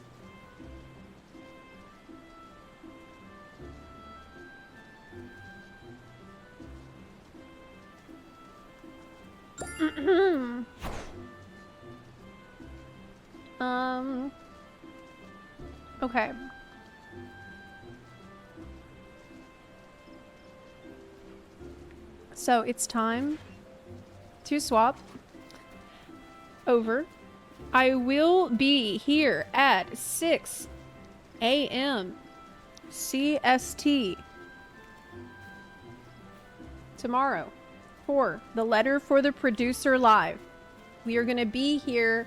Okay. So it's time to swap over. I will be here at 6 a.m. CST tomorrow for the Letter for the Producer Live. We are going to be here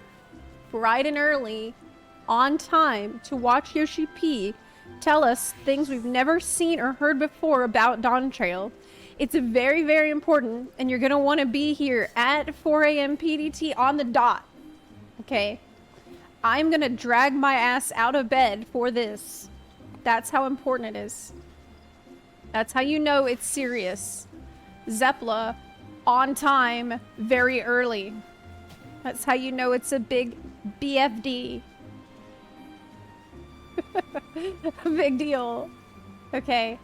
bright and early on time to watch Yoshi P tell us things we've never seen or heard before about Dawn Trail. It's very, very important, and you're going to want to be here at 4 a.m. PDT on the dot. Okay? I'm going to drag my ass out of bed for this. That's how important it is. That's how you know it's serious. Zepla, on time, very early. That's how you know it's a big BFD. A big deal. Okay.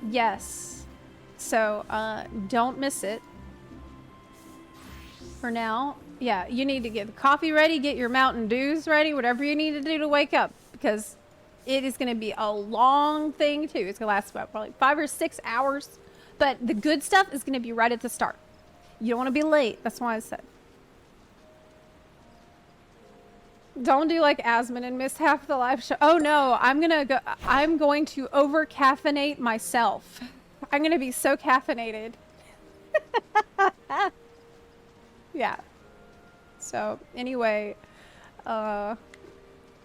Yes. So, don't miss it. For now, yeah, you need to get the coffee ready, get your Mountain Dews ready, whatever you need to do to wake up, because it is going to be a long thing too. It's going to last about probably 5 or 6 hours, but the good stuff is going to be right at the start. You don't want to be late. That's why I said. Don't do like Asmon and miss half the live show. Oh no, I'm going to over caffeinate myself. I'm going to be so caffeinated. Yeah. So anyway, I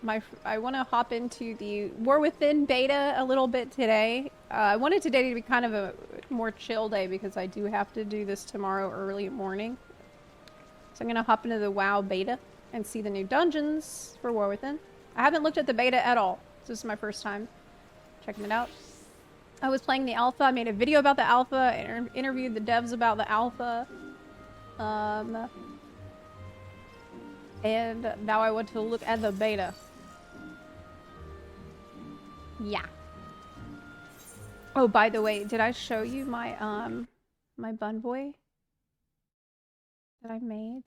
want to hop into the War Within beta a little bit today. I wanted today to be kind of a more chill day because I do have to do this tomorrow early morning. So I'm going to hop into the WoW beta and see the new dungeons for War Within. I haven't looked at the beta at all. This is my first time checking it out. I was playing the alpha. I made a video about the alpha and interviewed the devs about the alpha. And now I want to look at the beta. Yeah. Oh, by the way, did I show you my my bun boy that I made?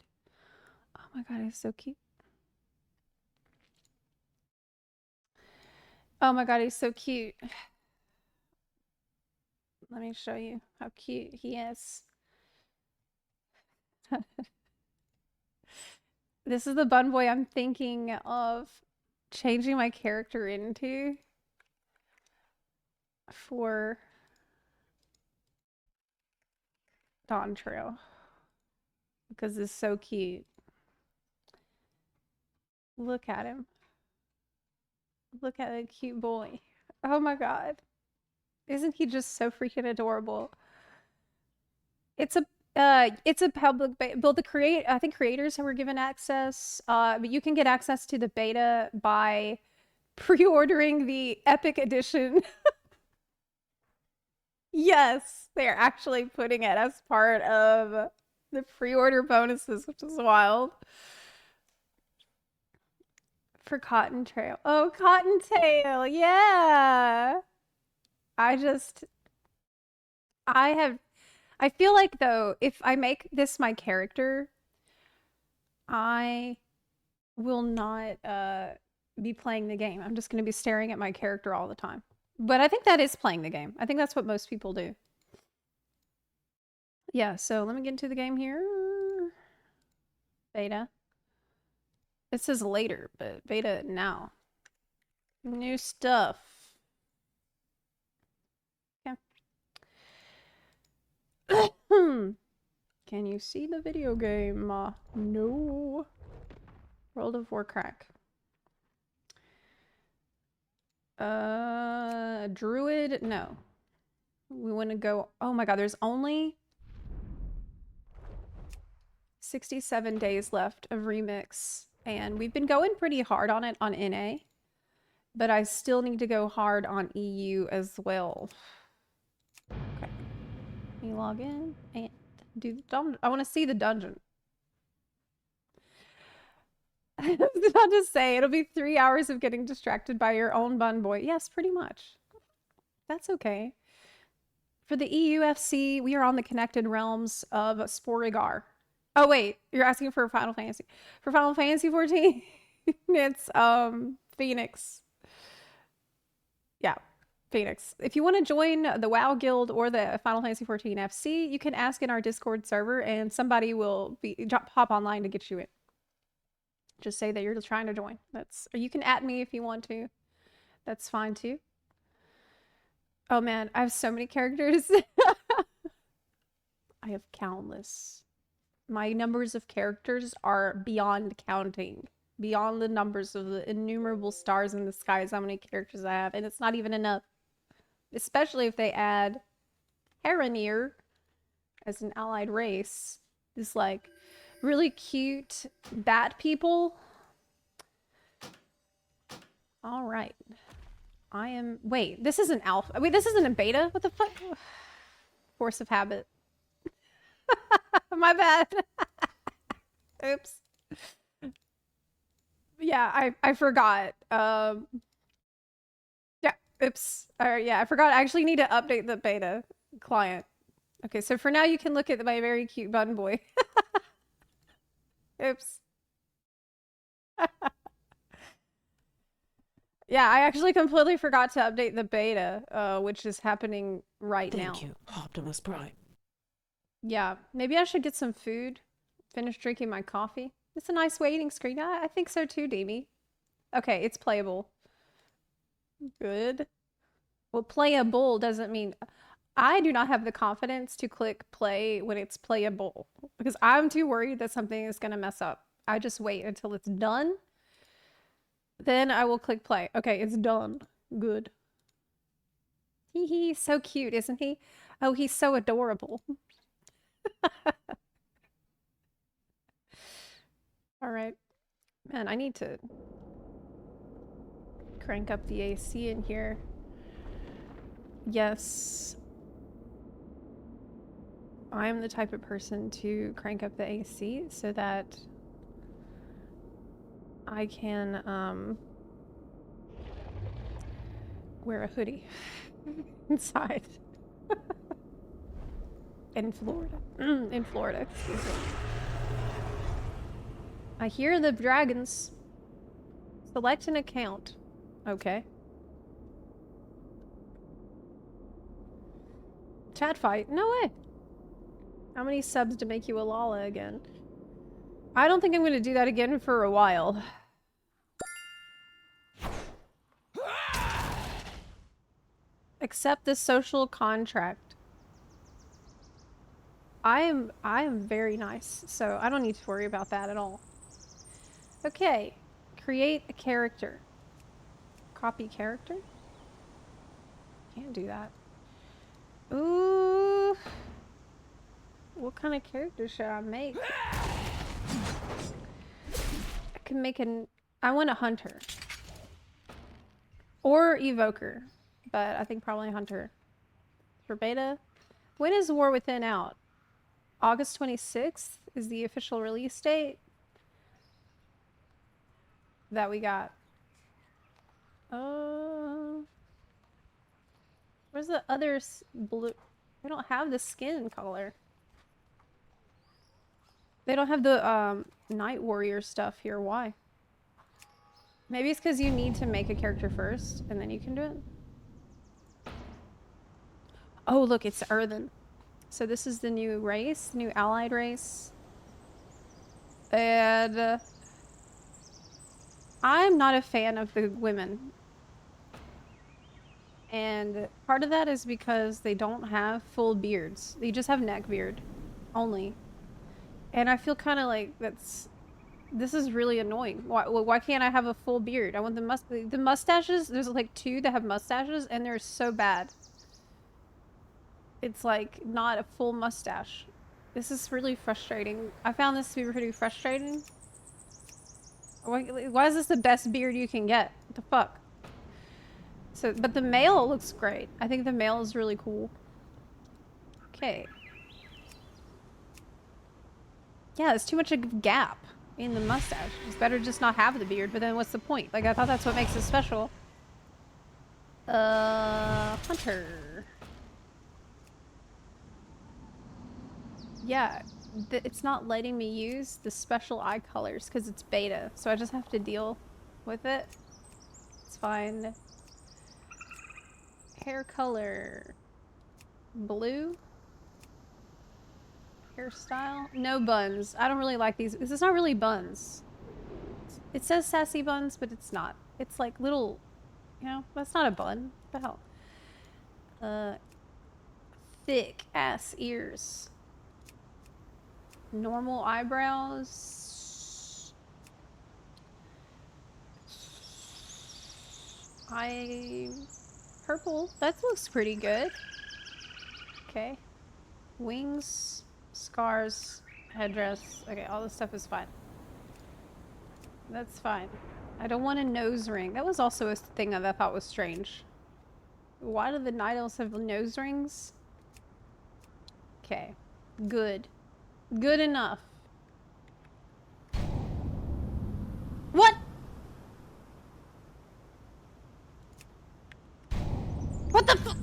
Oh my god, he's so cute. Oh my god, he's so cute. Let me show you how cute he is. This is the bun boy I'm thinking of changing my character into for Dawn Trail because it's so cute. Look at him. Look at that cute boy. Oh my god. Isn't he just so freaking adorable? It's a public beta. Well, I think creators were given access, but you can get access to the beta by pre-ordering the Epic Edition. Yes, they're actually putting it as part of the pre-order bonuses, which is wild. For Cottontail. Oh, Cottontail, yeah. I feel like though, if I make this my character, I will not be playing the game. I'm just going to be staring at my character all the time. But I think that is playing the game. I think that's what most people do. Yeah, so let me get into the game here. Beta. It says later, but beta now. New stuff. Okay. Can you see the video game? No. World of Warcraft. Druid? No. We want to go... Oh my god, there's only 67 days left of Remix. And we've been going pretty hard on it on NA. But I still need to go hard on EU as well. Okay. Let me log in and do the dungeon. I want to see the dungeon. I was about to say, it'll be 3 hours of getting distracted by your own bun boy. Yes, pretty much. That's okay. For the EUFC, we are on the connected realms of Sporigar. Oh, wait. You're asking for Final Fantasy. For Final Fantasy 14, it's Phoenix. Yeah, Phoenix. If you want to join the WoW Guild or the Final Fantasy 14 FC, you can ask in our Discord server and somebody will pop online to get you in. Just say that you're just trying to join. Or you can @me if you want to. That's fine too. Oh man, I have so many characters. I have countless. My numbers of characters are beyond counting. Beyond the numbers of the innumerable stars in the sky is how many characters I have. And it's not even enough. Especially if they add Heronir as an allied race. This like really cute bat people. All right. Wait, this is an alpha. Wait, this isn't a beta? What the fuck? Force of habit. My bad. Oops. Yeah, I forgot. Yeah, oops. Yeah, I forgot. I actually need to update the beta client. Okay, so for now you can look at my very cute button boy. Oops. Yeah, I actually completely forgot to update the beta, which is happening right now. Thank you, Optimus Prime. Yeah, maybe I should get some food. Finish drinking my coffee. It's a nice waiting screen. I think so too, Demi. Okay, it's playable. Good. Well, playable doesn't mean... I do not have the confidence to click play when it's playable. Because I'm too worried that something is going to mess up. I just wait until it's done. Then I will click play. Okay, it's done. Good. He's so cute, isn't he? Oh, he's so adorable. All right. Man, I need to crank up the AC in here. Yes. I am the type of person to crank up the AC so that I can wear a hoodie inside. In Florida. In Florida, excuse me. I hear the dragons. Select an account. Okay. Chat fight? No way. How many subs to make you a Lala again? I don't think I'm going to do that again for a while. Accept the social contract. I am very nice, so I don't need to worry about that at all. Okay. Create a character. Copy character? Can't do that. Ooh. What kind of character should I make? I can make I want a hunter. Or evoker. But I think probably hunter. For beta. When is War Within out? August 26th is the official release date that we got. Where's the other blue? They don't have the skin color. They don't have the Night Warrior stuff here. Why? Maybe it's because you need to make a character first and then you can do it. Oh, look, it's Earthen. So this is the new race, new allied race. And I'm not a fan of the women. And part of that is because they don't have full beards. They just have neck beard only. And I feel kind of like this is really annoying. Why can't I have a full beard? I want the mustaches. There's like 2 that have mustaches and they're so bad. it's like not a full mustache. This is really frustrating. I found this to be pretty frustrating. Why is this the best beard you can get? What the fuck? So, but the male looks great. I think the male is really cool. Okay. Yeah, there's too much of a gap in the mustache. It's better just not have the beard, but then what's the point? Like, I thought that's what makes it special. Hunter. Yeah, it's not letting me use the special eye colors because it's beta, so I just have to deal with it. It's fine. Hair color. Blue. Hairstyle. No buns. I don't really like these. This is not really buns. It says sassy buns, but it's not. It's like little, you know, that's not a bun. What the hell? Thick ass ears. Normal eyebrows. Purple. That looks pretty good. Okay. Wings, scars, headdress. Okay, all this stuff is fine. That's fine. I don't want a nose ring. That was also a thing that I thought was strange. Why do the night elves have nose rings? Okay. Good. Good enough. What? What the fu-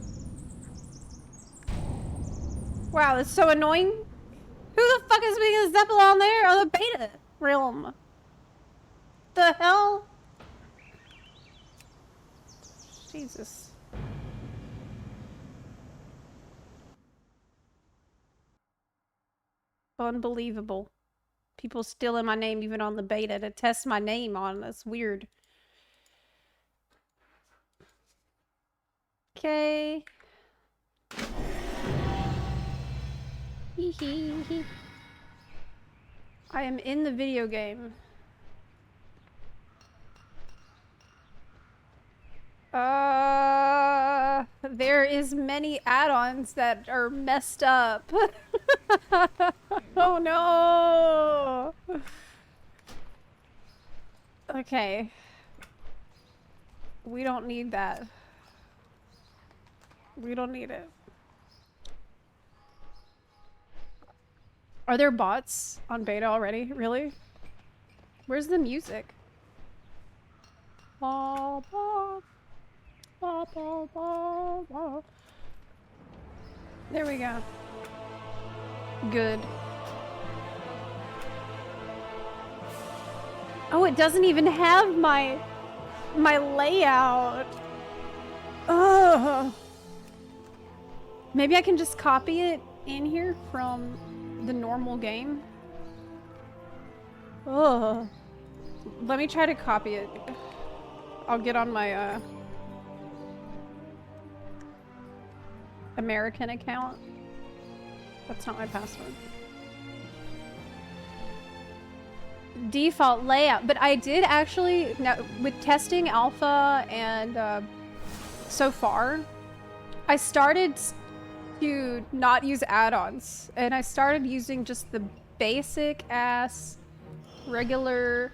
Wow, that's so annoying. Who the fuck is making a Zepla on there? Oh, the beta realm. The hell? Jesus. Unbelievable. People stealing my name even on the beta to test my name on. That's weird. Okay. Hee hee hee. I am in the video game. There is many add-ons that are messed up. Oh no! Okay. We don't need that. We don't need it. Are there bots on beta already? Really? Where's the music? Ba, ba, ba, ba, ba, ba. There we go. Good. Oh, it doesn't even have my layout. Ugh. Maybe I can just copy it in here from the normal game. Ugh. Let me try to copy it. I'll get on my American account. That's not my password. Default layout, but I did actually, now with testing alpha and so far, I started to not use add-ons, and I started using just the basic ass regular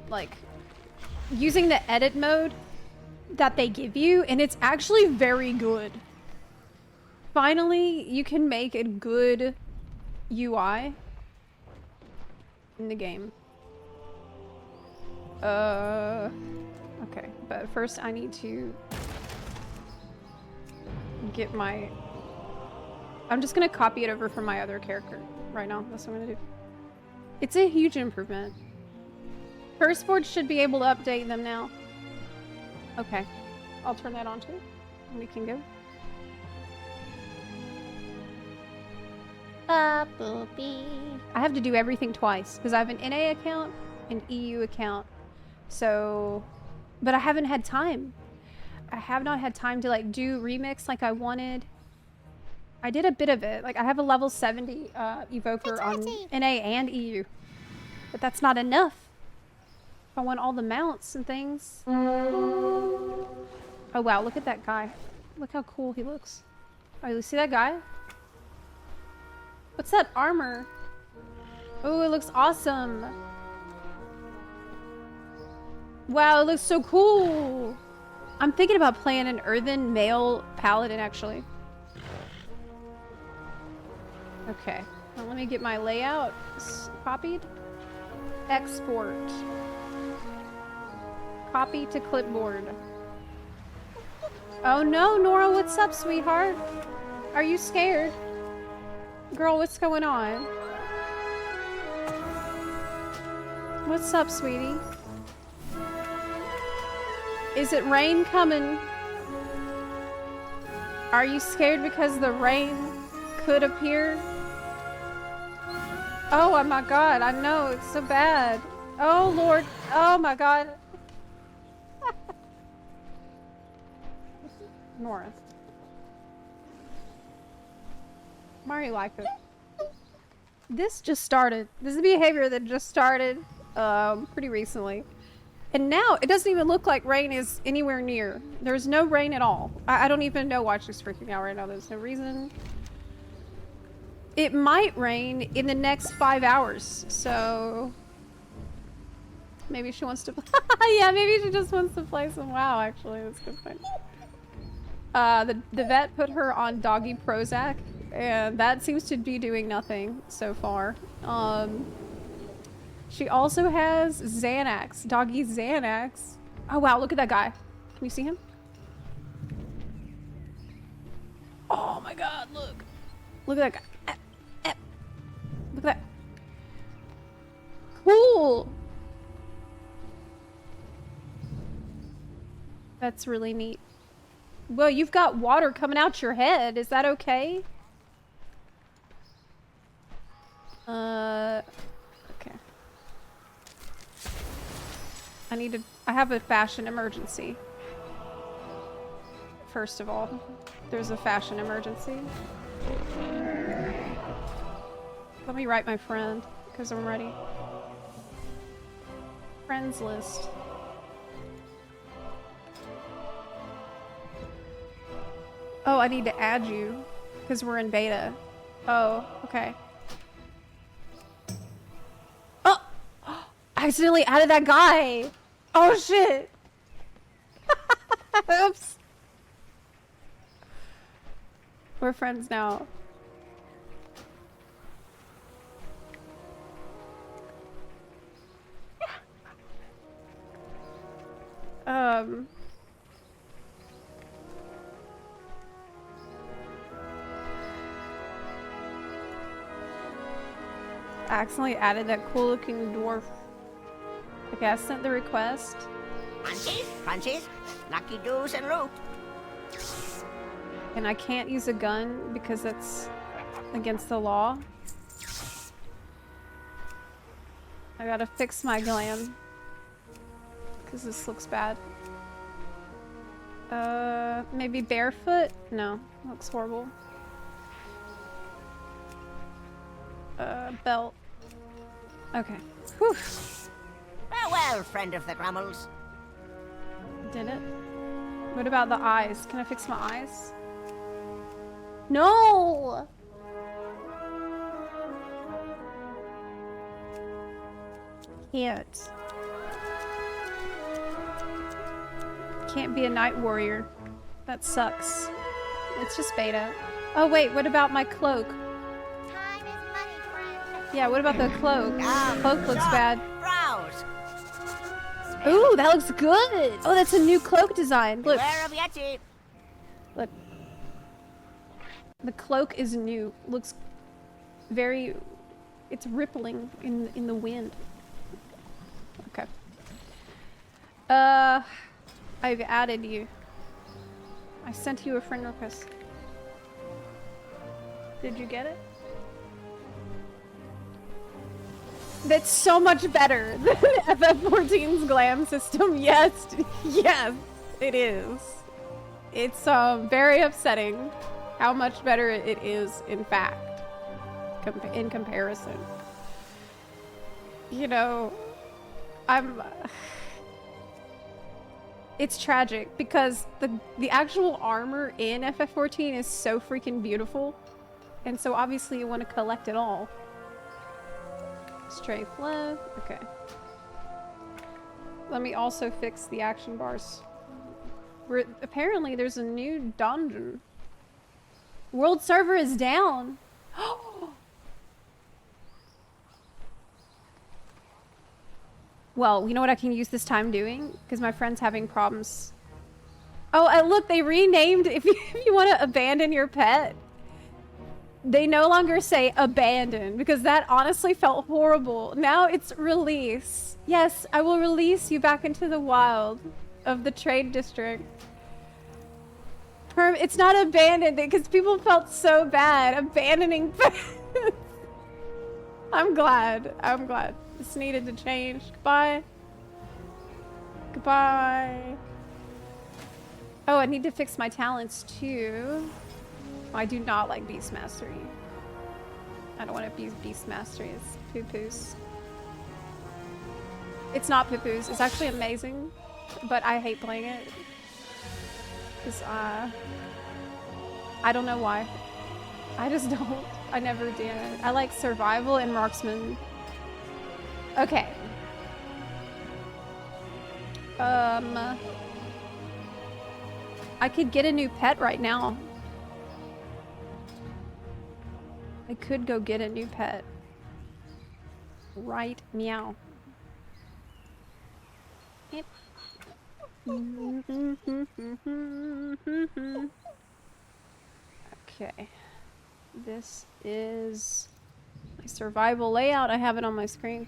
like using the edit mode that they give you, and it's actually very good. Finally, you can make a good UI in the game. Okay, but first I need to get my... I'm just gonna copy it over from my other character right now. That's what I'm gonna do. It's a huge improvement. Curseforge should be able to update them now. Okay, I'll turn that on too, and we can go. I have to do everything twice because I have an NA account and EU account. So, but I haven't had time. I have not had time to like do remix like I wanted. I did a bit of it. Like I have a level 70 evoker on NA and EU, but that's not enough. I want all the mounts and things. Oh wow, look at that guy. Look how cool he looks. Oh, you see that guy? What's that armor? Oh, it looks awesome. Wow, it looks so cool. I'm thinking about playing an earthen male paladin, actually. Okay, well, let me get my layout copied. Export. Copy to clipboard. Oh no, Nora, what's up, sweetheart? Are you scared? Girl, what's going on? What's up, sweetie? Is it rain coming? Are you scared because the rain could appear? Oh my god, I know, it's so bad. Oh lord, oh my god. Nora. Why are you like this? This just started. This is behavior that just started pretty recently. And now it doesn't even look like rain is anywhere near. There's no rain at all. I don't even know why she's freaking out right now. There's no reason. It might rain in the next 5 hours, so maybe she wants to yeah, maybe she just wants to play some WoW, actually. That's a good point. The vet put her on doggy Prozac, and that seems to be doing nothing so far. She also has Xanax, doggy Xanax. Oh wow, look at that guy. Can you see him? Oh my god, look. Look at that guy. Look at that. Cool. That's really neat. Well, you've got water coming out your head. Is that okay? Okay. I have a fashion emergency. First of all, there's a fashion emergency. Let me write my friend, because I'm ready. Friends list. Oh, I need to add you, because we're in beta. Oh, okay. Oh! I accidentally added that guy! Oh shit! Oops. We're friends now. I accidentally added that cool looking dwarf. Okay, I sent the request. Punches, punches, lucky doos and loot. And I can't use a gun because that's against the law. I gotta fix my glam. Because this looks bad. Maybe barefoot? No, looks horrible. Belt. Okay. Whew. Farewell, friend of the Grummels. Did it? What about the eyes? Can I fix my eyes? No! Can't. Can't be a night warrior. That sucks. It's just beta. Oh wait, what about my cloak? Time is money, friend. Yeah, what about the cloak? The cloak looks bad. Browse. Ooh, that looks good! Oh, that's a new cloak design. Look, Beware of Yeti. look. The cloak is new. Looks very... It's rippling in the wind. Okay. I've added you. I sent you a friend request. Did you get it? That's so much better than FF14's glam system. Yes, yes, it is. It's very upsetting how much better it is, in fact, in comparison. You know, It's tragic because the actual armor in FF14 is so freaking beautiful. And so obviously you want to collect it all. Strafe left. Okay. Let me also fix the action bars. Apparently there's a new dungeon. World server is down. Well, you know what I can use this time doing? Because my friend's having problems. Oh, and look, they renamed if you want to abandon your pet. They no longer say abandon because that honestly felt horrible. Now it's release. Yes, I will release you back into the wild of the trade district. It's not abandoned because people felt so bad abandoning pets. I'm glad. I'm glad. This needed to change. Goodbye. Goodbye. Oh, I need to fix my talents too. I do not like Beast Mastery. I don't want to use Beast Mastery. It's poo-poos. It's not poo-poos. It's actually amazing, but I hate playing it. Because, I don't know why. I just don't. I never did. I like survival and marksman. Okay. I could get a new pet right now. I could go get a new pet. Right meow. Yep. Okay. This is my survival layout. I have it on my screen.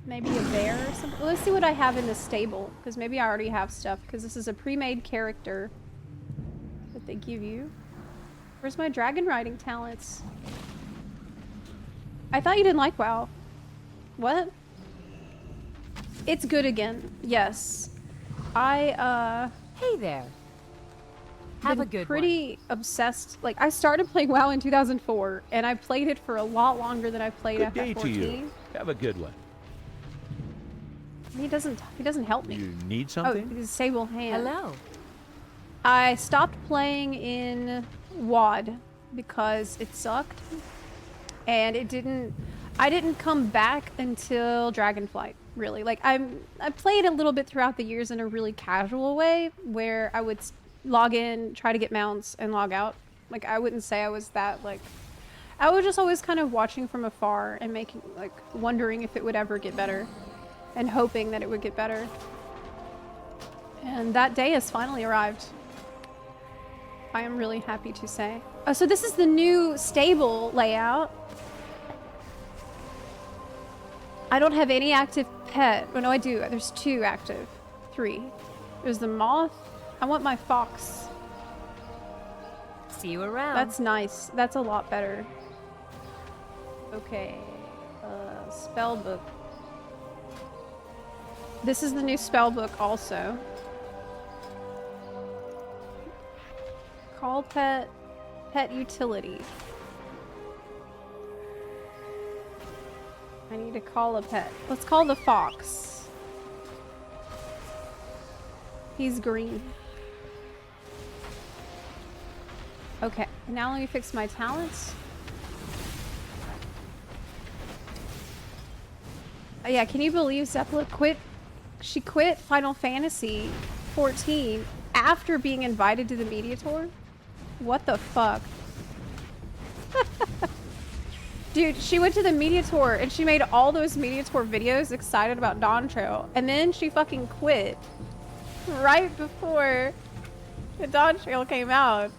Maybe a bear or something. Let's see what I have in the stable, because maybe I already have stuff, because this is a pre-made character that they give you. Where's my dragon riding talents? I thought you didn't like WoW. What? It's good again. Yes. Hey there. Have a good pretty obsessed. Like, I started playing WoW in 2004, and I played it for a lot longer than I played Good day FF14. to you. Have a good one. He doesn't help me. You need Oh, something? his sable hand. Hello. I stopped playing in WoD because it sucked, and I didn't come back until Dragonflight. Really, like I played a little bit throughout the years in a really casual way, where I would log in, try to get mounts, and log out. Like, I wouldn't say I was that, like, I was just always kind of watching from afar and making, like, wondering if it would ever get better, and hoping that it would get better. And that day has finally arrived. I am really happy to say. Oh, so this is the new stable layout. I don't have any active pet. Oh, no, I do. There's 2 active. 3. There's the moth. I want my fox. See you around. That's nice. That's a lot better. Okay. Spell book. This is the new spell book also. Call pet. Pet utility. I need to call a pet. Let's call the fox. He's green. Okay, now let me fix my talents. Yeah, can you believe Zepla quit? She quit Final Fantasy 14 after being invited to the media tour? What the fuck? Dude, she went to the media tour and she made all those media tour videos excited about Dawn Trail, and then she fucking quit right before the Dawn Trail came out.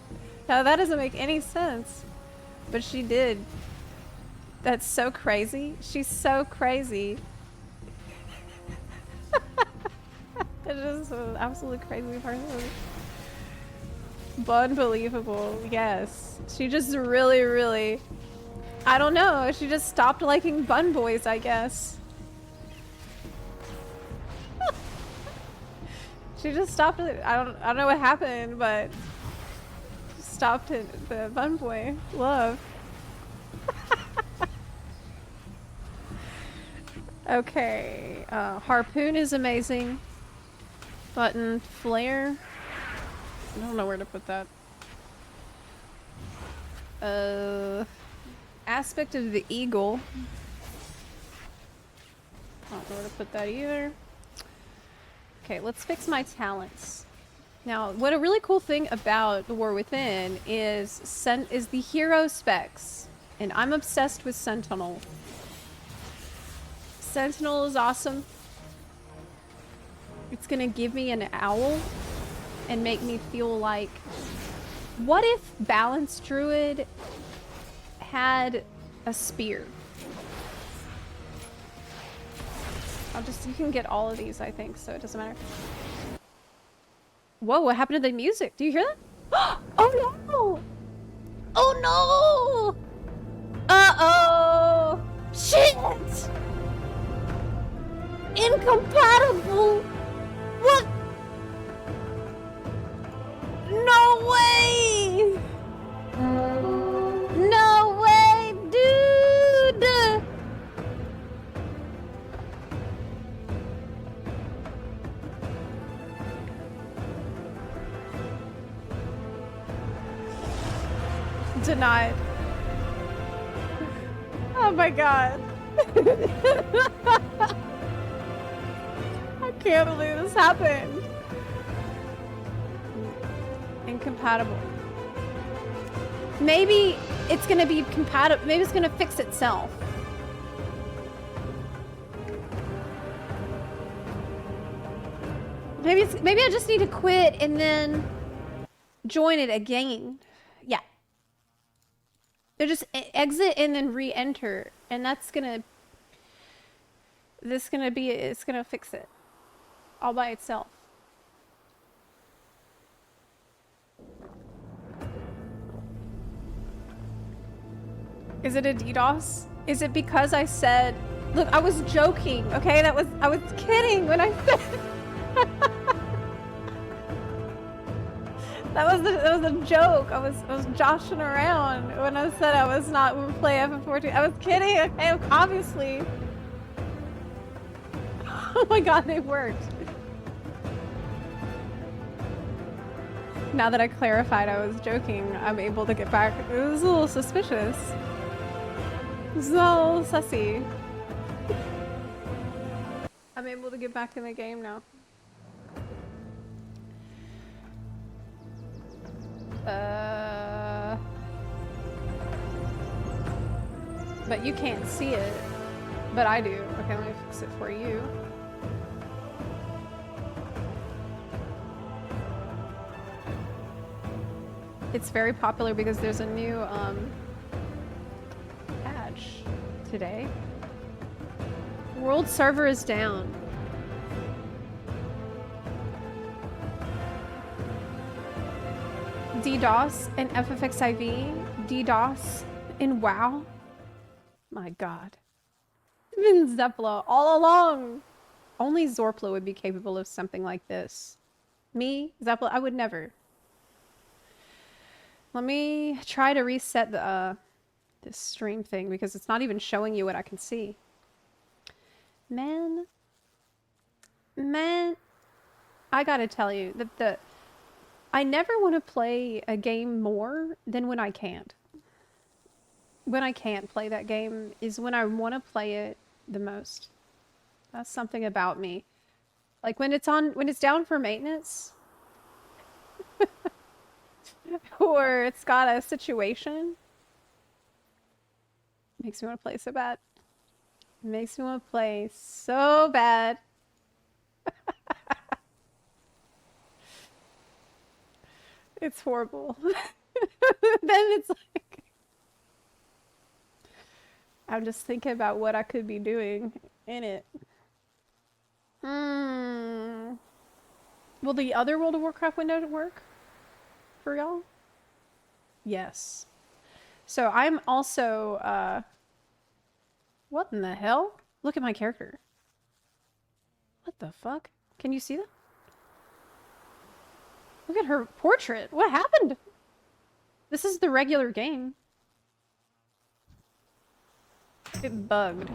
Now that doesn't make any sense, but she did. That's so crazy. She's so crazy. It's just an absolutely crazy person. Unbelievable, yes. She just really, I don't know, she just stopped liking bun boys, I guess. She just stopped it. I don't know what happened, but she stopped it, the bun boy love. Okay, harpoon is amazing. Button, flare. I don't know where to put that. Aspect of the eagle. I don't know where to put that either. Okay, let's fix my talents. Now, what a really cool thing about The War Within is the hero specs. And I'm obsessed with Sentinel. Sentinel is awesome. It's gonna give me an owl and make me feel like, what if Balanced Druid had a spear? You can get all of these, I think, so it doesn't matter. Whoa, what happened to the music? Do you hear that? Oh no! Oh no! Uh-oh! Shit! Incompatible! What? No way! No way, dude! Denied. Oh my god. I can't believe this happened. Incompatible. Maybe it's gonna be compatible. Maybe it's gonna fix itself. Maybe I just need to quit and then join it again. Yeah. They're just exit and then re-enter, and it's gonna fix it all by itself. Is it a DDoS? Is it because I said, look, I was joking, okay? I was kidding when I said that was a joke. I was joshing around when I said I was not going to play FF14. I was kidding, okay? Obviously. Oh my god, they worked. Now that I clarified I was joking, I'm able to get back. It was a little suspicious. It was a little sussy. I'm able to get back in the game now. But you can't see it. But I do. Okay, let me fix it for you. It's very popular because there's a new patch today. World server is down. DDoS and FFXIV, DDoS in WoW. My god. It's been Zepla all along. Only Zorpla would be capable of something like this. Me, Zepla, I would never. Let me try to reset the this stream thing because it's not even showing you what I can see. Man, I gotta tell you that I never want to play a game more than when I can't. When I can't play that game is when I want to play it the most. That's something about me. Like when it's down for maintenance, or it's got a situation, makes me want to play so bad. It makes me want to play so bad. It's horrible. Then it's like, I'm just thinking about what I could be doing in it. Will the other World of Warcraft window work for y'all? Yes. So I'm also, what in the hell? Look at my character. What the fuck? Can you see that? Look at her portrait. What happened? This is the regular game. It bugged.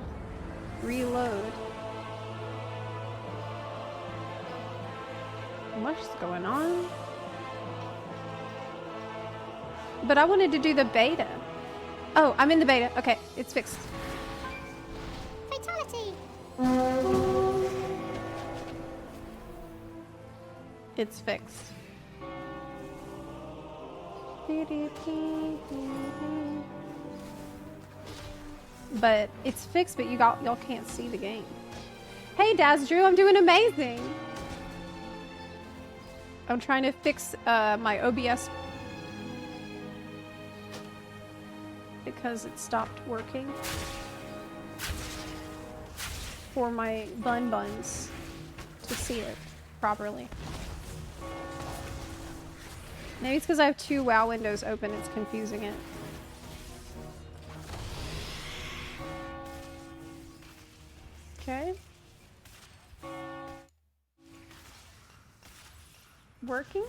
Reload. What's going on? But I wanted to do the beta. Oh, I'm in the beta. Okay, it's fixed. Fatality. It's fixed. But it's fixed, but y'all can't see the game. Hey Daz Drew, I'm doing amazing. I'm trying to fix my OBS because it stopped working for my buns to see it properly. Maybe it's because I have 2 WoW windows open, it's confusing it. Okay. Working?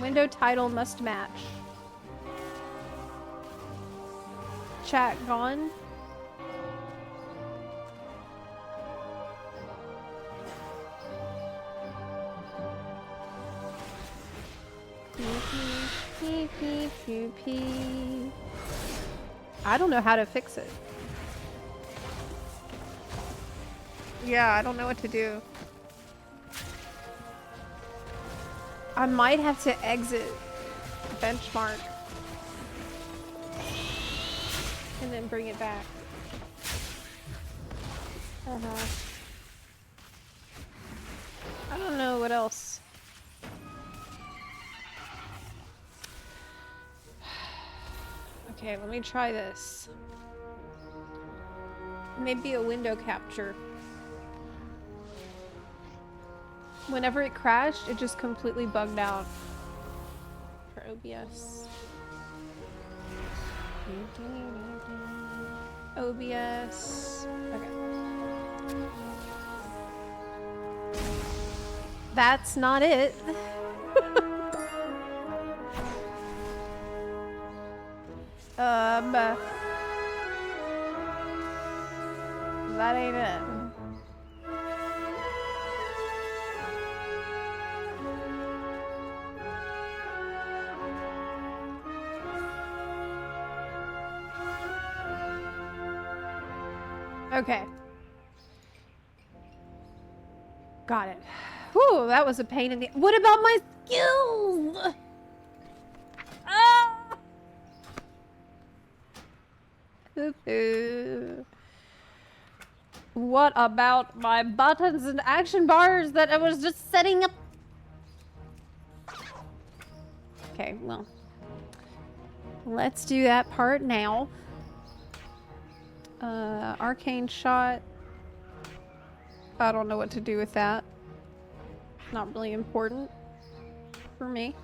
Window title must match. Chat gone. I don't know how to fix it. Yeah, I don't know what to do. I might have to exit benchmark and then bring it back. I don't know what else. Okay, let me try this. Maybe a window capture. Whenever it crashed, it just completely bugged out for OBS. OBS. Okay. That's not it. That ain't it. Okay. Got it. Whew, that was a pain in the— What about my skills? Ah! What about my buttons and action bars that I was just setting up? Okay, well. Let's do that part now. Arcane shot. I don't know what to do with that. Not really important for me.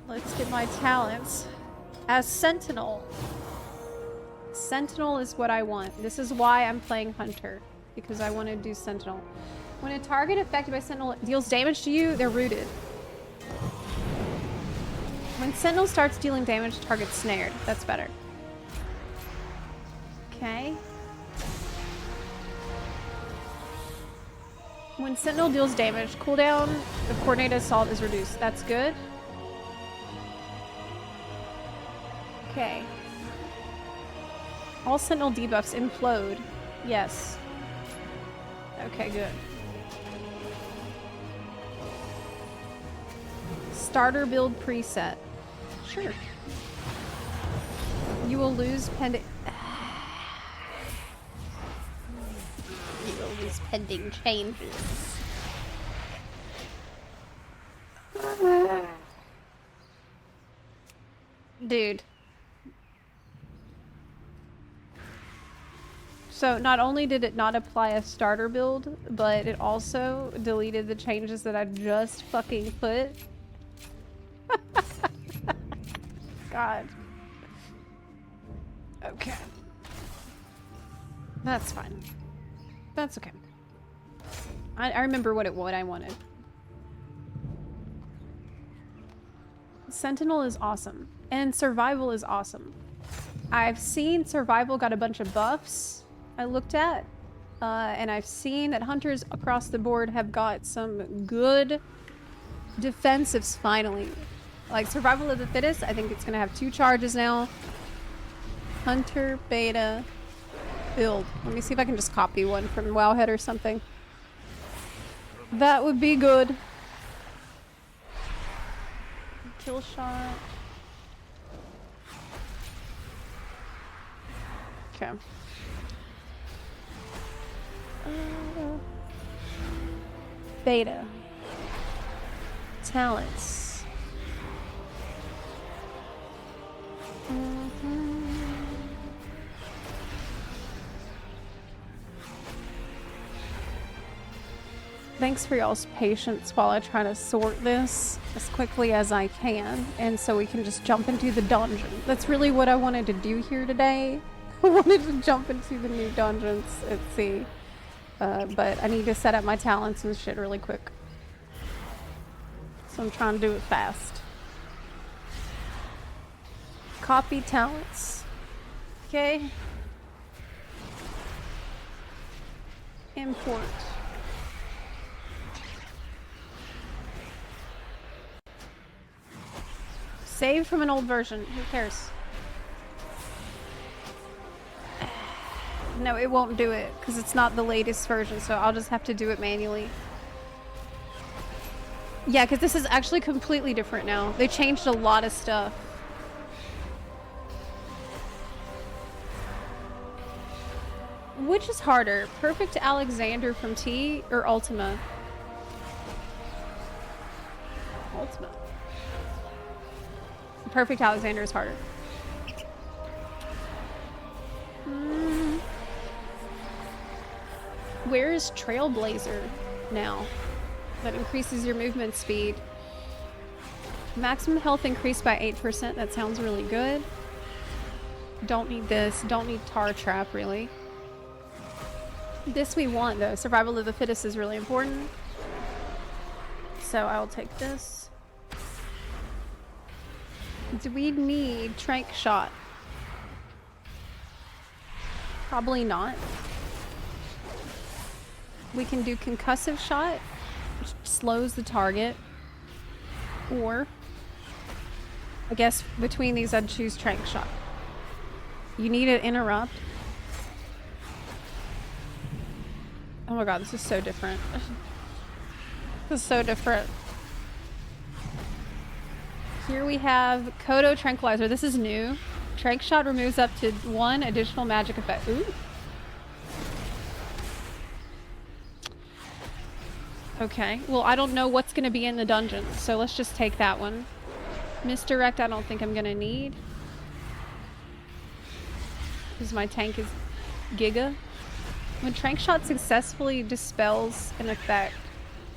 Let's get my talents. As Sentinel. Sentinel is what I want. This is why I'm playing Hunter. Because I want to do Sentinel. When a target affected by Sentinel deals damage to you, they're rooted. When Sentinel starts dealing damage, target's snared. That's better. Okay. When Sentinel deals damage, cooldown of coordinated assault is reduced. That's good. Okay. All Sentinel debuffs implode. Yes. Okay, good. Starter build preset. Sure. You will lose pending... You will lose pending changes. Dude. So not only did it not apply a starter build, but it also deleted the changes that I just fucking put. God. Okay. That's fine. That's okay. I remember what I wanted. Sentinel is awesome. And Survival is awesome. I've seen Survival got a bunch of buffs I looked at. And I've seen that hunters across the board have got some good defensives finally. Like Survival of the Fittest, I think it's gonna have 2 charges now. Hunter, beta, build. Let me see if I can just copy one from Wowhead or something. That would be good. Kill shot. Okay. Beta. Talents. Thanks for y'all's patience while I try to sort this as quickly as I can, and so we can just jump into the dungeon. That's really what I wanted to do here today. I wanted to jump into the new dungeons at sea. But I need to set up my talents and shit really quick. So I'm trying to do it fast. Copy talents. Okay. Import. Save from an old version. Who cares? No, it won't do it because it's not the latest version, so I'll just have to do it manually. Yeah, because this is actually completely different now. They changed a lot of stuff. Which is harder, Perfect Alexander from T or Ultima? Ultima. Perfect Alexander is harder. Where is Trailblazer now? That increases your movement speed. Maximum health increased by 8%. That sounds really good. Don't need this. Don't need Tar Trap, really. This we want, though. Survival of the Fittest is really important. So I will take this. Do we need Trank Shot? Probably not. We can do Concussive Shot, which slows the target. Or, I guess between these I'd choose Trank Shot. You need an Interrupt. Oh my god, this is so different. This is so different. Here we have Kodo Tranquilizer. This is new. Trank Shot removes up to 1 additional magic effect. Ooh. Okay, well I don't know what's going to be in the dungeon, so let's just take that one. Misdirect I don't think I'm going to need. Because my tank is Giga. When Trank Shot successfully dispels an effect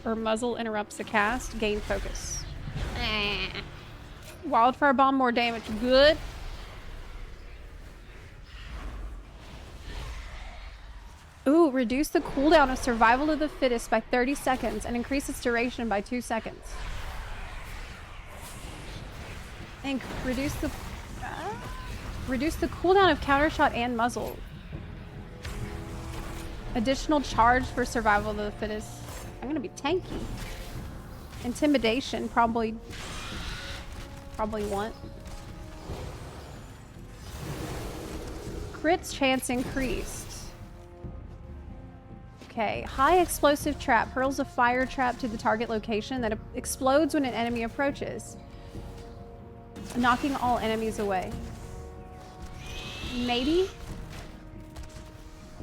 or muzzle interrupts a cast, gain focus. Wildfire Bomb, more damage. Good. Ooh, reduce the cooldown of Survival of the Fittest by 30 seconds and increase its duration by 2 seconds. And reduce the cooldown of Countershot and Muzzle. Additional charge for Survival of the Fittest. I'm gonna be tanky. Intimidation, probably want. Crit chance increased. Okay, high explosive trap hurls a fire trap to the target location that explodes when an enemy approaches, knocking all enemies away. Maybe?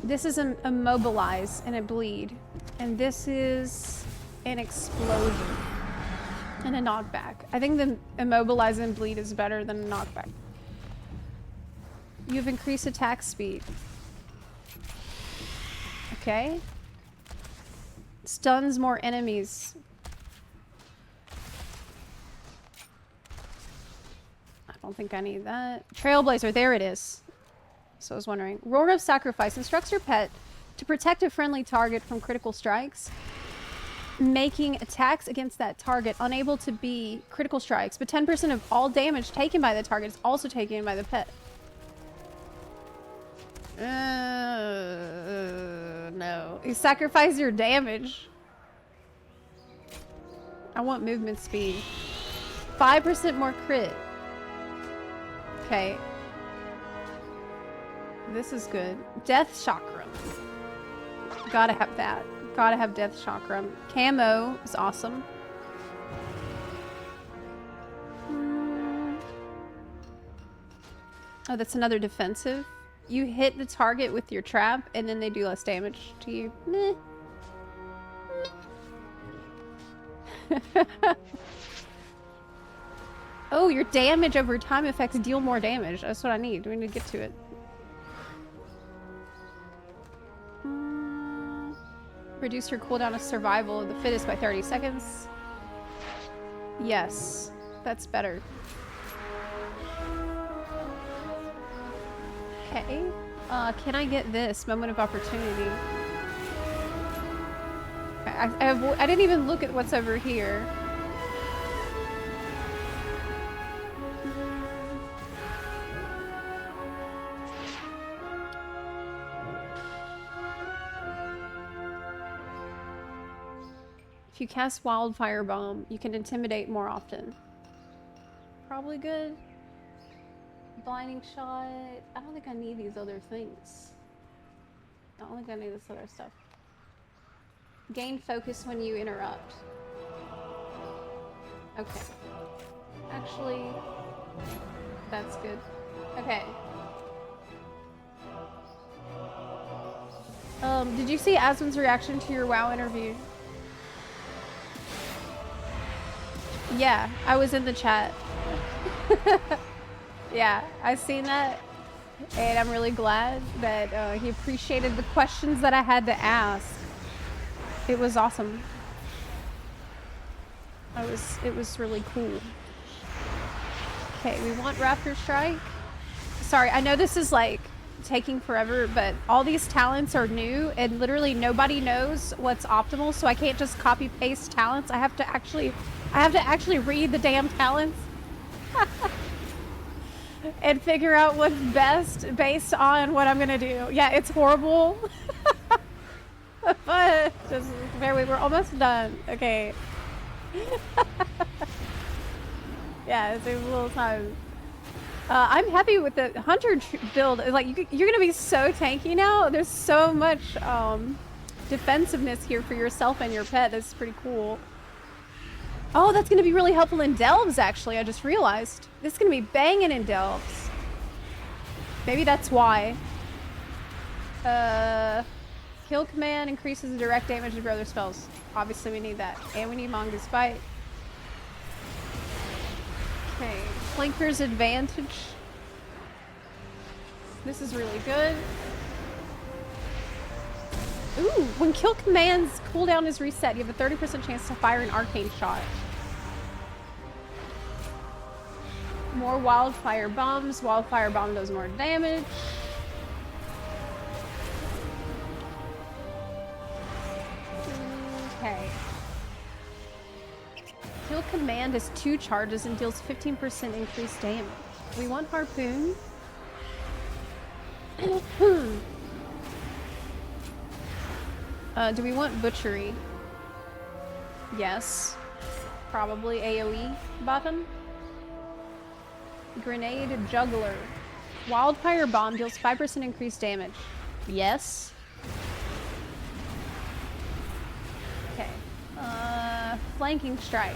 This is a immobilize and a bleed, and this is an explosion and a knockback. I think the immobilize and bleed is better than a knockback. You've increased attack speed. Okay. Stuns more enemies. I don't think I need that. Trailblazer, there it is. So I was wondering. Roar of Sacrifice instructs your pet to protect a friendly target from critical strikes. making attacks against that target unable to be critical strikes, but 10% of all damage taken by the target is also taken by the pet. No. You sacrifice your damage. I want movement speed. 5% more crit. Okay. This is good. Death Chakram. Gotta have that. Gotta have Death Chakram. Camo is awesome. Oh, that's another defensive. You hit the target with your trap, and then they do less damage to you. Meh. Oh, your damage over time effects deal more damage. That's what I need. We need to get to it. Reduce your cooldown of survival of the fittest by 30 seconds. Yes, that's better. Okay. Can I get this? Moment of opportunity. I didn't even look at what's over here. If you cast Wildfire Bomb, you can intimidate more often. Probably good. Blinding Shot. I don't think I need these other things. I don't think I need this other stuff. Gain focus when you interrupt. Okay. Actually, that's good. Okay. Did you see Aswin's reaction to your WoW interview? Yeah, I was in the chat. Yeah, I seen that, and I'm really glad that he appreciated the questions that I had to ask. It was awesome. It was really cool. Okay, we want Raptor Strike. Sorry, I know this is like taking forever, but all these talents are new, and literally nobody knows what's optimal, so I can't just copy paste talents. I have to actually read the damn talents. And figure out what's best based on what I'm gonna do. Yeah, it's horrible. But just bear with me, we're almost done. Okay. Yeah, it's a little time. I'm happy with the hunter build. Like you're gonna be so tanky now. There's so much defensiveness here for yourself and your pet. That's pretty cool. Oh, that's going to be really helpful in Delves, actually. I just realized. This is going to be banging in Delves. Maybe that's why. Kill command increases the direct damage of your other spells. Obviously, we need that. And we need Mongoose Bite. Okay. Flanker's Advantage. This is really good. Ooh, when kill command's cooldown is reset, you have a 30% chance to fire an arcane shot. More wildfire bombs. Wildfire bomb does more damage. Okay. Kill command has 2 charges and deals 15% increased damage. We want harpoon. Do we want butchery? Yes. Probably AoE button. Grenade juggler. Wildfire bomb deals 5% increased damage. Yes. Okay. Flanking strike.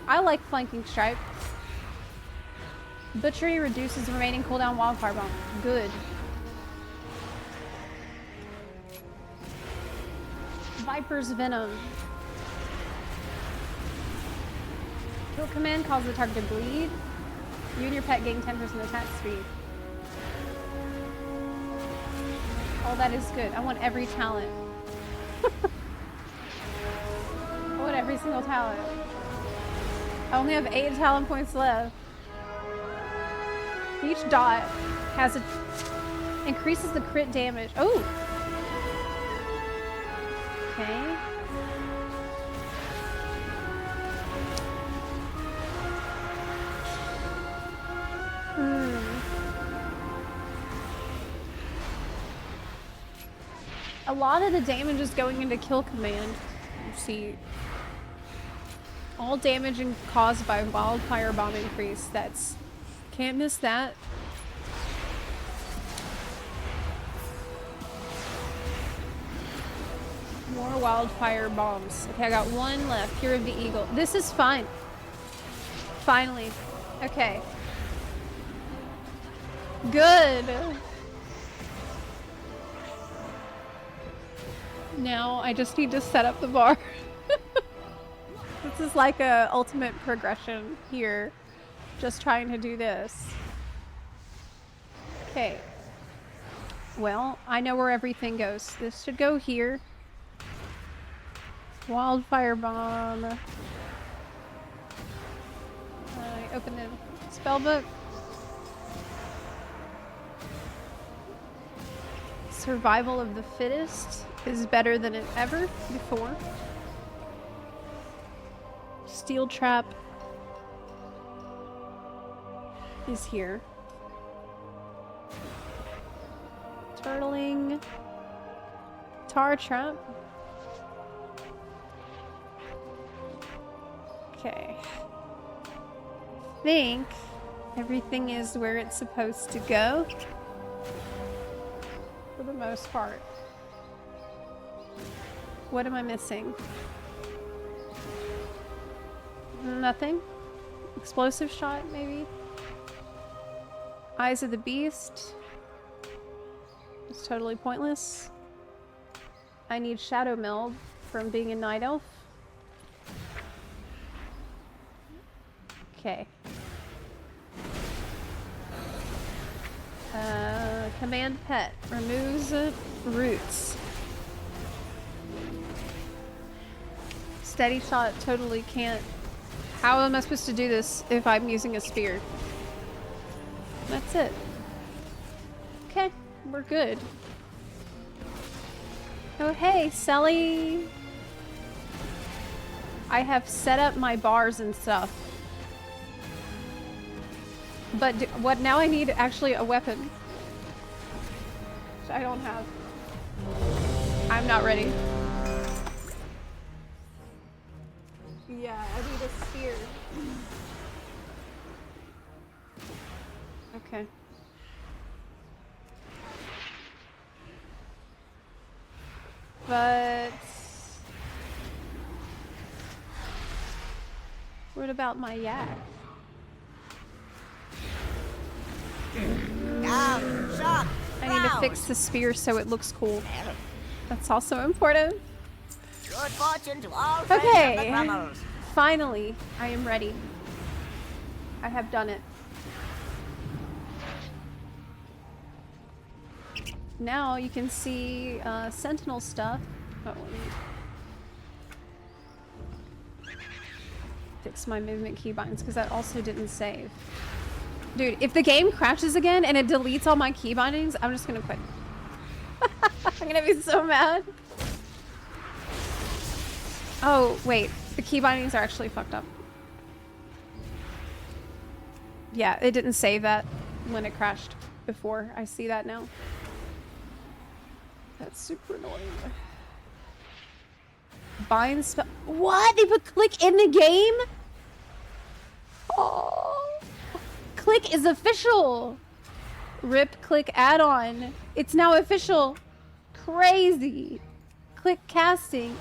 I like flanking strike. Butchery reduces the remaining cooldown wildfire bomb. Good. Viper's Venom. Kill command causes the target to bleed. You and your pet gain 10% attack speed. Oh, that is good. I want every talent. I want every single talent. I only have 8 talent points left. Each dot has a increases the crit damage. Oh. Okay. a lot of the damage is going into kill command. You see, all damage caused by wildfire bomb increase. That's, can't miss that. More wildfire bombs. Okay, I got one left. Fear of the Eagle. This is fine. Finally. Okay. Good. Now I just need to set up the bar. This is like a ultimate progression here. Just trying to do this. Okay. Well, I know where everything goes. This should go here. Wildfire bomb. I open the spell book. Survival of the fittest is better than it ever before. Steel trap is here. Turtling. Tar trap. Okay. Think everything is where it's supposed to go. For the most part. What am I missing? Nothing. Explosive shot, maybe? Eyes of the Beast. It's totally pointless. I need Shadow Meld from being a Night Elf. Okay. Command Pet removes roots. Steady shot totally can't. How am I supposed to do this if I'm using a spear? That's it. Okay, we're good. Oh hey, Sally! I have set up my bars and stuff. But what now? I need actually a weapon. Which I don't have. I'm not ready. Yeah, I need a spear. Okay. But what about my yak? Shock, I need to fix the spear so it looks cool. That's also important. Good fortune to all friends of Okay. the Brummels. Finally, I am ready. I have done it. Now you can see Sentinel stuff. Oh, let me fix my movement keybinds because that also didn't save. Dude, if the game crashes again and it deletes all my key bindings, I'm just gonna quit. I'm gonna be so mad. Oh, wait. The key bindings are actually fucked up. Yeah, it didn't save that when it crashed before. I see that now. That's super annoying. Bind spell. What? They put click in the game? Oh. Click is official. Rip click add-on. It's now official. Crazy. Click casting.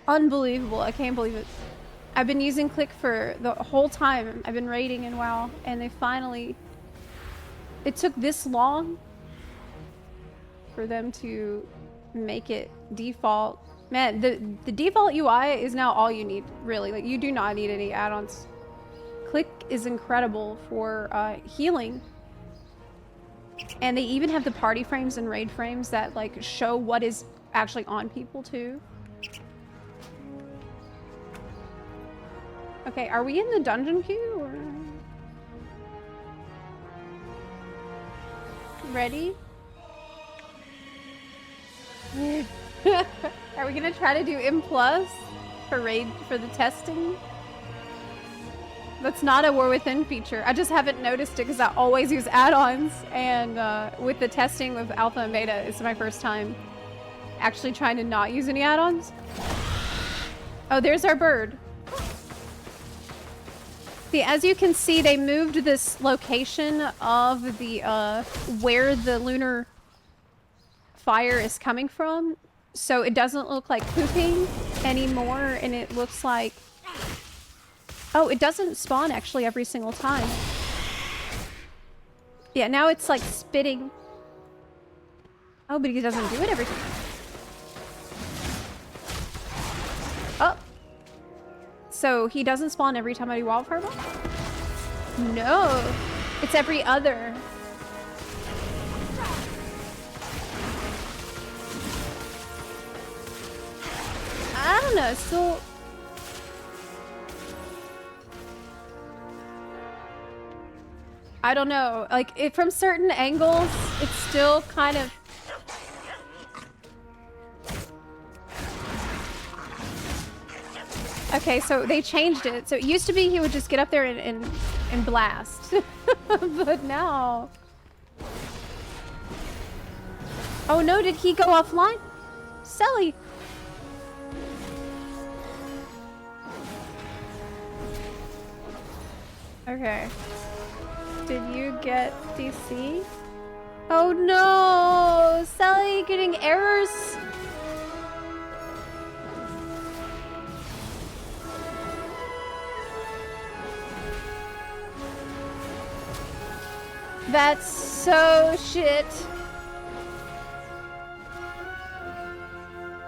Unbelievable. I can't believe it. I've been using click for the whole time. I've been raiding in WoW and they finally... It took this long for them to make it default. Man, the default UI is now all you need, really. Like, you do not need any add-ons. Click is incredible for healing. And they even have the party frames and raid frames that like show what is actually on people too. Okay, are we in the dungeon queue or... Ready? Are we gonna try to do M+ for raid for the testing? That's not a War Within feature. I just haven't noticed it because I always use add-ons, and with the testing with alpha and beta, it's my first time. actually trying to not use any add-ons. Oh, there's our bird. See, as you can see, they moved this location of the, where the lunar fire is coming from. So it doesn't look like pooping anymore, and it looks like... Oh, it doesn't spawn actually every single time. Yeah, now it's like spitting. Oh, but he doesn't do it every time. Oh. So he doesn't spawn every time I do wildfire ball? No. It's every other. I don't know, it's still... I don't know, like, from certain angles, it's still kind of... Okay, so they changed it. So it used to be he would just get up there and blast. But now... Oh no, did he go offline? Selly! Okay. Did you get DC? Oh no! Sally getting errors! That's so shit.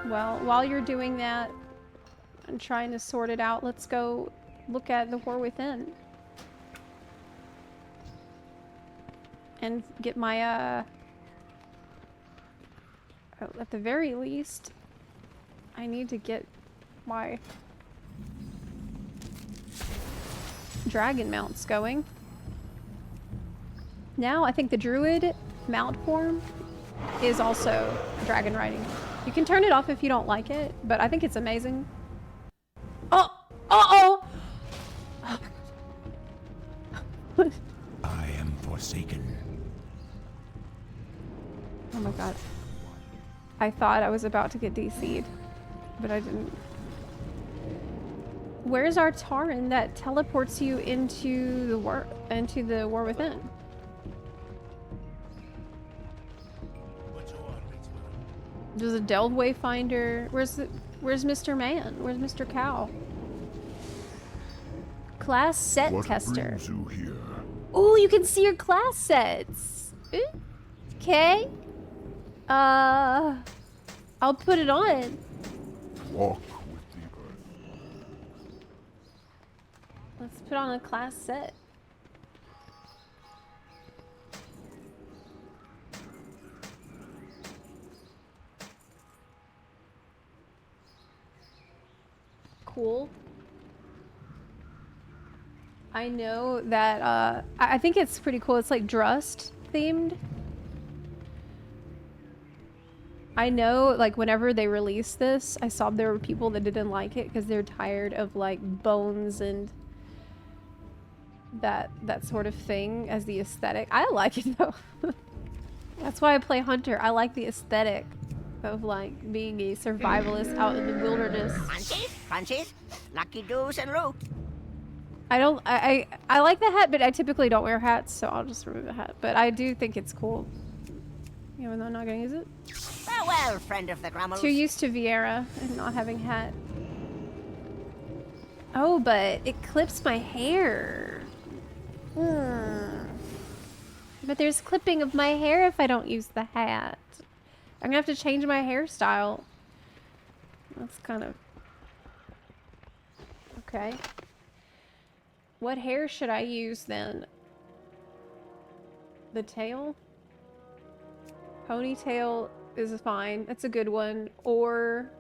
Well, while you're doing that and trying to sort it out, let's go look at the War Within. And get my, at the very least, I need to get my dragon mounts going. Now, I think the druid mount form is also dragon riding. You can turn it off if you don't like it, but I think it's amazing. Oh! Uh-oh! I am forsaken. Oh my god. I thought I was about to get DC'd, but I didn't. Where's our Taran that teleports you into the War Within? There's a Delve Wayfinder. Where's Mr. Man? Where's Mr. Cow? Class set tester. Oh, you can see your class sets. Okay. I'll put it on. Walk with the earth. Let's put on a class set. Cool. I know that, I think it's pretty cool. It's like Drust themed. I know, like, whenever they released this, I saw there were people that didn't like it because they're tired of, like, bones and that sort of thing as the aesthetic. I like it, though. That's why I play Hunter. I like the aesthetic of, like, being a survivalist out in the wilderness. Crunchies, lucky doos and loot. I like the hat, but I typically don't wear hats, so I'll just remove the hat. But I do think it's cool, even though I'm not gonna use it. Farewell, friend of the Grummles. Too used to Vieira and not having hat. Oh, but it clips my hair. But there's clipping of my hair if I don't use the hat. I'm gonna have to change my hairstyle. That's kind of... Okay. What hair should I use then? The tail? Ponytail is fine. That's a good one. Or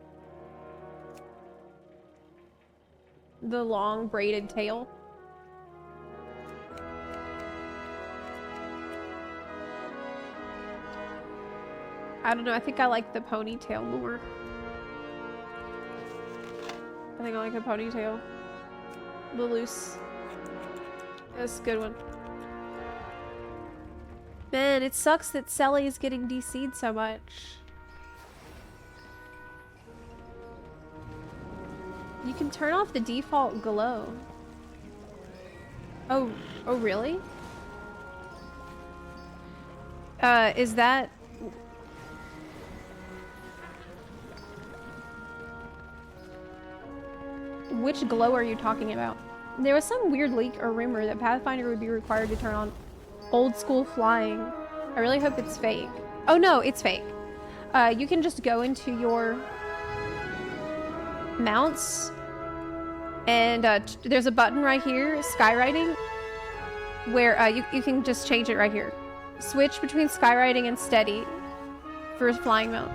the long braided tail. I don't know. I think I like the ponytail more. I think I like a ponytail. The loose. That's a good one. Man, it sucks that Sally is getting DC'd so much. You can turn off the default glow. Oh, really? Is that... Which glow are you talking about? There was some weird leak or rumor that Pathfinder would be required to turn on old school flying. I really hope it's fake. Oh no, it's fake. You can just go into your mounts and there's a button right here, skywriting, where you can just change it right here. Switch between skywriting and steady for a flying mount.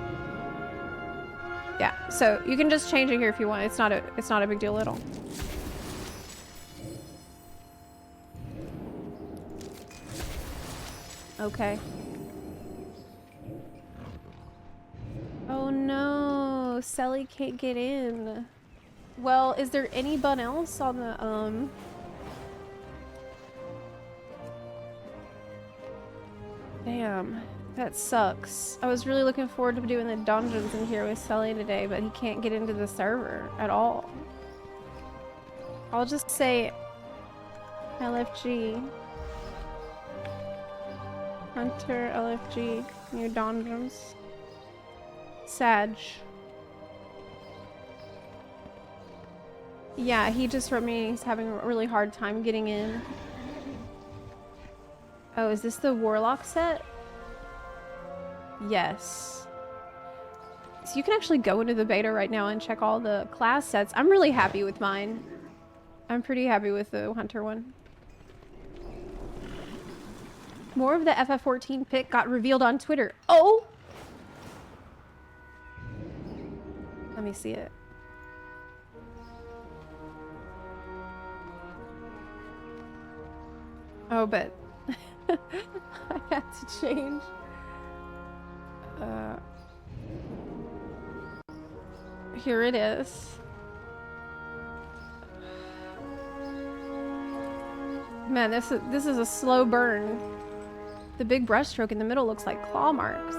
Yeah, so you can just change it here if you want. It's not a big deal at all. Okay. Oh no, Sally can't get in. Well, is there anyone else on the Damn, that sucks. I was really looking forward to doing the dungeons in here with Sally today, but he can't get into the server at all. I'll just say LFG. Hunter LFG, new dungeons. Sag. Yeah, he just wrote me he's having a really hard time getting in. Oh, is this the Warlock set? Yes. So you can actually go into the beta right now and check all the class sets. I'm really happy with mine. I'm pretty happy with the Hunter one. More of the FF14 pic got revealed on Twitter. Oh! Let me see it. Oh, but I had to change. Here it is. Man, this is a slow burn. The big brushstroke in the middle looks like claw marks.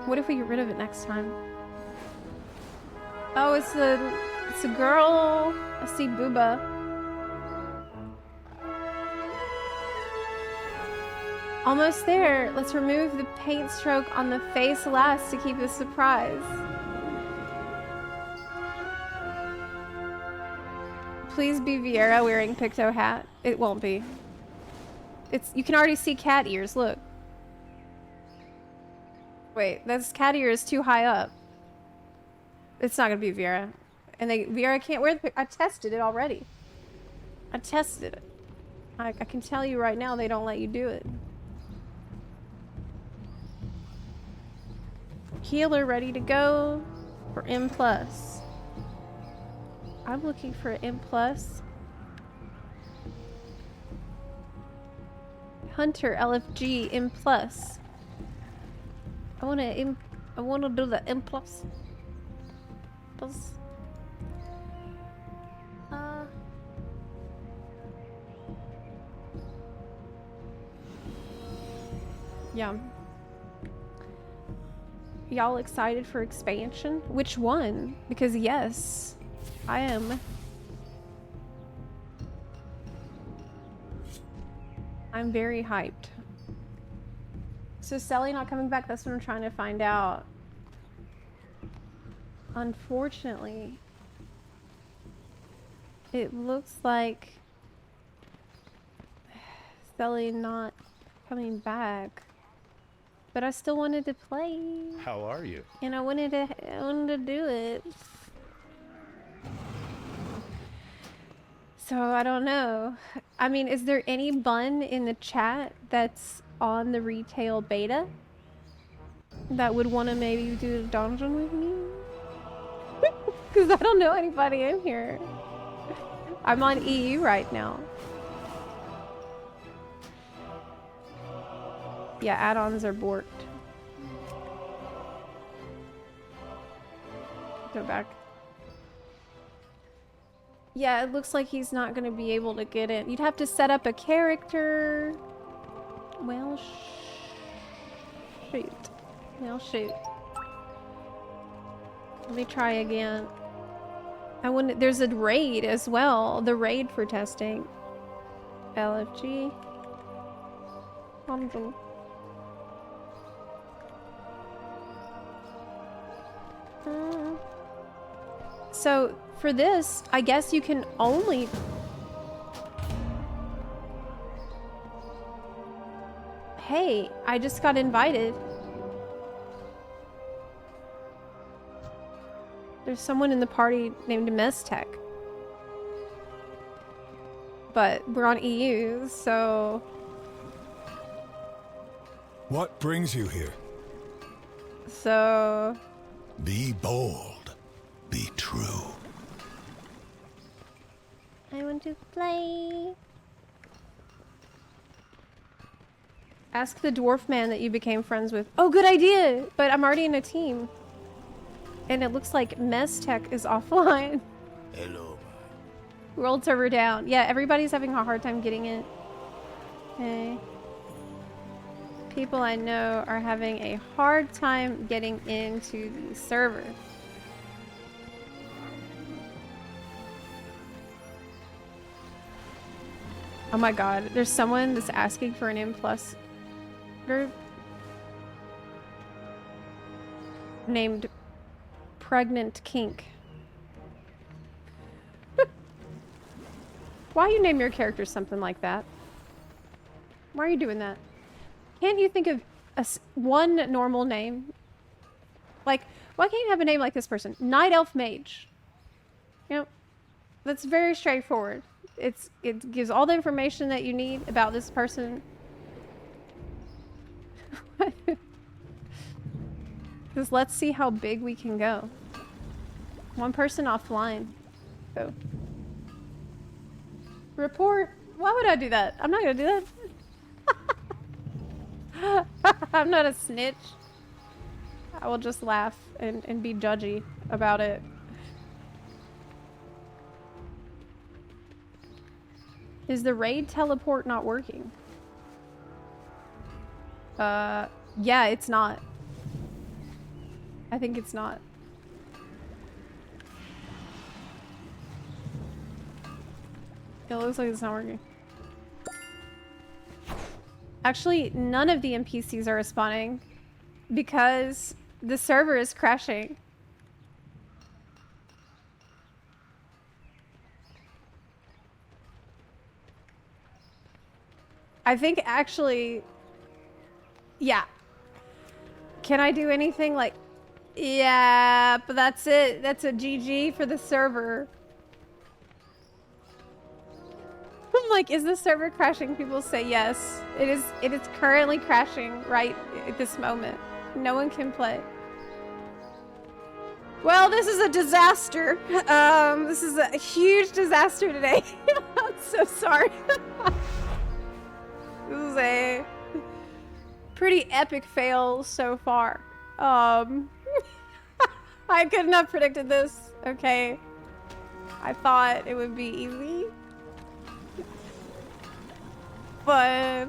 What if we get rid of it next time? Oh, it's a girl. I see Booba. Almost there. Let's remove the paint stroke on the face last to keep the surprise. Please be Vieira wearing Picto hat. It won't be. You can already see cat ears, look. Wait, this cat ear is too high up. It's not gonna be Vieira. And Vieira can't wear the I tested it already. I tested it. I can tell you right now they don't let you do it. Healer ready to go for M+. I'm looking for M+. Hunter LFG M+. I wanna do the M+. Yeah. Y'all excited for expansion? Which one? Because yes, I am. I'm very hyped. So Sally not coming back, that's what I'm trying to find out. Unfortunately, it looks like Sally not coming back. But I still wanted to play. How are you? And I wanted to do it. So I don't know. I mean, is there any bun in the chat that's on the retail beta that would want to maybe do a dungeon with me? Because I don't know anybody in here. I'm on EU right now. Yeah, add-ons are borked. Go back. Yeah, it looks like he's not going to be able to get in. You'd have to set up a character. Well, shoot. Well, shoot. Let me try again. I wouldn't. There's a raid as well. The raid for testing. LFG. Humble. So for this, I guess you can only. Hey, I just got invited. There's someone in the party named Mestech. But we're on EU, so... What brings you here? So... Be bold. Be true. I want to play. Ask the dwarf man that you became friends with. Oh, good idea! But I'm already in a team. And it looks like Mestech is offline. Hello. World server down. Yeah, everybody's having a hard time getting in. Okay. People I know are having a hard time getting into the server. Oh my god, there's someone that's asking for an M+ group named Pregnant Kink. Why you name your character something like that? Why are you doing that? Can't you think of one normal name? Like, why can't you have a name like this person? Night Elf Mage. You know, that's very straightforward. It gives all the information that you need about this person. Just let's see how big we can go. One person offline. Go. Report. Why would I do that? I'm not gonna do that. I'm not a snitch. I will just laugh and be judgy about it. Is the raid teleport not working? Yeah, it's not. I think it's not. It looks like it's not working. Actually, none of the NPCs are responding because the server is crashing. I think actually, yeah. Can I do anything like, yeah, but that's it. That's a GG for the server. I'm like, is the server crashing? People say yes. It is currently crashing right at this moment. No one can play. Well, this is a disaster. This is a huge disaster today. I'm so sorry. This is a pretty epic fail so far. I couldn't have predicted this. Okay. I thought it would be easy. But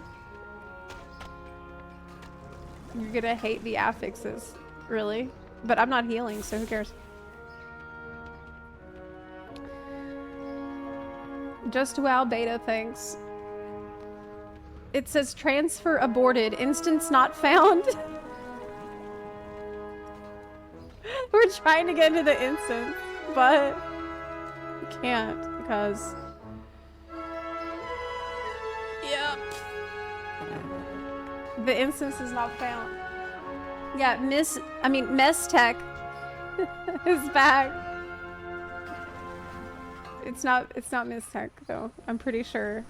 you're gonna hate the affixes, really. But I'm not healing, so who cares? Just WoW beta, thanks. It says transfer aborted, instance not found. We're trying to get into the instance, but we can't because... Yep. The instance is not found. Yeah, Mestech is back. It's not Mestech though, I'm pretty sure.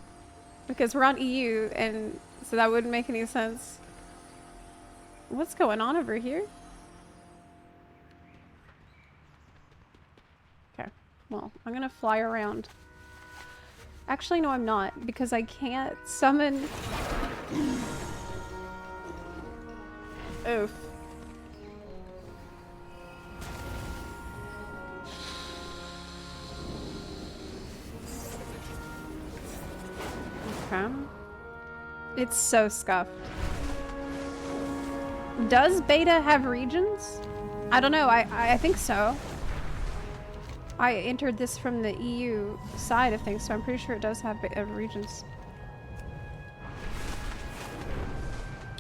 Because we're on EU and so that wouldn't make any sense. What's going on over here? Okay, well, I'm gonna fly around. Actually, no, I'm not, because I can't summon... Oof. Okay. It's so scuffed. Does beta have regions? I don't know, I think so. I entered this from the EU side of things, so I'm pretty sure it does have regions.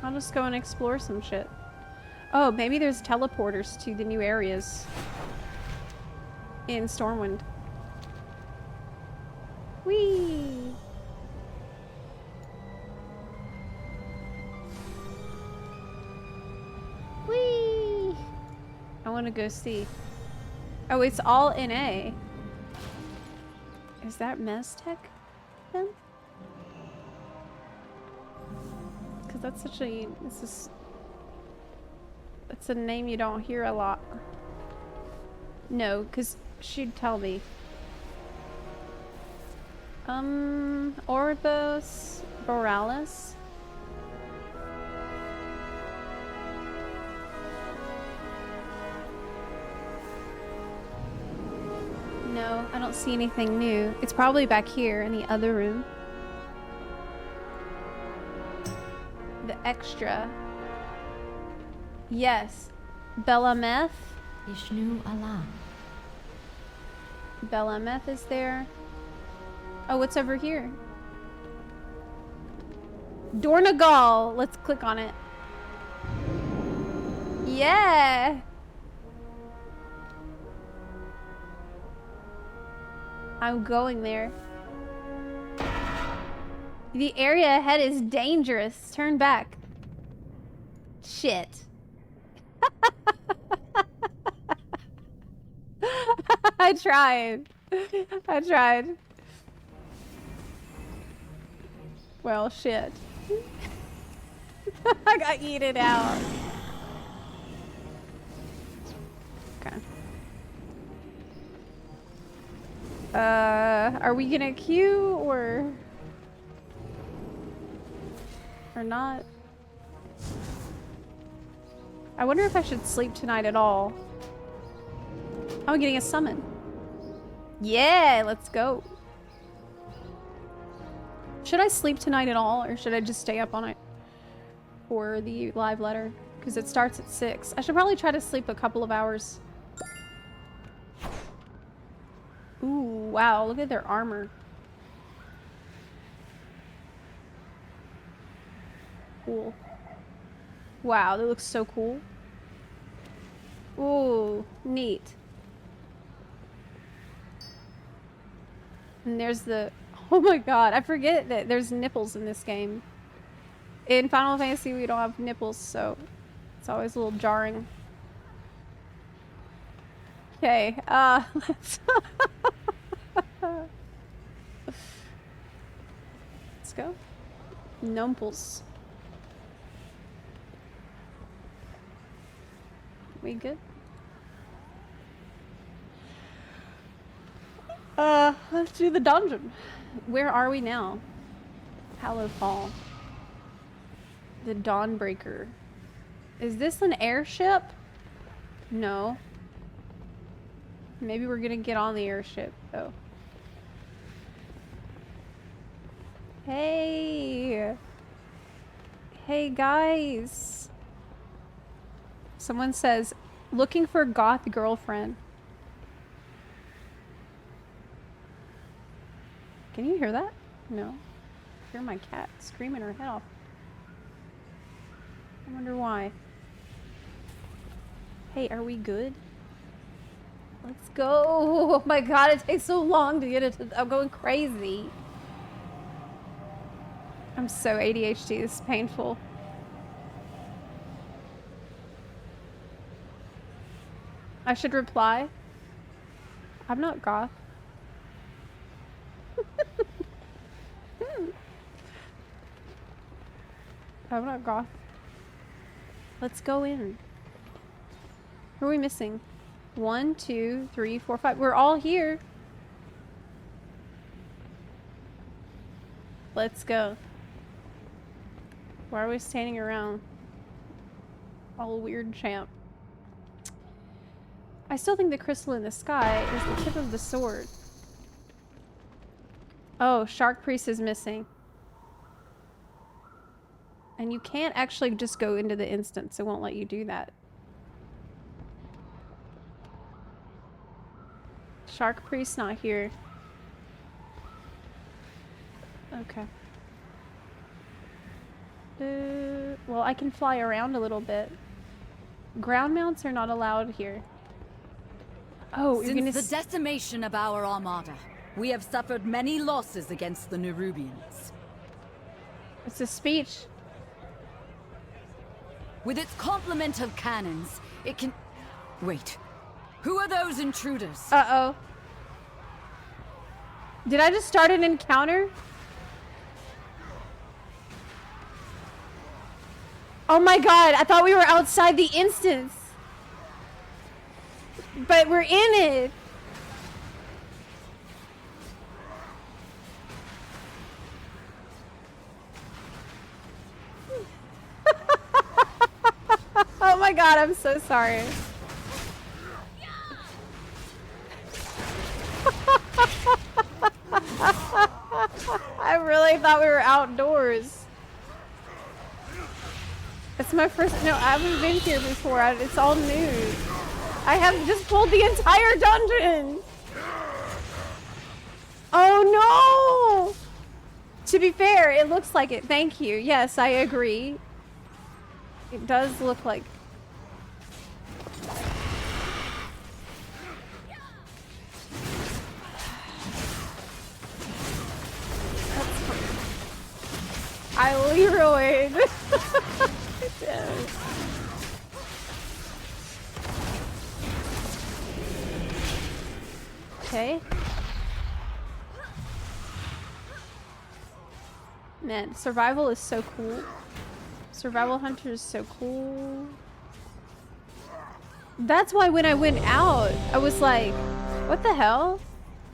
I'll just go and explore some shit. Oh, maybe there's teleporters to the new areas in Stormwind. Whee! Whee! I want to go see. Oh, it's all NA. Is that Meztec then? Because that's such a... It's a name you don't hear a lot. No, because she'd tell me. Orbos Borealis. No, I don't see anything new. It's probably back here in the other room. The extra. Yes. Belameth. Ishnu Allah. Belameth is there. Oh, what's over here? Dornagal. Let's click on it. Yeah. I'm going there. The area ahead is dangerous. Turn back. Shit. I tried. I tried. Well, shit. I got yeeted out. Okay. Are we gonna queue or not? I wonder if I should sleep tonight at all. I'm getting a summon. Yeah, let's go. Should I sleep tonight at all, or should I just stay up on it for the live letter? Because it starts at 6. I should probably try to sleep a couple of hours. Ooh, wow, look at their armor. Cool. Wow, that looks so cool. Ooh, neat. And there's the... Oh my god, I forget that there's nipples in this game. In Final Fantasy, we don't have nipples, so it's always a little jarring. Okay, let's... Let's go. Numples. We good? Let's do the dungeon. Where are we now? Hallowed Hall. The Dawnbreaker. Is this an airship? No. Maybe we're gonna get on the airship, though. Hey! Hey, guys! Someone says, looking for goth girlfriend. Can you hear that? No. I hear my cat screaming her head off. I wonder why. Hey, are we good? Let's go. Oh my god, it takes so long to get it. I'm going crazy. I'm so ADHD, this is painful. I should reply. I'm not goth. I'm not goth. Let's go in. Who are we missing? 1, 2, 3, 4, 5. We're all here. Let's go. Why are we standing around? All weird champ. I still think the crystal in the sky is the tip of the sword. Oh, Shark Priest is missing. And you can't actually just go into the instance. It won't let you do that. Shark Priest not here. Okay. Well, I can fly around a little bit. Ground mounts are not allowed here. Oh, you're gonna Since the decimation of our armada, we have suffered many losses against the Nerubians. It's a speech. With its complement of cannons, it can... Wait. Who are those intruders? Uh-oh. Did I just start an encounter? Oh my god, I thought we were outside the instance. But we're in it. Oh my god, I'm so sorry. I really thought we were outdoors. It's my first. No, I haven't been here before. It's all new. I have just pulled the entire dungeon. Oh no! To be fair, it looks like it. Thank you. Yes, I agree. It does look like. I Leroyed. Okay. Man, survival is so cool. Survival hunter is so cool. That's why when I went out, I was like, what the hell?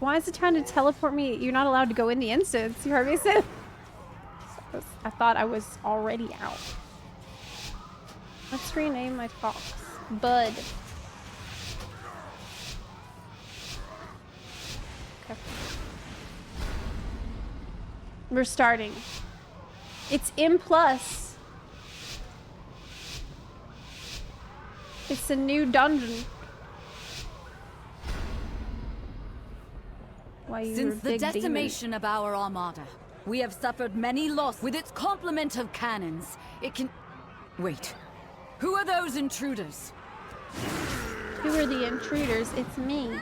Why is it trying to teleport me? You're not allowed to go in the instance. You heard me say? I thought I was already out. Let's rename my fox. Bud. Okay. We're starting. It's M+. It's a new dungeon. Why you Since the big decimation of our armada, we have suffered many losses. With its complement of cannons, it can... Wait. Who are those intruders? Who are the intruders? It's me.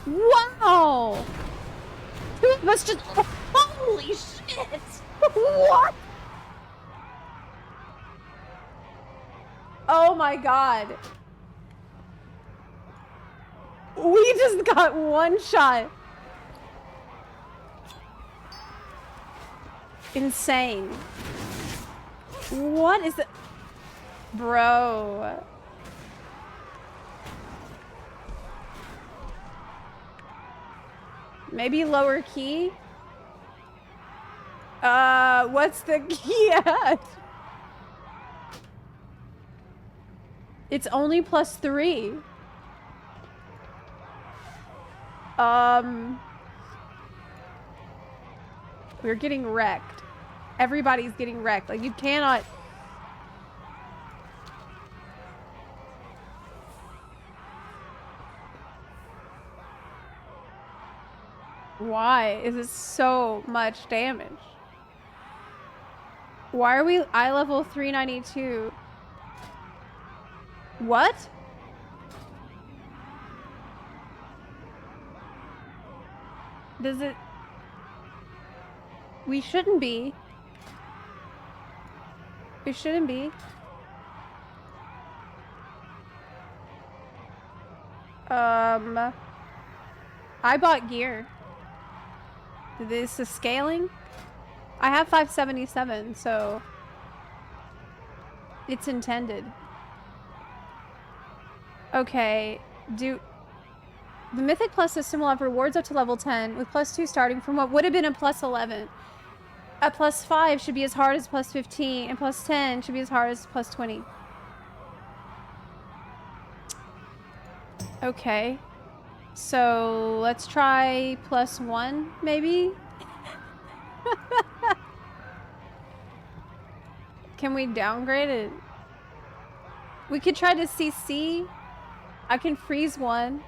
Wow! Two of us just... Holy shit! What? Oh my god. We just got one shot. Insane. What is it? Bro. Maybe lower key? What's the key at? It's only +3. We're getting wrecked. Everybody's getting wrecked. Like, you cannot... Why is it so much damage? Why are we eye level 392? What? Does it... We shouldn't be. We shouldn't be. I bought gear. This is scaling. I have 577, so it's intended. Okay, the Mythic Plus system will have rewards up to level 10, with +2 starting from what would have been a +11. A +5 should be as hard as +15, and +10 should be as hard as +20. Okay. So let's try +1, maybe? Can we downgrade it? We could try to CC. I can freeze one.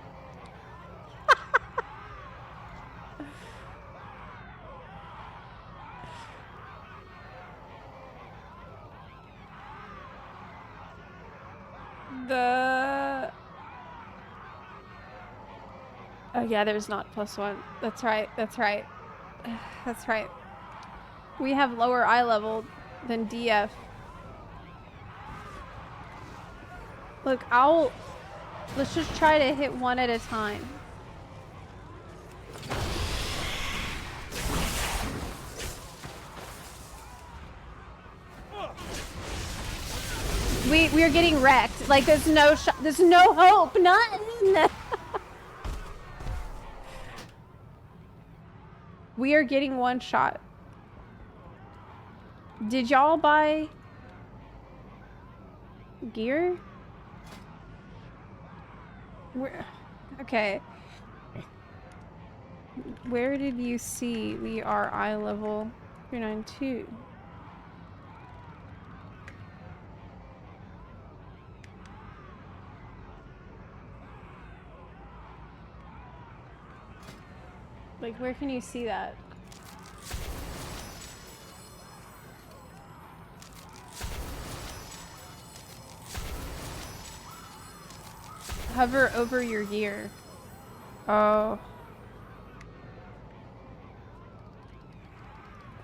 The... Oh yeah, there's not +1. That's right, that's right. That's right. We have lower eye level than DF. Look, let's just try to hit one at a time. We are getting wrecked. Like there's no there's no hope. None. We are getting one shot. Did y'all buy gear? Okay. Where did you see we are eye level 392? Like, where can you see that? Hover over your gear. Oh.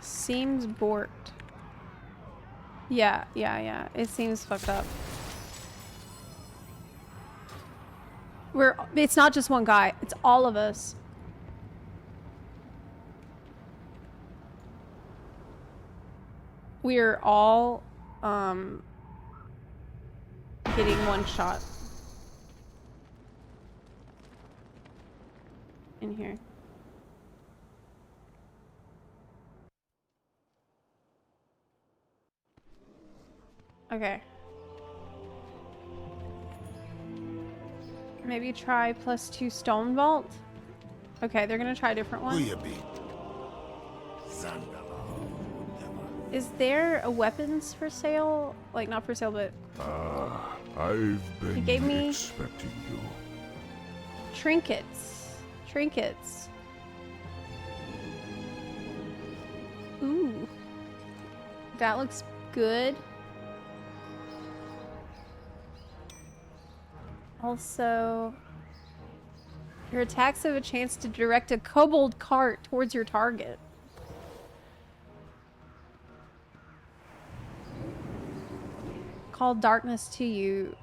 Seems borked. Yeah. It seems fucked up. It's not just one guy. It's all of us. We're all getting one shot in here. Okay. Maybe try +2 stone vault. Okay, they're gonna try a different one. Is there a weapons for sale? Like, not for sale, but... I've been He gave me... expecting you. Trinkets. Trinkets. Ooh. That looks good. Also... Your attacks have a chance to direct a kobold cart towards your target. Call darkness to you.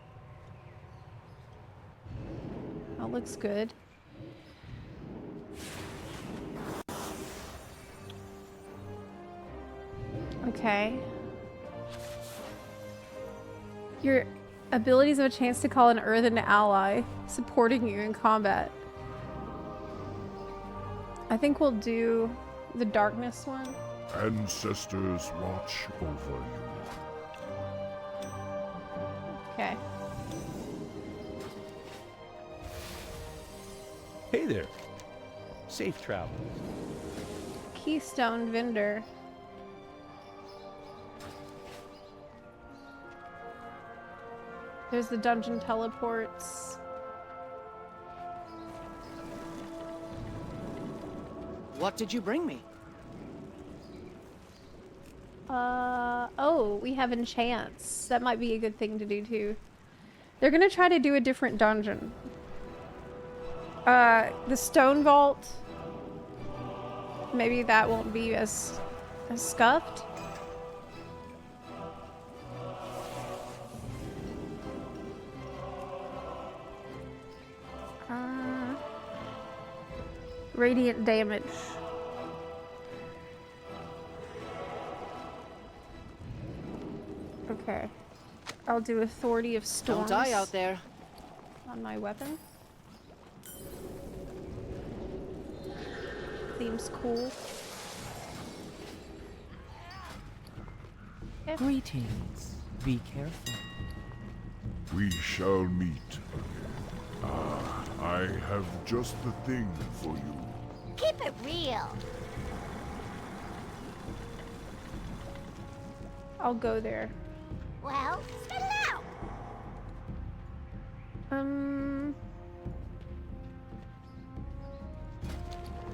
That looks good. Okay. Your abilities have a chance to call an earthen ally, supporting you in combat. I think we'll do the darkness one. Ancestors watch over you. Okay. Hey there. Safe travels. Keystone vendor. There's the dungeon teleports. What did you bring me? Oh, we have enchants. That might be a good thing to do too. They're gonna try to do a different dungeon. The stone vault. Maybe that won't be as scuffed. Radiant damage. Okay. I'll do Authority of Storms. Don't die out there. On my weapon. Seems cool. Yeah. Greetings. Be careful. We shall meet again. I have just the thing for you. Keep it real. I'll go there. Well, spit it out.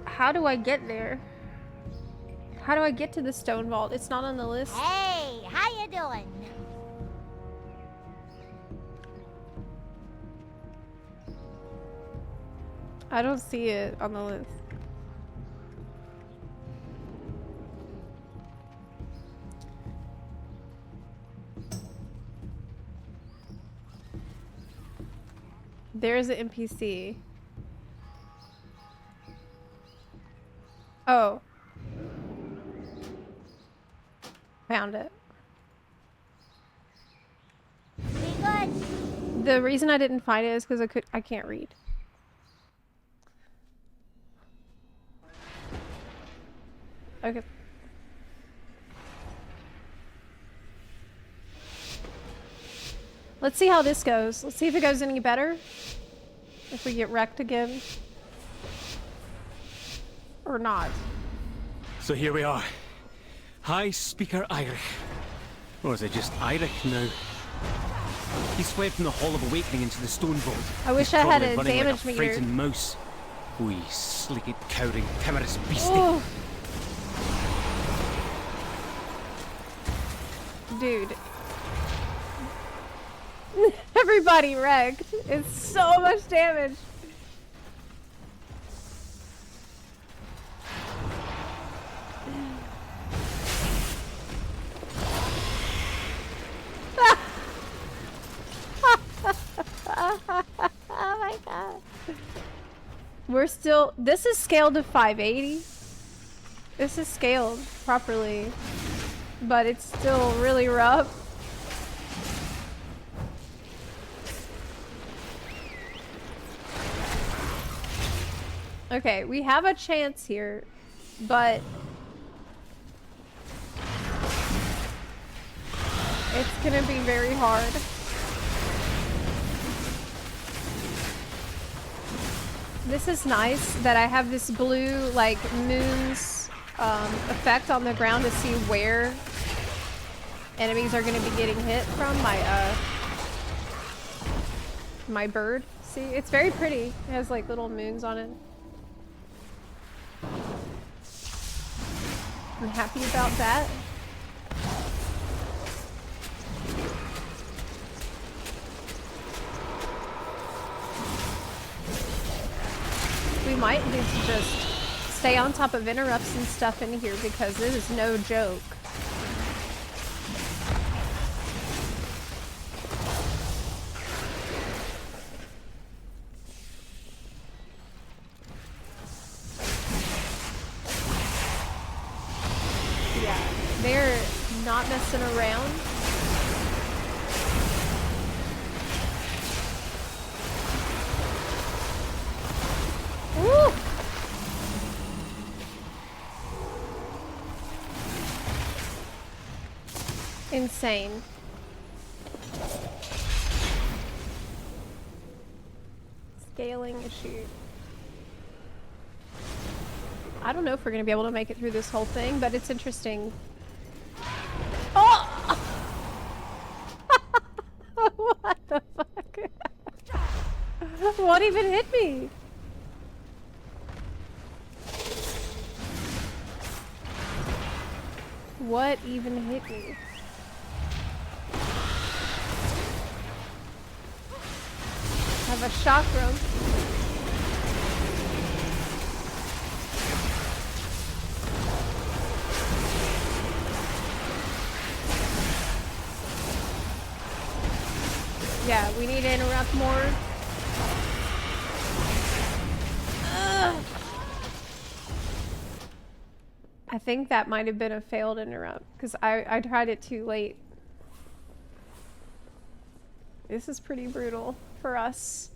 How do I get there? How do I get to the stone vault? It's not on the list. Hey, how you doing? I don't see it on the list. There's an NPC. Oh. Found it. Be good. The reason I didn't find it is because I can't read. Okay. Let's see how this goes. Let's see if it goes any better. If we get wrecked again. Or not. So here we are. High Speaker Eirich. Or is it just Eirich now? He's fled from the Hall of Awakening into the Stone Vault. I wish He's I had probably a running damage like a meter. frightened mouse. Wee, slick-it, cowering, timorous beastie. Oh. Dude. Everybody wrecked. It's so much damage. Oh my god. We're still, this is scaled to 580. This is scaled properly, but it's still really rough. Okay, we have a chance here, but it's gonna be very hard. This is nice that I have this blue, like, moon's effect on the ground to see where enemies are going to be getting hit from my bird. See, it's very pretty. It has, like, little moons on it. I'm happy about that. We might need to just stay on top of interrupts and stuff in here because this is no joke. Yeah, they're not messing around. Woo! Insane. Scaling issue. I don't know if we're gonna be able to make it through this whole thing, but it's interesting. Oh! What the fuck? What even hit me? What even hit me? I have a chakra. Yeah, we need to interrupt more. Ugh. I think that might have been a failed interrupt because I tried it too late. This is pretty brutal for us.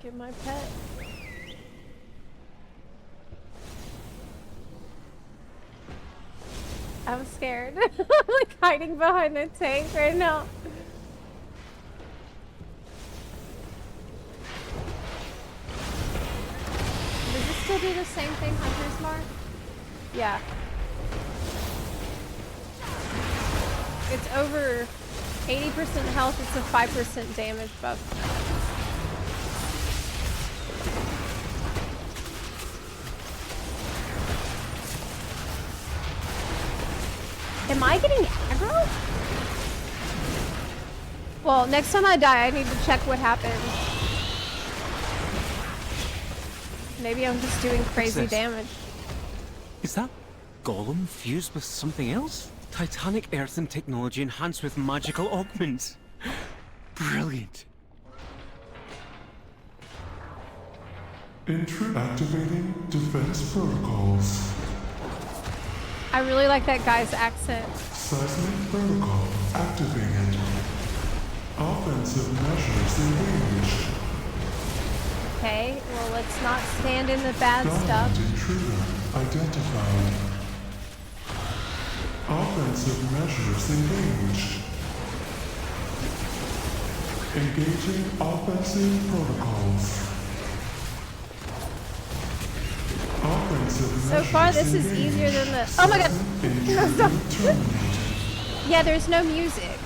Get my pet. I'm scared. I'm like hiding behind the tank right now. Does this still do the same thing Hunter's Mark? Yeah. It's over 80% health, it's a 5% damage buff. Am I getting aggro? Well, next time I die, I need to check what happened. Maybe I'm just doing crazy damage. Is that golem fused with something else? Titanic earthen technology enhanced with magical augments. Brilliant. Activating defense protocols. I really like that guy's accent. Seismic protocol activated. Offensive measures engaged. Okay, well, let's not stand in the bad stuff. Intruder identified. Offensive measures engaged. Engaging offensive protocols. Offensive So far, this is easier than the. Oh my god! No, stop. Yeah, there's no music.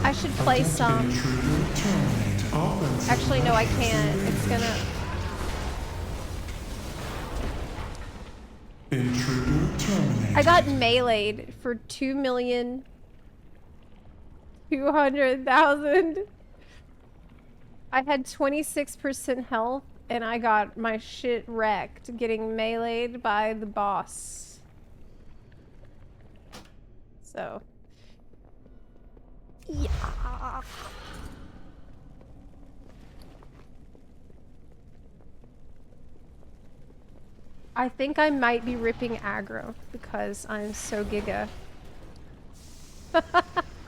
I should play some. Actually, no, I can't. It's gonna. Intruder terminated. I got meleeed for 2,200,000. I had 26% health, and I got my shit wrecked getting meleeed by the boss. So. Yeah. I think I might be ripping aggro because I'm so giga.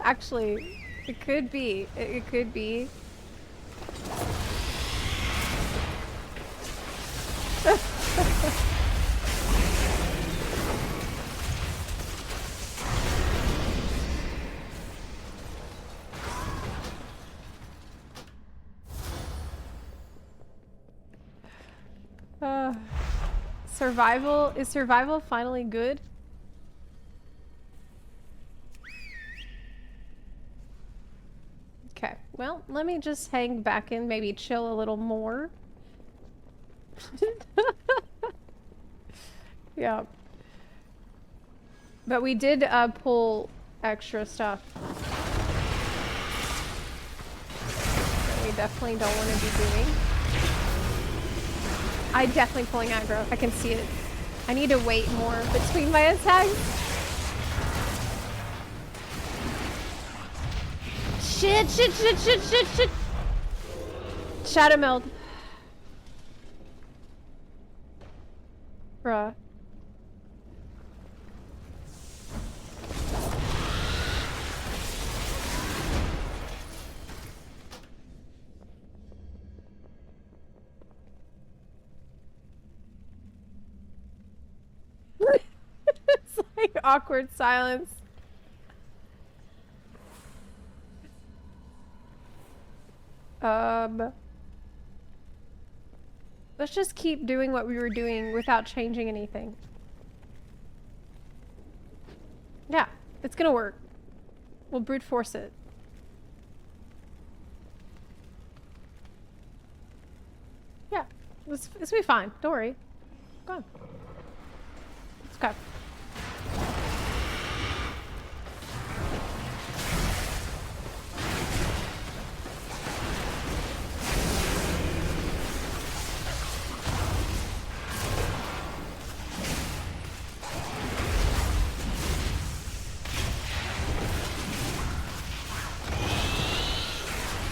Actually, it could be. It could be. Survival? Is survival finally good? Okay, well, let me just hang back and maybe chill a little more. Yeah. But we did pull extra stuff. That we definitely don't want to be doing. I'm definitely pulling aggro. I can see it. I need to wait more between my attacks. Shit, shit, shit, shit, shit, shit. Shadow meld. Bruh. It's like awkward silence. Let's just keep doing what we were doing without changing anything. Yeah, it's gonna work. We'll brute force it. Yeah, this will be fine. Don't worry. Go on. Let's go.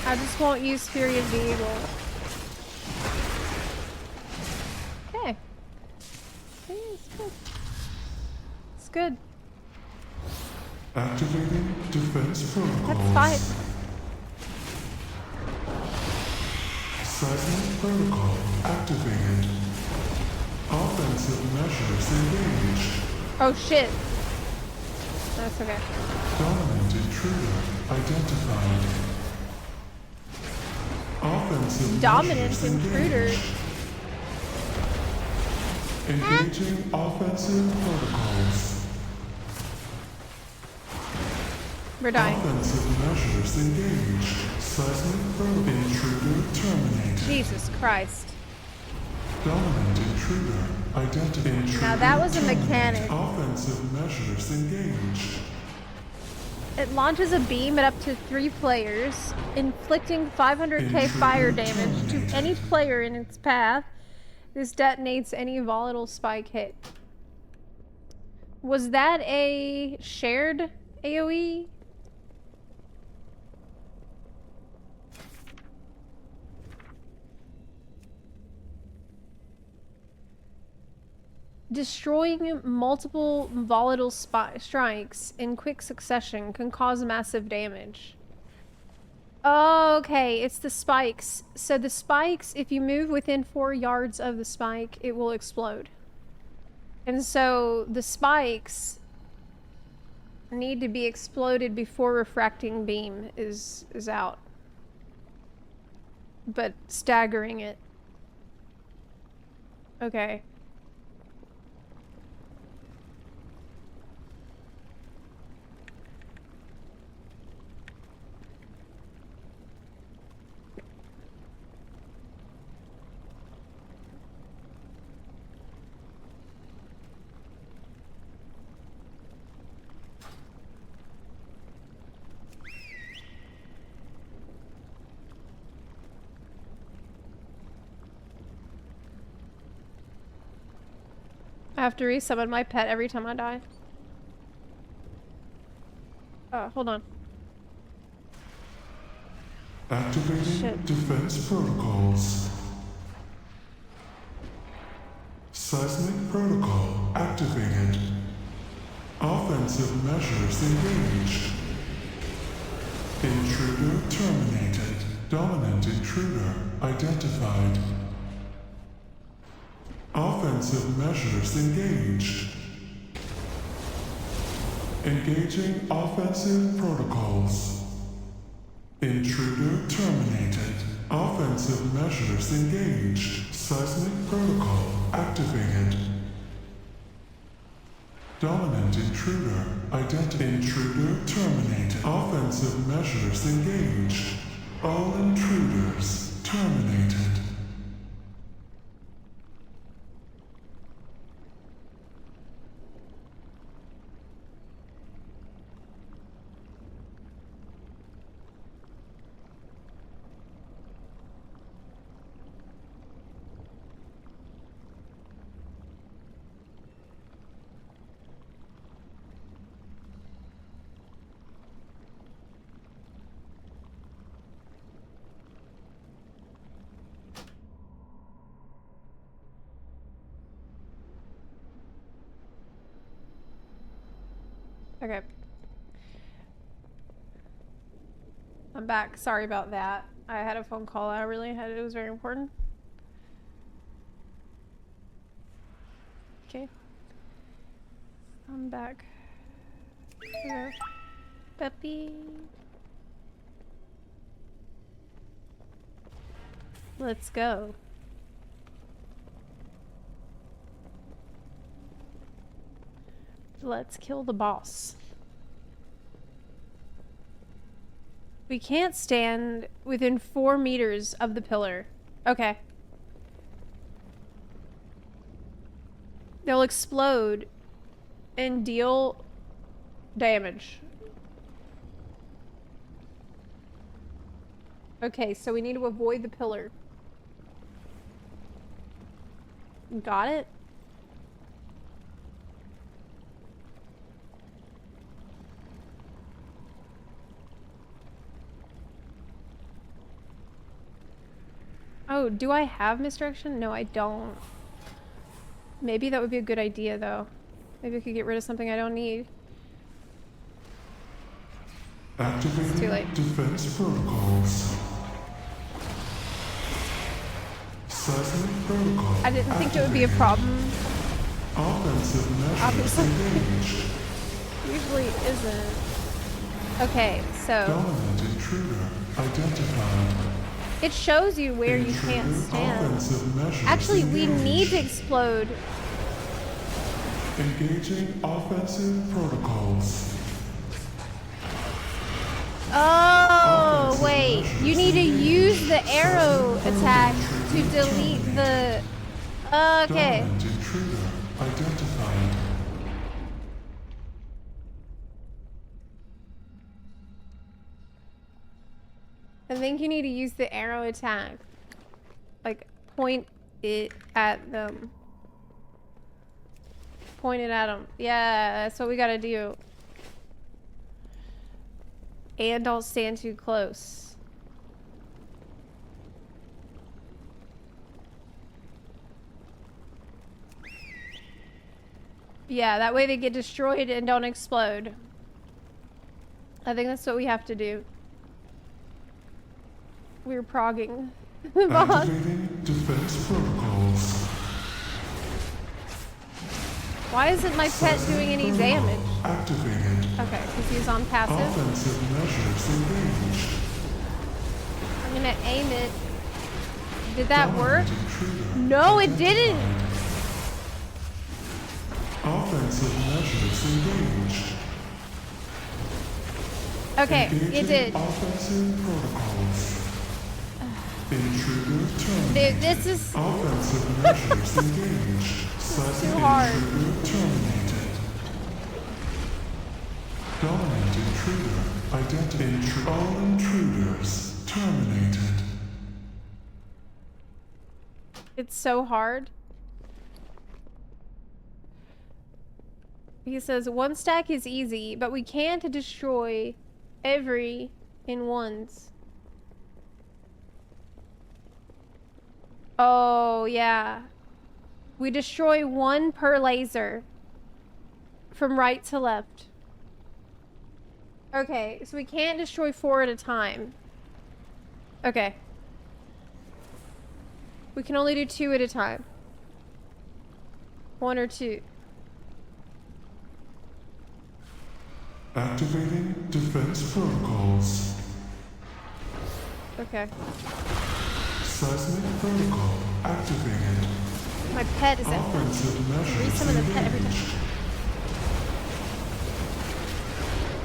I just won't use Fury of the Eagle. Okay. Okay, it's good. It's good. Activating defense protocols. That's fine. Seismic protocol activated. Offensive measures engaged. Oh shit. That's okay. Dominant intruder identified. Offensive Dominant intruder. Engaging offensive protocols. We're dying. Offensive measures engaged. Seismic probe intruder terminated. Jesus Christ. Dominant intruder identified. Now that was a mechanic. Offensive measures engaged. It launches a beam at up to 3 players, inflicting 500k fire damage to any player in its path. This detonates any volatile spike hit. Was that a shared AoE? Destroying multiple volatile strikes in quick succession can cause massive damage. Oh, okay, it's the spikes. So the spikes, if you move within 4 yards of the spike, it will explode. And so the spikes need to be exploded before refracting beam is out. But staggering it. Okay. I have to resummon my pet every time I die. Hold on. Activating defense protocols. Seismic protocol activated. Offensive measures engaged. Intruder terminated. Dominant intruder identified. Offensive measures engaged. Engaging offensive protocols. Intruder terminated. Offensive measures engaged. Seismic protocol activated. Dominant intruder identified. Intruder terminated. Offensive measures engaged. All intruders terminated. Okay. I'm back. Sorry about that. I had a phone call. It was very important. Okay. I'm back. Hello. Puppy. Let's go. Let's kill the boss. We can't stand within 4 meters of the pillar. Okay. They'll explode and deal damage. Okay, so we need to avoid the pillar. Got it? Oh, do I have misdirection? No, I don't. Maybe that would be a good idea, though. Maybe I could get rid of something I don't need. Activating it's too late. Defense protocols. Seismic protocol. I didn't think it would be a problem. Offensive measures Obviously. engaged. Usually isn't. Okay, so. Dominant intruder identified. It shows you where you can't stand. Actually, we need to explode. Engaging offensive protocols. Oh, wait. You need to use the arrow attack to delete the Okay. Dominant intruder identified. I think you need to use the arrow attack. Like, point it at them. Point it at them. Yeah, that's what we gotta do. And don't stand too close. Yeah, that way they get destroyed and don't explode. I think that's what we have to do. We're progging the boss. Activating defense protocols. Why isn't my pet doing any damage? Activated. Okay, because he's on passive. Offensive measures engaged. I'm gonna aim it. Did that work? No, it didn't! Offensive measures engaged. Okay, it did. Offensive protocols. Intruder terminated. Dude, this is Offensive measures engaged. too hard. Intruder terminated. Dominant intruder identified. All intruders terminated. It's so hard. He says, one stack is easy, but we can't destroy every in ones. Oh, yeah. We destroy one per laser. From right to left. Okay, so we can't destroy 4 at a time. Okay. We can only do 2 at a time. 1 or 2. Activating defense protocols. Okay. Seismic protocol activated. My pet is at Offensive measures some of the pet every time.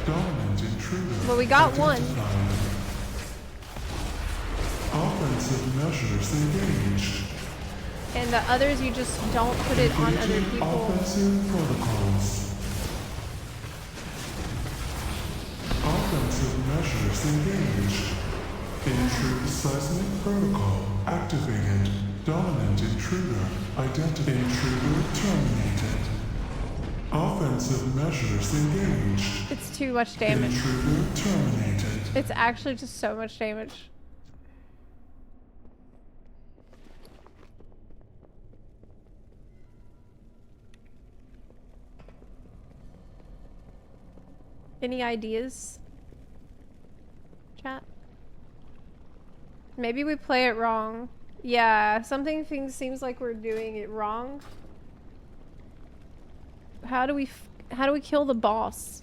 Dominant intruder. Well, we got one. Offensive measures engaged. And the others, you just don't put it on other people. Offensive protocols. Offensive measures engaged. Intrude seismic protocol activated. Dominant intruder identity. Intruder terminated. Offensive measures engaged. It's too much damage. Intruder terminated. It's actually just so much damage. Any ideas? Chat? Maybe we play it wrong. Yeah, something seems like we're doing it wrong. How do we kill the boss?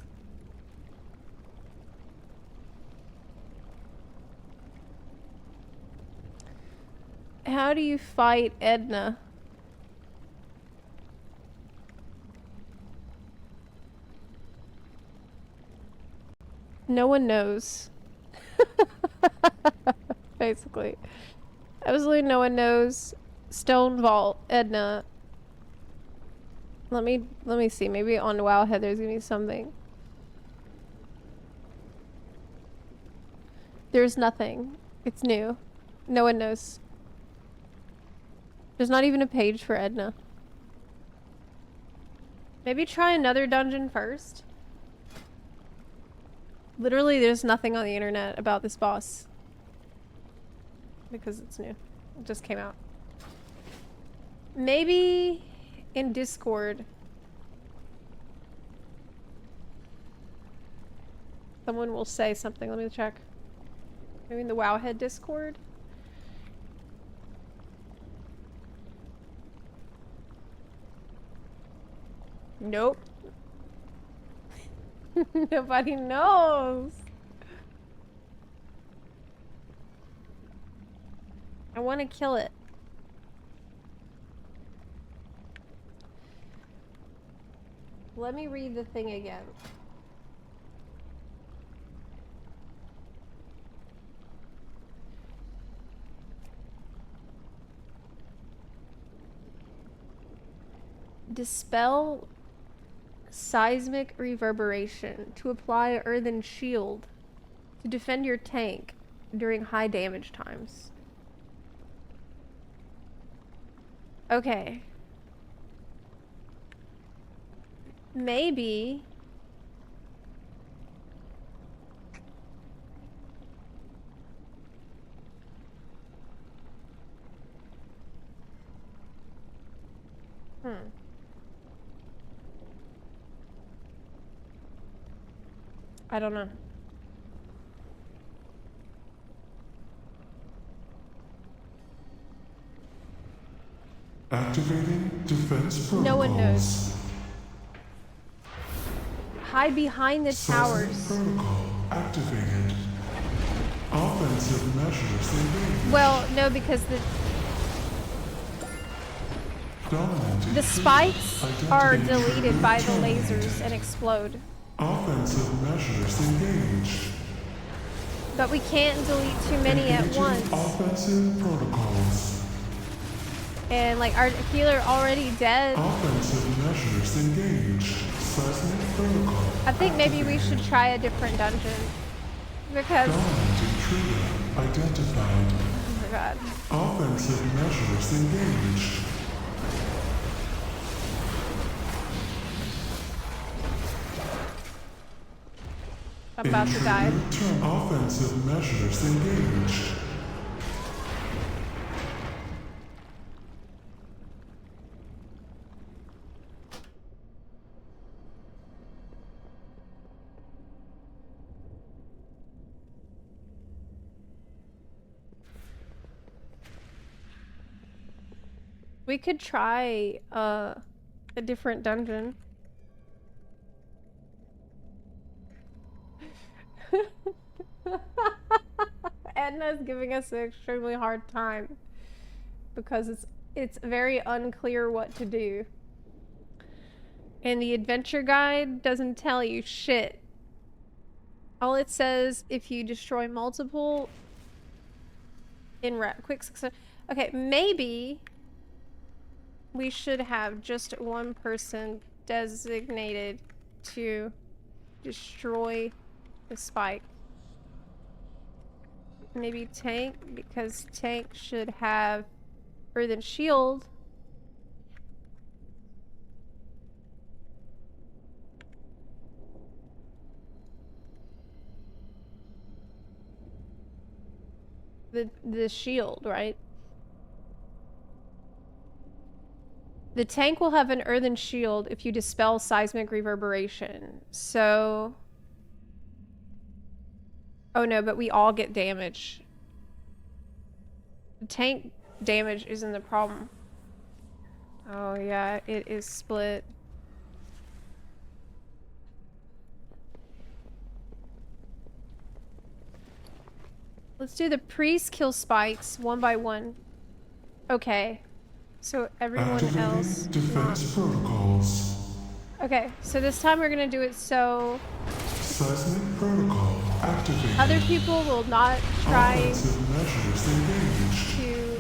How do you fight Edna? No one knows. Basically. Absolutely no one knows. Stone Vault, Edna. Let me see. Maybe on Wowhead there's gonna be something. There's nothing. It's new. No one knows. There's not even a page for Edna. Maybe try another dungeon first. Literally, there's nothing on the internet about this boss. Because it's new. It just came out. Maybe in Discord. Someone will say something. Let me check. Maybe in the Wowhead Discord? Nope. Nobody knows. I want to kill it. Let me read the thing again. Dispel seismic reverberation to apply an earthen shield to defend your tank during high damage times. Okay. Maybe. I don't know. Activating defense protocols. No one knows. Hide behind the towers. Protocol activated. Offensive measures engaged. Well, no, because the spikes are deleted by the lasers and explode. Offensive measures engaged. But we can't delete too many at once. Offensive protocols. And like our healer already dead. Offensive measures engaged. Seismic protocol. I think maybe we should try a different dungeon. Because Dominant intruder identified. oh my god. Offensive measures engaged. I'm about to die. Offensive measures engaged. We could try a different dungeon. Edna's giving us an extremely hard time because it's very unclear what to do. And the adventure guide doesn't tell you shit. All it says, if you destroy multiple in quick succession. Okay, maybe we should have just one person designated to destroy the spike. Maybe tank, because tank should have earthen shield. The shield, right? The tank will have an earthen shield if you dispel seismic reverberation. So oh no, but we all get damage. The tank damage isn't the problem. Oh yeah, it is split. Let's do the priest kill spikes one by one. Okay. So everyone else. Defense protocols. Okay, so this time we're gonna do it so Seismic protocol activated. other people will not try Offensive measures engaged. to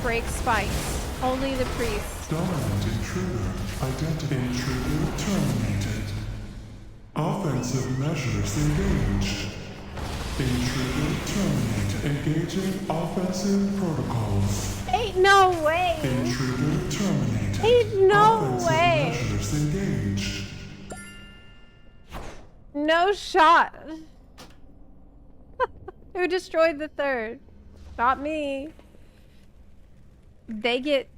break spikes. Only the priest. Dominant intruder identified. Intruder terminated. Offensive measures engaged. Intruder terminated. Engaging offensive protocols. Ain't no way. Intruder terminated. Ain't no offensive way. Measures engaged. No shot. Who destroyed the third? Not me. They get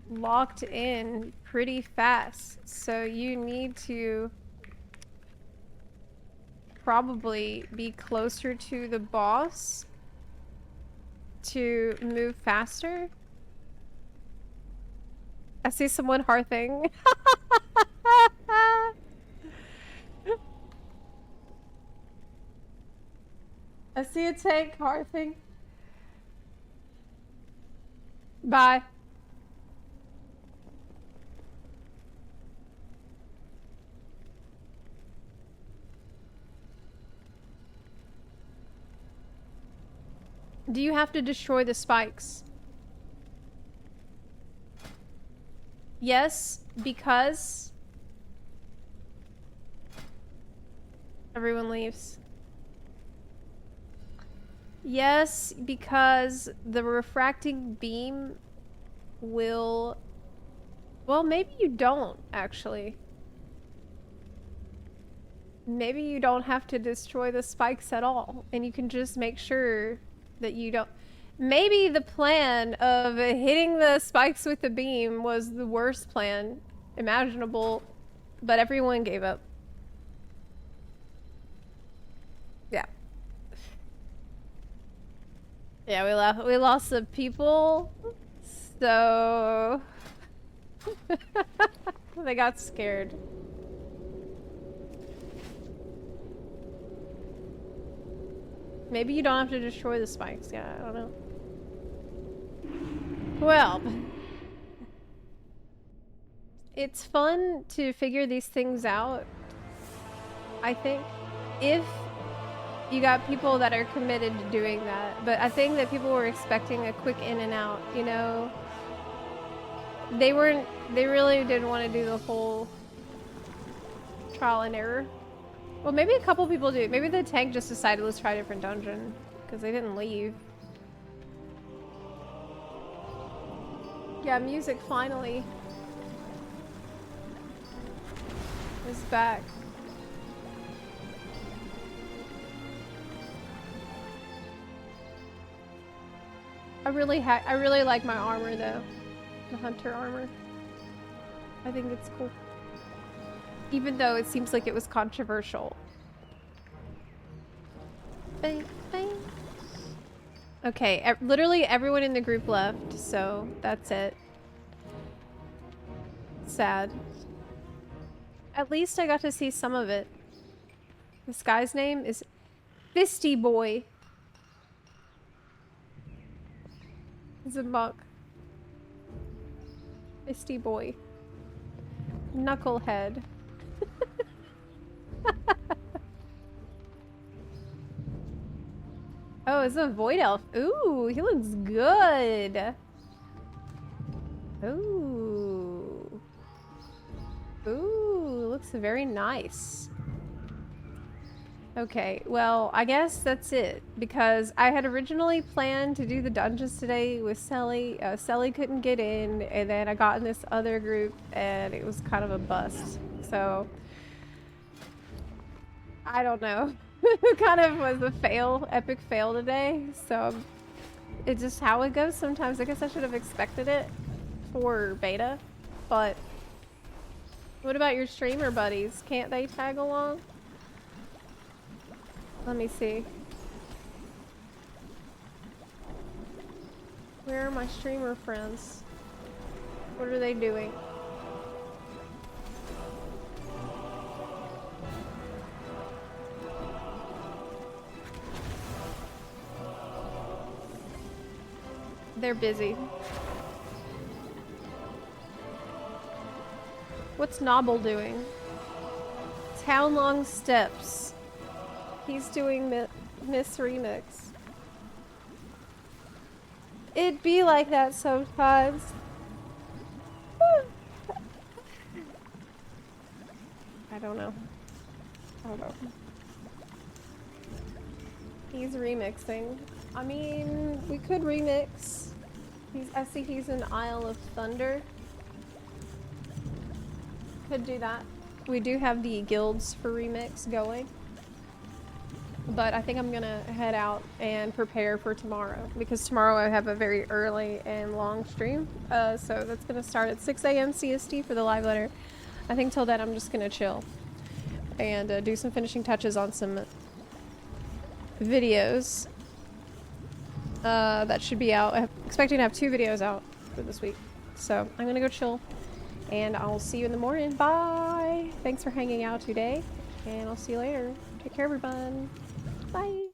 locked in pretty fast, so you need to probably be closer to the boss to move faster. I see someone hearthing. I see a tank hearthing. Bye. Do you have to destroy the spikes? Yes, because everyone leaves. Yes, because the refracting beam will... Well, maybe you don't, actually. Maybe you don't have to destroy the spikes at all, and you can just make sure that you don't... Maybe the plan of hitting the spikes with the beam was the worst plan imaginable, but everyone gave up. Yeah. Yeah, we lost the people, so they got scared. Maybe you don't have to destroy the spikes. Yeah, I don't know. Well, it's fun to figure these things out, I think, if you got people that are committed to doing that. But I think that people were expecting a quick in and out, you know? They really didn't want to do the whole trial and error. Well, maybe a couple people do. Maybe the tank just decided, let's try a different dungeon, because they didn't leave. Yeah, music finally is back. I really like my armor though. The hunter armor. I think it's cool. Even though it seems like it was controversial. Bang, bang. Okay, literally everyone in the group left, so that's it. Sad. At least I got to see some of it. This guy's name is Fisty Boy. He's a monk. Fisty Boy. Knucklehead. Oh, it's a void elf. Ooh, he looks good. Ooh. Ooh, looks very nice. Okay, well, I guess that's it. Because I had originally planned to do the dungeons today with Selly. Selly couldn't get in, and then I got in this other group, and it was kind of a bust. So, I don't know. It kind of was a fail, epic fail today. So, it's just how it goes sometimes. I guess I should have expected it for beta. But, what about your streamer buddies? Can't they tag along? Let me see. Where are my streamer friends? What are they doing? They're busy. What's Nobble doing? Town Long Steps. He's doing Miss Remix. It'd be like that sometimes. I don't know. He's remixing. I mean, we could remix. I see he's in Isle of Thunder. Could do that. We do have the guilds for remix going. But I think I'm gonna head out and prepare for tomorrow, because tomorrow I have a very early and long stream. So that's gonna start at 6 a.m. CST for the live letter. I think till then I'm just gonna chill and do some finishing touches on some videos that should be out. I'm expecting to have 2 videos out for this week. So I'm gonna go chill, and I'll see you in the morning. Bye! Thanks for hanging out today, and I'll see you later. Take care, everyone. Bye.